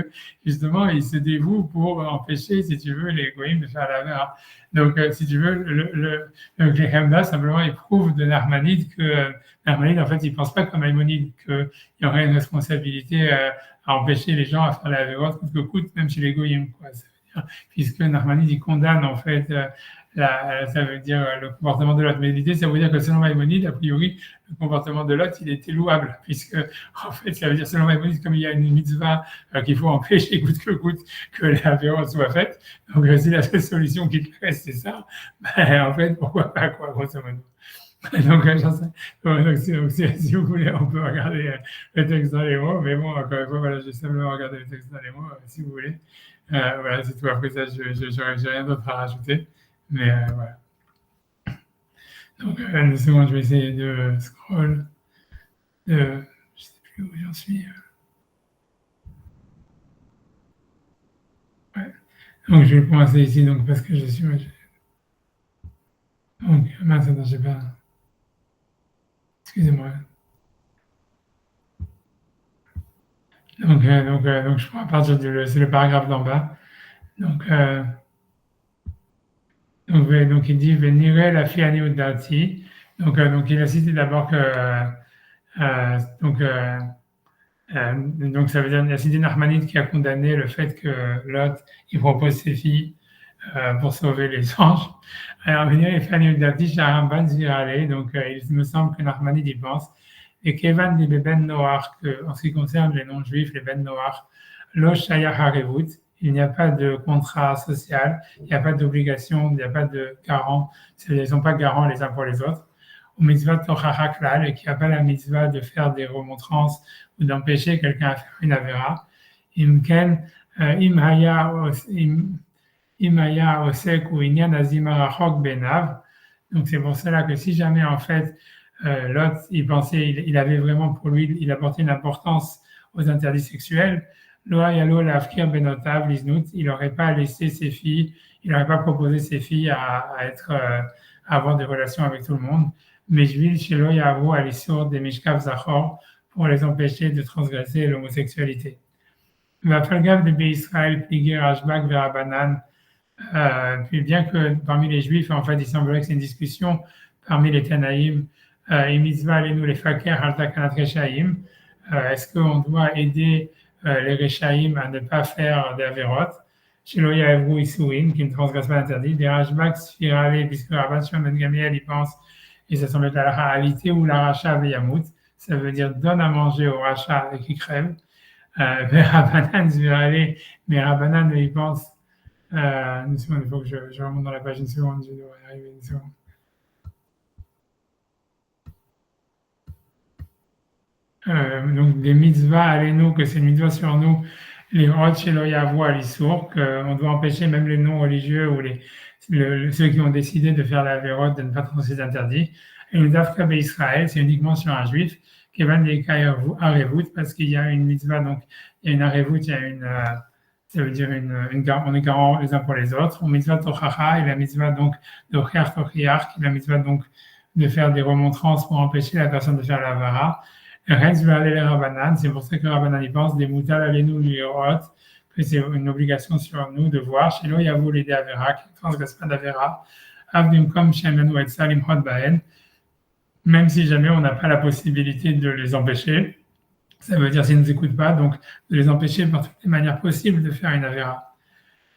justement, il se dévoue pour empêcher, si tu veux, les goïms de faire la vera. Donc, si tu veux, le Kli Chemda, simplement, il prouve de Nachmanide que Nachmanide, en fait, il ne pense pas comme Maïmonide qu'il y aurait une responsabilité à empêcher les gens à faire la vérote coûte que coûte, même chez les goyim, quoi. Ça veut dire, puisque Nachmanide, il condamne, en fait, ça veut dire le comportement de l'autre. Mais l'idée, ça veut dire que selon Maïmonide, a priori, le comportement de l'autre, il était louable, puisque, en fait, ça veut dire, selon Maïmonide, comme il y a une mitzvah qu'il faut empêcher coûte que coûte que la vérote soit faite, donc si la seule solution qui te reste, c'est ça, ben, en fait, pourquoi pas, quoi, grosso modo. Donc, si vous voulez, on peut regarder le texte dans les mots, mais bon, encore une fois, voilà, j'ai simplement regardé le texte dans les mots, si vous voulez. Voilà, c'est tout. Après ça, j'ai rien d'autre à rajouter, mais voilà. Donc, une seconde, je vais essayer de scroll. Je ne sais plus où j'en suis. Ouais. Donc, je vais commencer ici, donc, parce que je suis. Donc, mince, attends, j'ai pas. Excusez-moi. Donc, je prends à partir c'est le paragraphe d'en bas. Donc, il dit venire la fille Aniudati. Donc, il a cité d'abord que donc ça veut dire il a cité Narmanide qui a condamné le fait que Lot il propose ses filles pour sauver les anges. Alors venir la fille Aniudati, Sharamban Zirale. Donc, il me semble que Narmanide y pense. Et Kevan dit les Ben Noach, en ce qui concerne les non-juifs, les Ben Noach, Lo Shayach Harevut, il n'y a pas de contrat social, il n'y a pas d'obligation, il n'y a pas de garant, ils ne sont pas garants les uns pour les autres. Ou mitzvah tochacha klal, et qui n'a pas la mitzvah de faire des remontrances ou d'empêcher quelqu'un à faire une avéra. Imken, imhaya osek ou inyan azimarachok benav. Donc c'est pour cela que si jamais en fait Lot, il pensait, il avait vraiment pour lui, il apportait une importance aux interdits sexuels. Loayalo l'afkir benotav lisnout, il n'aurait pas laissé ses filles, il n'aurait pas proposé ses filles à avoir des relations avec tout le monde. Mais je vis chez Loyavo à l'issur des mishkav zachor pour les empêcher de transgresser l'homosexualité. Vafalgav de Israël pligé rashbak verabanan. Puis bien que parmi les juifs, en fait, il semblerait que c'est une discussion parmi les Tanaïm. Mitzvah alenu les fakir halta kanat rechaim. Est-ce qu'on doit aider les rechaim à ne pas faire d'averot? Chez Loya Evru Isuin, qui ne transgresse pas l'interdit. Des rashbak sfirale, puisque Rabban Shimon ben Gamliel y pense, et ça semble être la raalité ou la racha veyamut. Ça veut dire donne à manger au racha et qui crève. Rabbanan sfirale, mais Rabbanan y pense. Une seconde, il faut que je remonte dans la page une seconde, je dois y arriver une seconde. Donc des mitzvahs alenu, que c'est une mitzvah sur nous, les rots chez l'oyavo à l'issour, qu'on doit empêcher même les non-religieux ou ceux qui ont décidé de faire la vérote de ne pas transgresser interdits. Et le dafka Israël, c'est uniquement sur un juif, qui va des arevut, parce qu'il y a une mitzvah, donc il y a une arevut, il y a une ça veut dire on est garant les uns pour les autres. On mitzvah tochacha et la mitzvah donc de chiach tochiach, la mitzvah donc de faire des remontrances pour empêcher la personne de faire la vara. Rex va aller les Rabbanan, c'est pour ça que Rabbanan y pense, des mutal alenu liorot, que c'est une obligation sur nous de voir. Chez nous, il y a vous l'aider avera, qui ne transgresse pas d'avera. Avdim comme shemenu et salim hot baen, même si jamais on n'a pas la possibilité de les empêcher. Ça veut dire s'ils ne nous écoutent pas, donc de les empêcher par toutes les manières possibles de faire une avéra.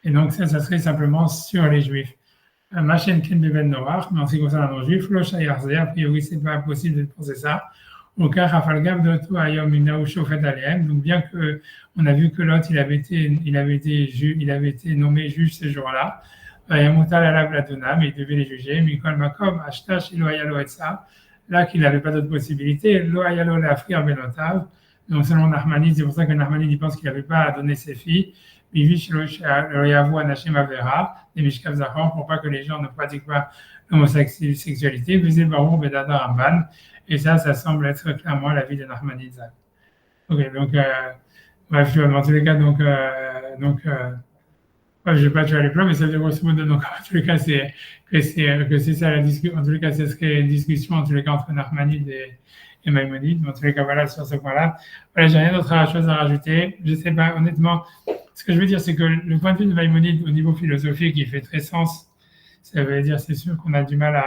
Et donc ça serait simplement sur les juifs. Machen ken beven noach, mais en ce qui concerne les juifs, lo shayarze, a priori c'est pas possible de penser ça. Au cas rafalgav dotu ayom inaou shofet aliem. Donc bien que on a vu que Lot il avait été nommé juge ce jour-là. Yamutal alav ladona, mais il devait les juger. Mikol makom ashtash ilo ayalo etza. Là qu'il n'avait pas d'autre possibilité, lo ayalo lafrir benotav. Donc selon Narmanide, c'est pour ça que Narmanide il pense qu'il n'avait pas à donner ses filles. Mivish lo yavo anashim avera, des mishkav zachor, pour pas que les gens ne pratiquent pas l'homosexualité. Visé baron bedada ramban. Et ça semble être clairement l'avis de Narmanide. Ok, donc, bref, dans tous les cas, je ne vais pas tuer les plans, mais ça veut dire grosso modo, donc, en tous les cas, c'est ça la discussion. En tous les cas, ce serait une discussion, en tous les cas, entre Narmanide et Maïmonide. En tous les cas, voilà, sur ce point-là. Voilà, j'ai rien d'autre chose à rajouter. Je ne sais pas, honnêtement, ce que je veux dire, c'est que le point de vue de Maïmonide, au niveau philosophique, il fait très sens. Ça veut dire, c'est sûr qu'on a du mal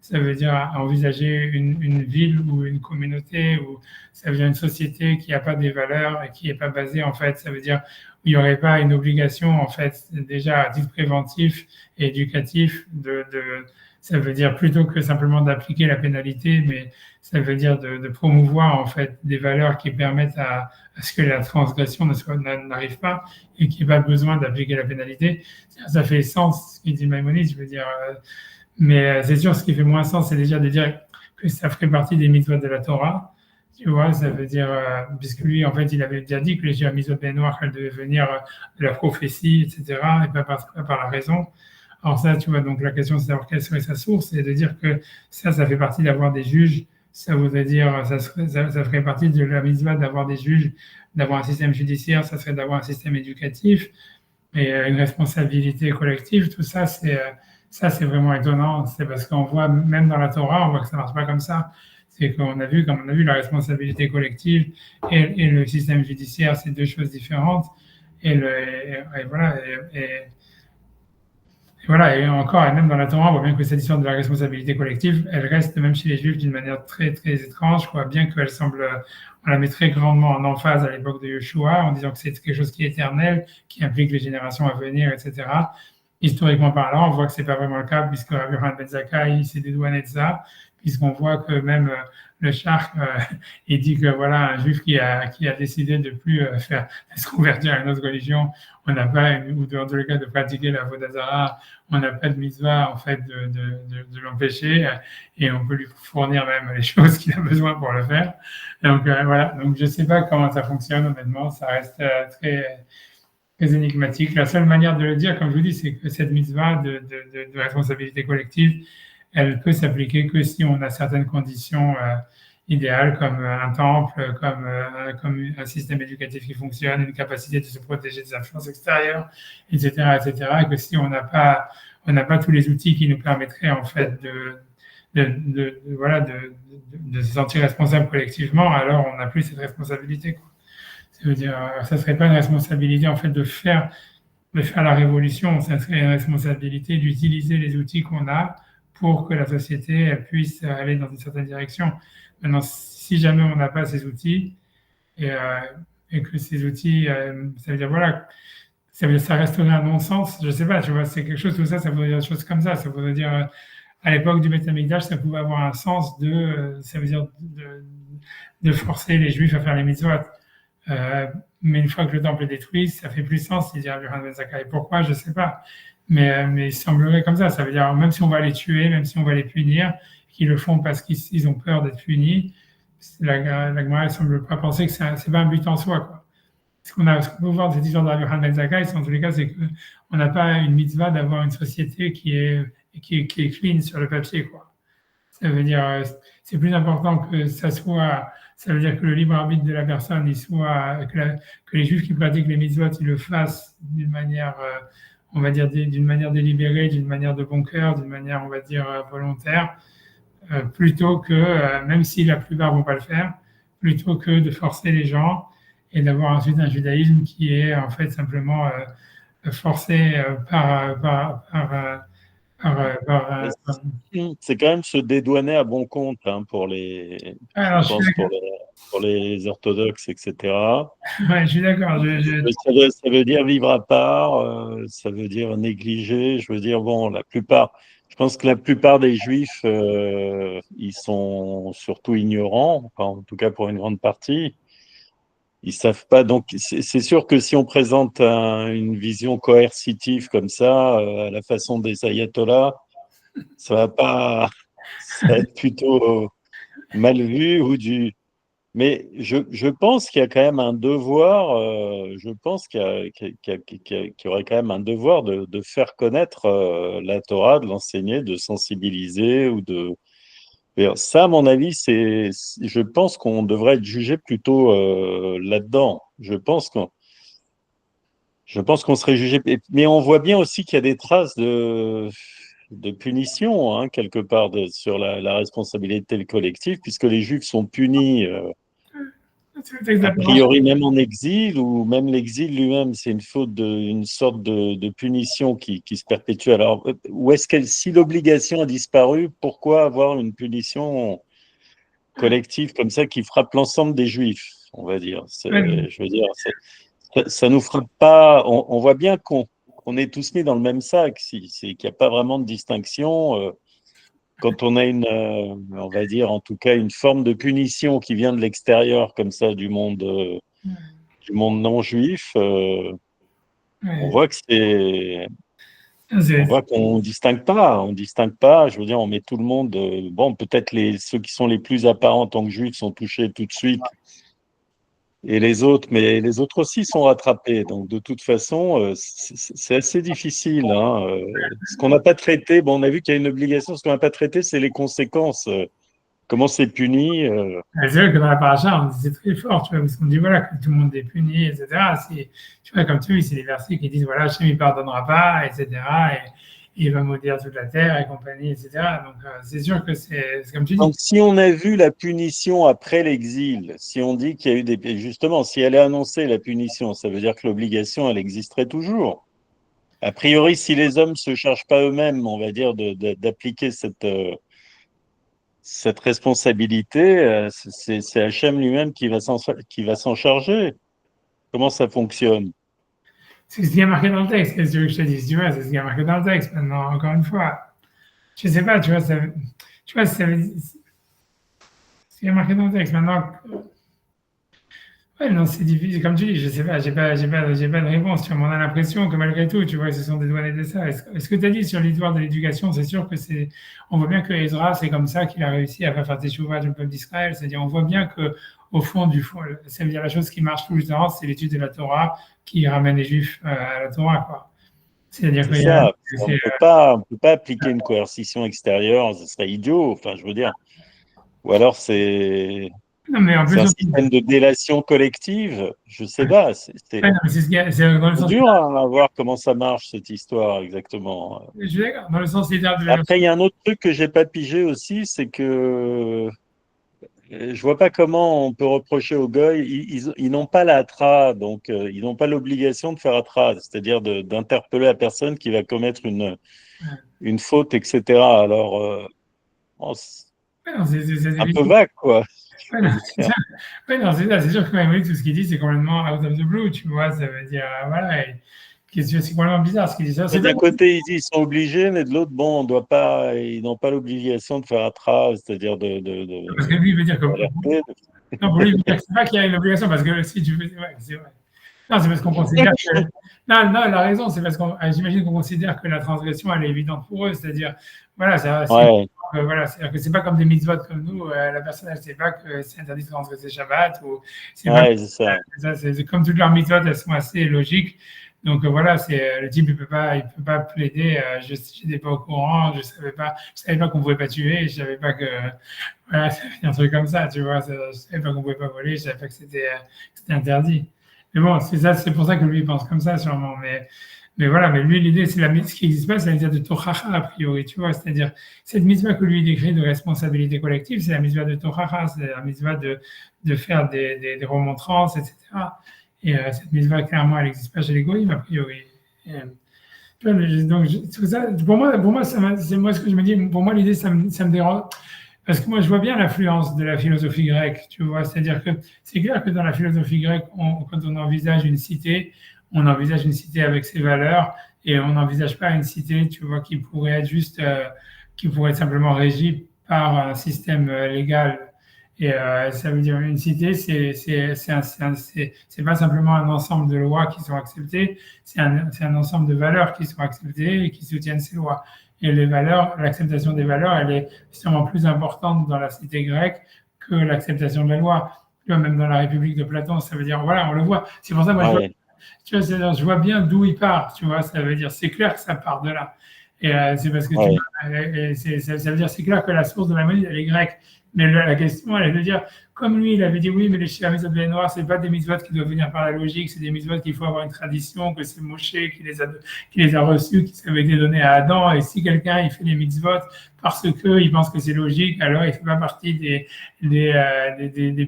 ça veut dire à envisager une ville ou une communauté, ou ça veut dire une société qui n'a pas des valeurs et qui n'est pas basée, en fait, ça veut dire où il n'y aurait pas une obligation, en fait, déjà à titre préventif et éducatif ça veut dire plutôt que simplement d'appliquer la pénalité, mais ça veut dire de promouvoir, en fait, des valeurs qui permettent à ce que la transgression n'arrive pas et qu'il n'y ait pas besoin d'appliquer la pénalité. Ça fait sens, ce qu'il dit Maïmonide, je veux dire. Mais c'est sûr, ce qui fait moins sens, c'est déjà de dire que ça ferait partie des mitzvot de la Torah. Tu vois, ça veut dire, puisque lui, en fait, il avait déjà dit que les mitzvot noirs, elles devaient venir de la prophétie, etc., et pas par la raison. Alors ça, tu vois, donc la question, c'est de savoir quelle serait sa source, et de dire que ça fait partie d'avoir des juges. Ça voudrait dire, ça ferait partie de la mitzvah d'avoir des juges, d'avoir un système judiciaire, ça serait d'avoir un système éducatif, et une responsabilité collective. Tout ça, Ça, c'est vraiment étonnant. C'est parce qu'on voit, même dans la Torah, on voit que ça marche pas comme ça. C'est qu'on a vu, comme on a vu, la responsabilité collective et le système judiciaire, c'est deux choses différentes. Et voilà. Et voilà, et encore, et même dans la Torah, on voit bien que cette histoire de la responsabilité collective, elle reste même chez les Juifs d'une manière très, très étrange, quoi, bien qu'elle semble, on la met très grandement en emphase à l'époque de Yeshua, en disant que c'est quelque chose qui est éternel, qui implique les générations à venir, etc. Historiquement parlant, on voit que c'est pas vraiment le cas, puisque Rabbi Yochanan ben Zakkai s'est dédouané de ça, puisqu'on voit que même le Chark, il dit que voilà, un Juif qui a décidé de plus se convertir à une autre religion, on n'a pas, ou dans tous les cas de pratiquer la Avodah Zarah, on n'a pas de mitzvah en fait de l'empêcher, et on peut lui fournir même les choses qu'il a besoin pour le faire. Donc voilà, donc je sais pas comment ça fonctionne honnêtement, ça reste très énigmatique. La seule manière de le dire, comme je vous dis, c'est que cette mitzvah de responsabilité collective, elle peut s'appliquer que si on a certaines conditions idéales, comme un temple, comme un système éducatif qui fonctionne, une capacité de se protéger des influences extérieures, etc., etc. Et que si on n'a pas tous les outils qui nous permettraient en fait de se sentir responsable collectivement, alors on n'a plus cette responsabilité, quoi. Ça veut dire, ça serait pas une responsabilité en fait de faire la révolution, ça serait une responsabilité d'utiliser les outils qu'on a pour que la société elle puisse aller dans une certaine direction. Maintenant, si jamais on n'a pas ces outils et que ces outils, ça veut dire voilà, ça resterait un non-sens. Je sais pas, tu vois, c'est quelque chose tout ça, ça voudrait dire des choses comme ça. Ça voudrait dire à l'époque du Beth Amikdash, ça pouvait avoir un sens ça veut dire de forcer les Juifs à faire les mitzvot. Mais une fois que le temple est détruit, ça fait plus sens, il dit Rabbi Yochanan ben Zakkai. Pourquoi, je sais pas. Mais il semblerait comme ça. Ça veut dire, même si on va les tuer, même si on va les punir, qu'ils le font parce qu'ils ont peur d'être punis, la Gemara ne semble pas penser que c'est pas un but en soi, quoi. Ce qu'on peut voir de cette histoire de Rabbi Yochanan ben Zakkai, en tous les cas, c'est qu'on n'a pas une mitzvah d'avoir une société qui est clean sur le papier, quoi. Ça veut dire, c'est plus important que ça veut dire que le libre arbitre de la personne, que les Juifs qui pratiquent les mitzvot, ils le fassent d'une manière, on va dire, d'une manière délibérée, d'une manière de bon cœur, d'une manière, on va dire, volontaire, plutôt que, même si la plupart vont pas le faire, plutôt que de forcer les gens et d'avoir ensuite un judaïsme qui est en fait simplement forcé c'est quand même se dédouaner à bon compte pour les, alors, je pense pour les orthodoxes, etc. Ouais, je suis d'accord. Ça veut dire vivre à part, ça veut dire négliger. Je veux dire, bon, je pense que la plupart des Juifs, ils sont surtout ignorants, enfin, en tout cas pour une grande partie. Ils savent pas. Donc, c'est sûr que si on présente une vision coercitive comme ça, à la façon des ayatollahs, ça va être plutôt mal vu Mais je pense qu'il y a quand même un devoir, je pense qu'il y aurait quand même un devoir de faire connaître la Torah, de l'enseigner, de sensibiliser Ça, à mon avis, je pense qu'on devrait être jugé plutôt là-dedans. Je pense qu'on serait jugé. Mais on voit bien aussi qu'il y a des traces de punition, hein, quelque part, sur la responsabilité collective, puisque les Juifs sont punis, a priori même en exil, ou même l'exil lui-même, c'est une sorte de punition qui se perpétue. Alors, si l'obligation a disparu, pourquoi avoir une punition collective comme ça qui frappe l'ensemble des Juifs, on va dire. Je veux dire, ça nous frappe pas. On voit bien qu'on est tous mis dans le même sac. Qu'il n'y a pas vraiment de distinction. Quand on a on va dire en tout cas une forme de punition qui vient de l'extérieur comme ça du monde non juif, on voit que on voit qu'on distingue pas. On distingue pas. Je veux dire, on met tout le monde. Bon, peut-être ceux qui sont les plus apparents en tant que juifs sont touchés tout de suite, et mais les autres aussi sont rattrapés. Donc, de toute façon, c'est assez difficile. Hein. Ce qu'on n'a pas traité, bon, on a vu qu'il y a une obligation. Ce qu'on n'a pas traité, c'est les conséquences. Comment c'est puni. C'est vrai que dans la paracha, on disait très fort, tu vois, parce qu'on dit voilà, que tout le monde est puni, etc. Tu vois, comme tu vois, c'est des versets qui disent voilà, Hachem ne pardonnera pas, etc. il va maudire toute la terre et compagnie, etc. Donc, c'est sûr que c'est comme tu dis. Donc, si on a vu la punition après l'exil, si on dit qu'il y a eu des... Justement, si elle est annoncée, la punition, ça veut dire que l'obligation, elle existerait toujours. A priori, si les hommes ne se chargent pas eux-mêmes, on va dire, d'appliquer cette responsabilité, c'est Hachem lui-même qui va s'en charger. Comment ça fonctionne? C'est ce qui est marqué dans le texte. Qu'est-ce que tu veux que je te dise? Tu vois, c'est ce qui est marqué dans le texte. Maintenant, encore une fois, je ne sais pas, tu vois, ce qui est marqué dans le texte. Maintenant, ouais, non, c'est difficile. Comme tu dis, je sais pas, j'ai pas de réponse. Tu vois, mais on a l'impression que malgré tout, tu vois, ils se sont dédouanés de ça. Est-ce que tu as dit sur l'histoire de l'éducation, c'est sûr que on voit bien que Ezra, c'est comme ça qu'il a réussi à faire teshuva du peuple d'Israël. C'est-à-dire, on voit bien que, au fond du fond, ça veut dire la chose qui marche tout le temps, c'est l'étude de la Torah qui ramène les Juifs à la Torah, quoi. C'est-à-dire C'est ça. On ne peut pas appliquer une coercition extérieure, ce serait idiot. Enfin, je veux dire. Ou alors c'est non, mais en plus, un système de délation collective. Je ne sais pas. C'est ouais, non, mais c'est dans le sens, dur à voir comment ça marche cette histoire exactement. je suis d'accord, dans le sens littéral de Après, il y a un autre truc que j'ai pas pigé aussi, c'est que je vois pas comment on peut reprocher aux goy. Ils n'ont pas la tra, donc ils n'ont pas l'obligation de faire tra, c'est-à-dire d'interpeller la personne qui va commettre une faute, etc. Alors, bon, c'est ouais, non, c'est un peu évident. vague, quoi. Ouais, non, c'est ça. Ouais, non, c'est ça. C'est sûr que Maïmonide, tout ce qu'il dit, c'est complètement out of the blue, tu vois. Ça veut dire, voilà. C'est complètement bizarre ce qu'il dit. Ça, c'est D'un pas. côté, ils sont obligés, mais de l'autre, bon, ils n'ont pas l'obligation de faire attra, c'est-à-dire Parce que lui, il veut dire que. d'alerter. Non, pour lui, il veut dire que c'est pas qu'il y a une obligation, parce que si tu veux. Ouais, c'est vrai. Non, c'est parce qu'on considère que. Non, non, la raison, c'est parce qu'on. J'imagine qu'on considère que la transgression, elle est évidente pour eux. C'est-à-dire, voilà, Ouais, voilà, c'est-à-dire que c'est pas comme des mitzvot comme nous. La personne, elle sait pas que c'est interdit de transgresser Shabbat. Ou c'est pas. ouais, c'est ça. C'est comme toutes leurs mitzvot, elles sont assez logiques. Donc voilà, c'est le type, il peut pas plaider. Je n'étais pas au courant, je savais pas qu'on pouvait pas tuer, je savais pas que voilà, c'est un truc comme ça, tu vois. Je savais pas qu'on pouvait pas voler, je savais pas que c'était interdit. Mais bon, c'est pour ça que lui il pense comme ça sûrement. Mais voilà, mais lui l'idée c'est ce qui existe pas, c'est la mitzvah de Tochacha a priori, tu vois. C'est-à-dire cette mitzvah que lui décrit de responsabilité collective, c'est la mitzvah de Tochacha, c'est la mitzvah de faire des remontrances, etc. Et cette mitzvah, clairement, elle n'existe pas chez les goïms, a priori. Et, tu vois, donc, ça, pour moi c'est moi ce que je me dis, pour moi, l'idée, ça me dérange. Parce que moi, je vois bien l'influence de la philosophie grecque, tu vois. C'est-à-dire que c'est clair que dans la philosophie grecque, quand on envisage une cité, on envisage une cité avec ses valeurs et on n'envisage pas une cité, tu vois, qui pourrait être juste, qui pourrait être simplement régie par un système légal. Et ça veut dire une cité, c'est pas simplement un ensemble de lois qui sont acceptées, c'est un ensemble de valeurs qui sont acceptées et qui soutiennent ces lois. Et les valeurs, l'acceptation des valeurs, elle est sûrement plus importante dans la cité grecque que l'acceptation de la loi. Tu vois, même dans la République de Platon, ça veut dire, voilà, on le voit. C'est pour ça, moi, tu vois, je vois bien d'où il part, tu vois, ça veut dire, c'est clair que ça part de là. Et c'est parce que ça veut dire, c'est clair que la source de la monnaie, elle est grecque. Mais la question, elle est de dire, comme lui, il avait dit oui, mais les mitzvot de noir, c'est pas des mitzvot qui doivent venir par la logique, c'est des mitzvot qu'il faut avoir une tradition, que c'est Moshe qui les a reçus, qui avaient été donnés à Adam. Et si quelqu'un il fait les mitzvot parce que il pense que c'est logique, alors il fait pas partie des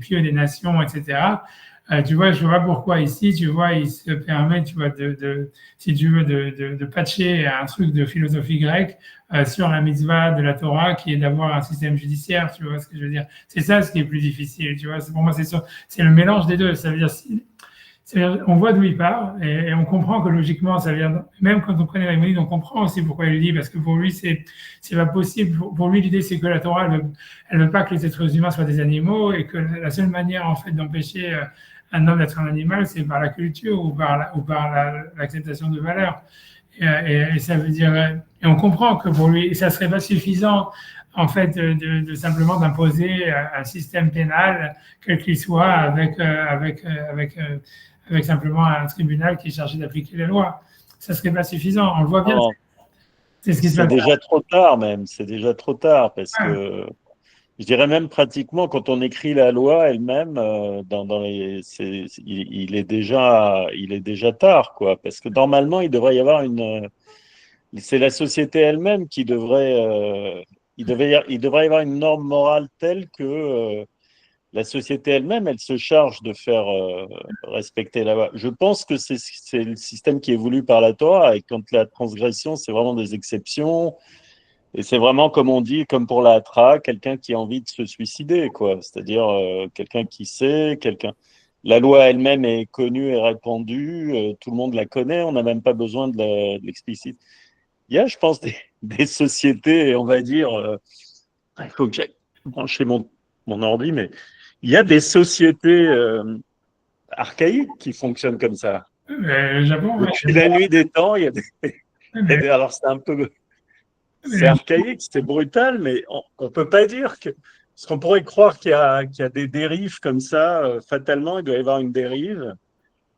pieux des nations, etc. Tu vois, je vois pourquoi ici, tu vois, il se permet, tu vois, si tu veux, de patcher un truc de philosophie grecque sur la mitzvah de la Torah, qui est d'avoir un système judiciaire, tu vois ce que je veux dire. C'est ça ce qui est plus difficile, tu vois. Pour moi, c'est le mélange des deux. Ça veut dire, on voit d'où il part et on comprend que logiquement, ça vient, même quand on connaît Maïmonide, on comprend aussi pourquoi il le dit, parce que pour lui, c'est pas possible. Pour lui, l'idée, c'est que la Torah, elle veut pas que les êtres humains soient des animaux et que la seule manière, en fait, d'empêcher un homme d'être un animal, c'est par la culture ou par l'acceptation de valeurs. Et ça veut dire, et on comprend que pour lui, ça serait pas suffisant, en fait, de simplement d'imposer un système pénal, quel qu'il soit, avec simplement un tribunal qui est chargé d'appliquer les lois. Ça serait pas suffisant. On le voit bien. Non, C'est ce qui se passe. c'est déjà trop tard même. C'est déjà trop tard parce que je dirais même pratiquement quand on écrit la loi elle-même, il est déjà tard, quoi. Parce que normalement, il devrait y avoir c'est la société elle-même qui devrait, il devrait y avoir une norme morale telle que la société elle-même, elle se charge de faire respecter la loi. Je pense que c'est le système qui est voulu par la Torah, et quand la transgression, c'est vraiment des exceptions, et c'est vraiment, comme on dit, comme pour la hatra, quelqu'un qui a envie de se suicider, quoi. C'est-à-dire quelqu'un qui sait, quelqu'un. La loi elle-même est connue et répandue, tout le monde la connaît, on n'a même pas besoin de l'explicite. Il y a, je pense, des sociétés, on va dire, il faut que j'aille brancher mon ordi, mais il y a des sociétés archaïques qui fonctionnent comme ça. Le Japon, ouais. Depuis la nuit des temps, il y a Mais- alors c'est un peu, c'est mais- archaïque, c'est brutal, mais on ne peut pas dire que, parce qu'on pourrait croire qu'il y a des dérives comme ça, fatalement, il doit y avoir une dérive,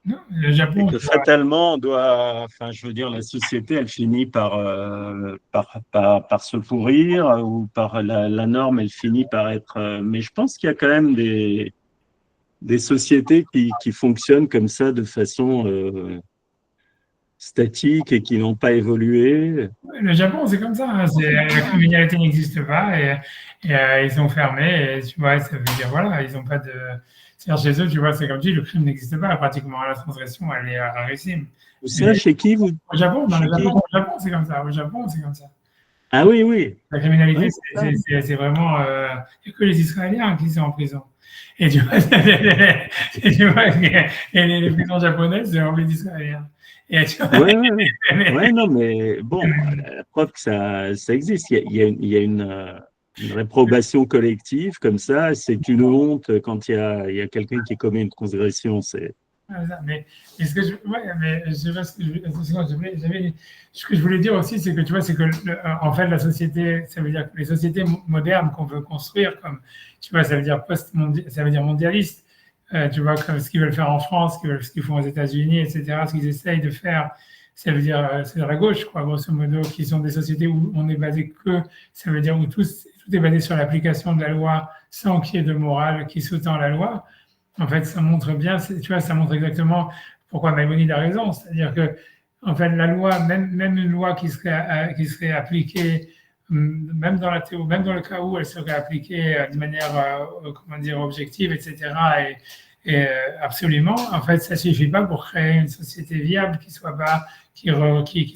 non, le et Japon, que fatalement, on doit, enfin, je veux dire, la société, elle finit par se pourrir, ou par la norme, elle finit par être. Mais je pense qu'il y a quand même des sociétés qui fonctionnent comme ça de façon statique et qui n'ont pas évolué. le Japon, c'est comme ça. Hein, la criminalité n'existe pas et ils sont fermés. Et tu vois, ça veut dire, voilà, ils n'ont pas de. C'est-à-dire chez eux, tu vois, c'est comme tu dis, le crime n'existe pas. Pratiquement, la transgression, elle est rarissime. Ça, chez qui vous? Au Japon, dans Chez le qui? Japon, au Japon, c'est comme ça. Au Japon, c'est comme ça. Ah oui, oui. La criminalité, Ouais, c'est ça. c'est vraiment. Il n'y a que les Israéliens qui sont en prison. Et tu vois, et tu vois et les prisons japonaises, c'est rempli d'Israéliens. Et tu vois, Ouais, ouais, ouais. Ouais, non, mais bon, la preuve que ça existe. Il y a une réprobation collective comme ça. C'est une honte quand il y a quelqu'un qui commet une transgression. C'est. voilà, mais ce que je, ouais, mais je sais pas ce que ce que je voulais dire aussi, c'est que tu vois, c'est que en fait, la société, ça veut dire que les sociétés modernes qu'on veut construire, comme tu vois, ça veut dire ça veut dire mondialiste. Tu vois, comme ce qu'ils veulent faire en France, ce qu'ils font aux États-Unis, etc., ce qu'ils essayent de faire, ça veut dire, c'est de la gauche, quoi, grosso modo, qui sont des sociétés où on est basé que, ça veut dire où tout est basé sur l'application de la loi sans qu'il y ait de morale qui sous-tend la loi. En fait, ça montre bien, tu vois, ça montre exactement pourquoi Maïmonide a raison. C'est-à-dire que, en fait, la loi, même une loi qui serait appliquée, même dans la théorie, même dans le cas où elle serait appliquée de manière, comment dire, objective, etc., absolument, en fait, ça suffit pas pour créer une société viable qui soit pas, qui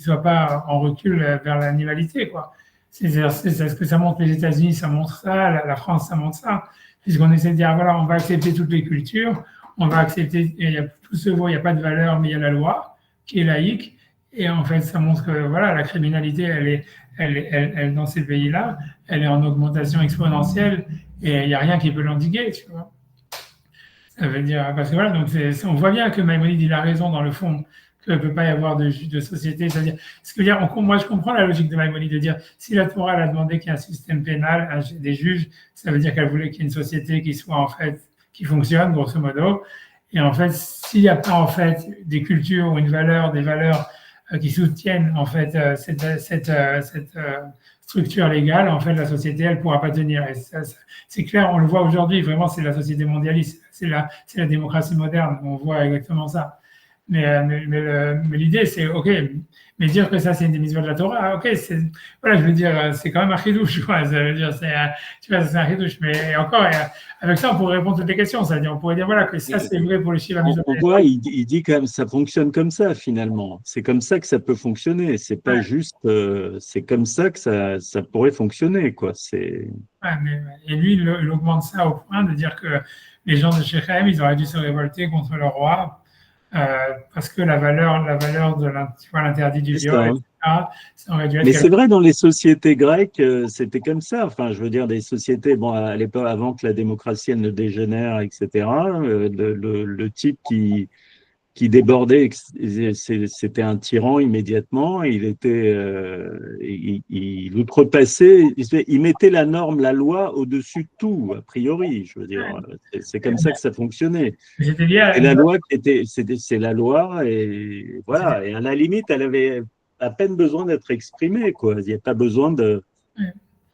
soit pas en recul vers l'animalité, quoi. C'est ce que ça montre les États-Unis, ça montre ça, la France, ça montre ça puisqu'on essaie de dire, voilà, on va accepter toutes les cultures, on va accepter, il y a, tout se vaut, il n'y a pas de valeur, mais il y a la loi qui est laïque. Et en fait, ça montre que voilà, la criminalité, elle dans ces pays-là, elle est en augmentation exponentielle et il n'y a rien qui peut l'endiguer, tu vois. Ça veut dire, parce que voilà, donc on voit bien que Maïmonide, il a raison dans le fond, qu'il ne peut pas y avoir de société. C'est-à-dire, moi, je comprends la logique de Maïmonide de dire, si la Torah a demandé qu'il y ait un système pénal, des juges, ça veut dire qu'elle voulait qu'il y ait une société qui soit, en fait, qui fonctionne, grosso modo. Et en fait, s'il n'y a pas, en fait, des cultures ou des valeurs qui soutiennent, en fait, cette structure légale, en fait, la société, elle ne pourra pas tenir. Et ça, c'est clair, on le voit aujourd'hui, vraiment, c'est la société mondialiste, c'est la démocratie moderne, on voit exactement ça. Mais l'idée, c'est, OK, mais dire que ça, c'est une des mitzvot de la Torah, OK, voilà, je veux dire, c'est quand même un chidouche, quoi. Ça veut dire, tu vois, c'est un chidouche. Mais encore, avec ça, on pourrait répondre à toutes les questions. C'est-à-dire, on pourrait dire, voilà, que ça, c'est vrai pour les Shiva mitzvot. On voit, il dit quand même, ça fonctionne comme ça, finalement. C'est comme ça que ça peut fonctionner. C'est pas juste, c'est comme ça que ça pourrait fonctionner, quoi. Et lui, il augmente ça au point de dire que les gens de Shechem, ils auraient dû se révolter contre le roi. Parce que la valeur de l'interdit du viol, etc., ça aurait dû être. Mais c'est vrai, dans les sociétés grecques, c'était comme ça. Enfin, je veux dire, des sociétés, bon, à l'époque, avant que la démocratie elle ne dégénère, etc., le type qui débordait, c'était un tyran immédiatement. Il outrepassait, il mettait la norme, la loi au-dessus de tout, a priori. Je veux dire, c'est comme ça que ça fonctionnait. Et la loi c'est la loi, et voilà. Et à la limite, elle avait à peine besoin d'être exprimée, quoi. Il n'y a pas besoin tout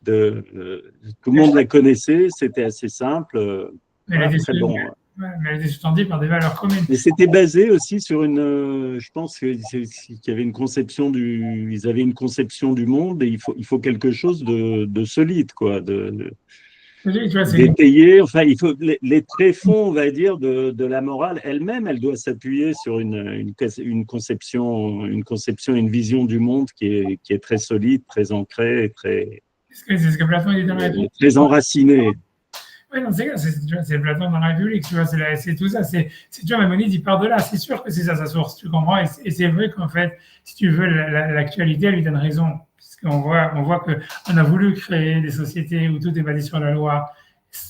le monde la connaissait, c'était assez simple. Elle Voilà, très bon. Ouais, mais elle était sous-tendue par des valeurs communes. Mais c'était basé aussi sur je pense qu'il y avait ils avaient une conception du monde et il faut quelque chose de solide, quoi, Tu vois, d'étayer. Enfin, il faut les tréfonds, on va dire, de la morale elle-même, elle doit s'appuyer sur une conception, une vision du monde qui est très solide, très ancrée, c'est ce que Platon dit dans la République. très enracinée. Oui, non, c'est Platon dans la République, tu vois, c'est tout ça. Tu vois, Maïmonide, il part de là. C'est sûr que c'est ça sa source, tu comprends? Et c'est vrai qu'en fait, si tu veux, l'actualité, elle lui donne raison. Parce qu'on voit qu'on a voulu créer des sociétés où tout est basé sur la loi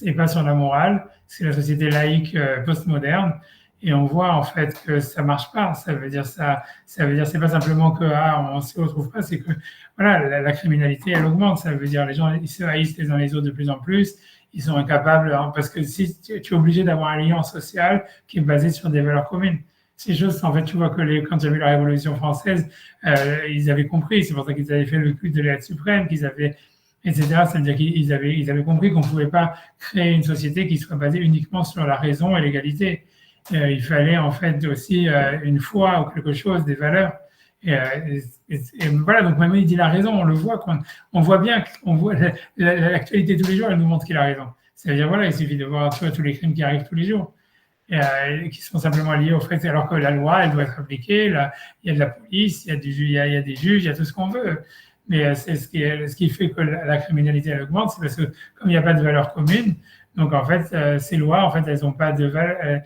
et pas sur la morale. C'est la société laïque postmoderne. Et on voit en fait que ça marche pas. Ça veut dire c'est pas simplement que on s'y retrouve pas, c'est que voilà, la criminalité elle augmente. Ça veut dire les gens ils se haïssent les uns les autres de plus en plus. Ils sont incapables, parce que si tu es obligé d'avoir un lien social qui est basé sur des valeurs communes. Ces choses, en fait, tu vois que quand il y a eu la Révolution française, ils avaient compris. C'est pour ça qu'ils avaient fait le culte de l'aide suprême, qu'ils avaient, etc. C'est-à-dire qu'ils avaient compris qu'on ne pouvait pas créer une société qui soit basée uniquement sur la raison et l'égalité. Il fallait en fait aussi une foi ou quelque chose, des valeurs. Et voilà, donc Maïmonide, il a raison, on le voit, on voit bien, on voit l'actualité tous les jours, elle nous montre qu'il a raison. C'est-à-dire, voilà, il suffit de voir tous les crimes qui arrivent tous les jours, qui sont simplement liés au fait, alors que la loi, elle doit être appliquée, là, il y a de la police, il y a des juges, il y a tout ce qu'on veut. Mais c'est ce qui fait que la criminalité, elle augmente, c'est parce que comme il n'y a pas de valeur commune, donc en fait, ces lois, en fait, elles n'ont pas de valeur.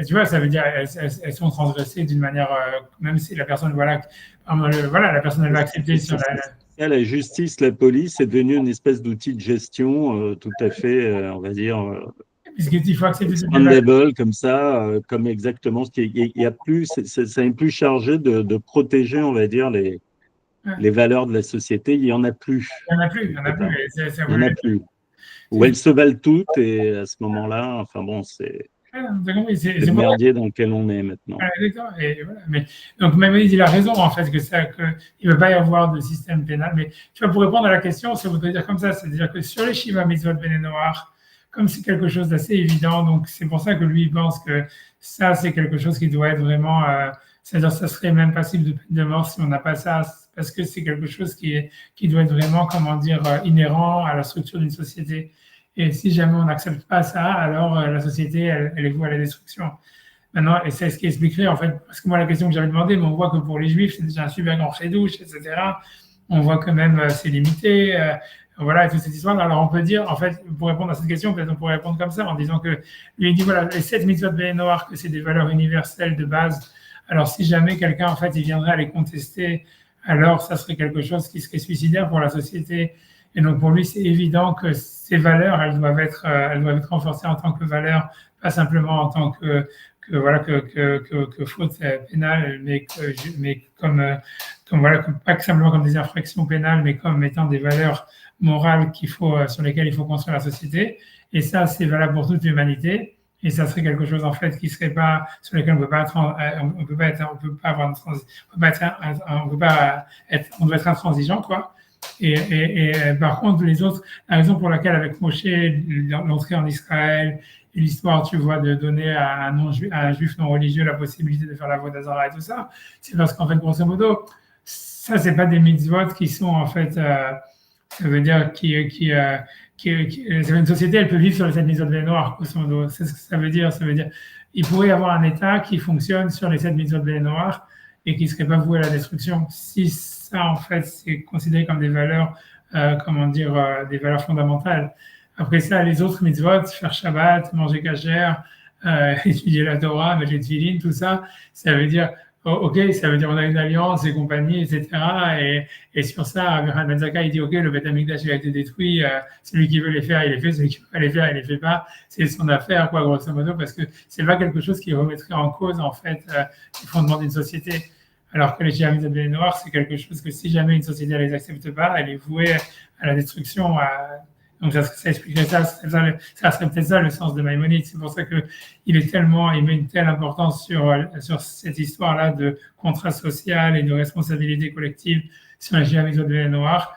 Tu vois, ça veut dire elles sont transgressées d'une manière, même si la personne, voilà, la personne, elle va accepter sur la justice, la police est devenue une espèce d'outil de gestion tout à fait, on va dire, puisqu'il faut accepter expandable comme ça, comme exactement ce qui il y a plus, ça n'est plus chargé de protéger, on va dire, les valeurs de la société. Il n'y en a plus. Il n'y en a plus, il n'y en a plus. Il n'y en a plus. Où elles se valent toutes et à ce moment-là, enfin bon, c'est le merdier dans lequel on est maintenant. Et voilà. Mais, donc, Maïmonide, il a raison, en fait, qu'il ne peut pas y avoir de système pénal. Mais tu vois, pour répondre à la question, ça voudrait dire comme ça, c'est-à-dire que sur les Shiva Mitzvot Bnei Noach, comme c'est quelque chose d'assez évident, donc c'est pour ça que lui, il pense que ça, c'est quelque chose qui doit être vraiment, c'est-à-dire ça serait même passible de peine de mort si on n'a pas ça, parce que c'est quelque chose qui doit être vraiment, comment dire, inhérent à la structure d'une société. Et si jamais on n'accepte pas ça, alors la société, elle est vouée à la destruction. Maintenant, et c'est ce qui expliquerait, en fait, parce que moi, la question que j'avais demandé, mais on voit que pour les Juifs, c'est déjà un super grand chidouche, etc. On voit que même c'est limité, voilà, et toute cette histoire. Alors, on peut dire, en fait, pour répondre à cette question, peut-être on pourrait répondre comme ça, en disant que lui, il dit, voilà, les 7 mitzvot Bnei Noach, que c'est des valeurs universelles de base. Alors, si jamais quelqu'un, en fait, il viendrait à les contester, alors ça serait quelque chose qui serait suicidaire pour la société. Et donc, pour lui, c'est évident que ces valeurs, elles doivent être renforcées en tant que valeurs, pas simplement en tant que faute pénale, mais comme voilà, pas simplement comme des infractions pénales, mais comme étant des valeurs morales sur lesquelles il faut construire la société. Et ça, c'est valable pour toute l'humanité. Et ça serait quelque chose, en fait, qui serait pas, sur lequel on doit être intransigeant, quoi. Et par contre, la raison pour laquelle avec Moshe, l'entrée en Israël, et l'histoire, tu vois, de donner à un juif non religieux la possibilité de faire la voie d'Azara et tout ça, c'est parce qu'en fait, grosso modo, ça, c'est pas des mitzvot qui sont, en fait, ça veut dire une société, elle peut vivre sur les 7 mitzvot Bnei Noach, grosso modo. C'est ce que ça veut dire. Ça veut dire, il pourrait y avoir un État qui fonctionne sur les 7 mitzvot Bnei Noach et qui serait pas voué à la destruction. Si ça, en fait, c'est considéré comme des valeurs, des valeurs fondamentales. Après ça, les autres mitzvot, faire Shabbat, manger kasher, étudier la Torah, mettre les tefillin, tout ça, ça veut dire, ok, ça veut dire on a une alliance et compagnie, etc. Et sur ça, Abraham Ben Zakkai, il dit, ok, le Beth Amikdash a été détruit, celui qui veut les faire, il les fait, celui qui veut pas les faire, il les fait pas. C'est son affaire, quoi, grosso modo, parce que c'est pas quelque chose qui remettrait en cause, en fait, les fondements d'une société. Alors que les Shiva Mitzvot Bnei Noach, c'est quelque chose que si jamais une société ne les accepte pas, elle est vouée à la destruction. Donc ça expliquerait ça serait peut-être ça le sens de Maïmonide. C'est pour ça qu'il met une telle importance sur cette histoire-là de contrat social et de responsabilité collective sur les Shiva Mitzvot Bnei Noach,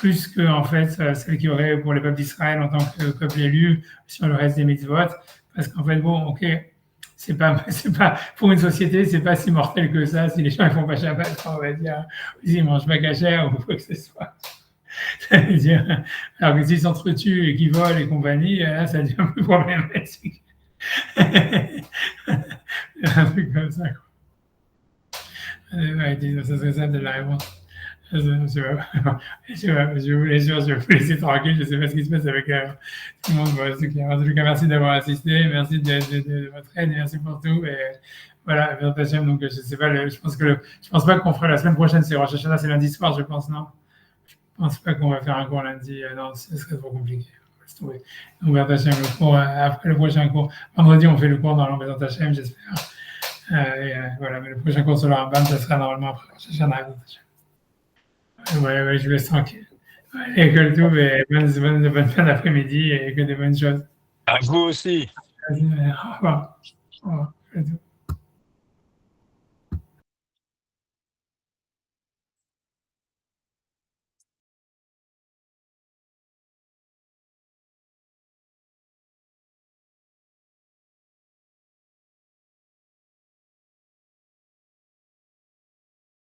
plus que en fait celle qu'il y aurait pour le peuple d'Israël en tant que peuple élu sur le reste des mitzvot. Parce qu'en fait, bon, ok, c'est pas, pour une société, c'est pas si mortel que ça. Si les gens ne font pas Shabbat, on va dire, ils mangent pas cachère ou quoi que ce soit. Ça veut dire, alors que s'ils s'entretuent et qu'ils volent et compagnie, là, ça devient plus problématique. Un truc comme ça, quoi. Ouais, ça serait ça de la réponse. Je vous laisser tranquille. Je ne sais pas ce qui se passe avec tout le monde. En tout cas, merci d'avoir assisté. Merci de votre aide. Merci pour tout. Et voilà, donc je sais pas. Je pense pas qu'on fera la semaine prochaine. C'est Rosh Hashanah, c'est lundi soir, je pense, non? Je pense pas qu'on va faire un cours lundi. Non, ce serait trop compliqué. Donc, le cours après le prochain cours. Vendredi, on fait le cours dans l'Ambezant Hachem, j'espère. Voilà, mais le prochain cours sur le Rambam, ça sera normalement après Rosh Hashanah. Ouais, je vous laisse tranquille. Et que le tout, et bonne fin d'après-midi et que des bonnes choses. À vous aussi. Au revoir. Au revoir.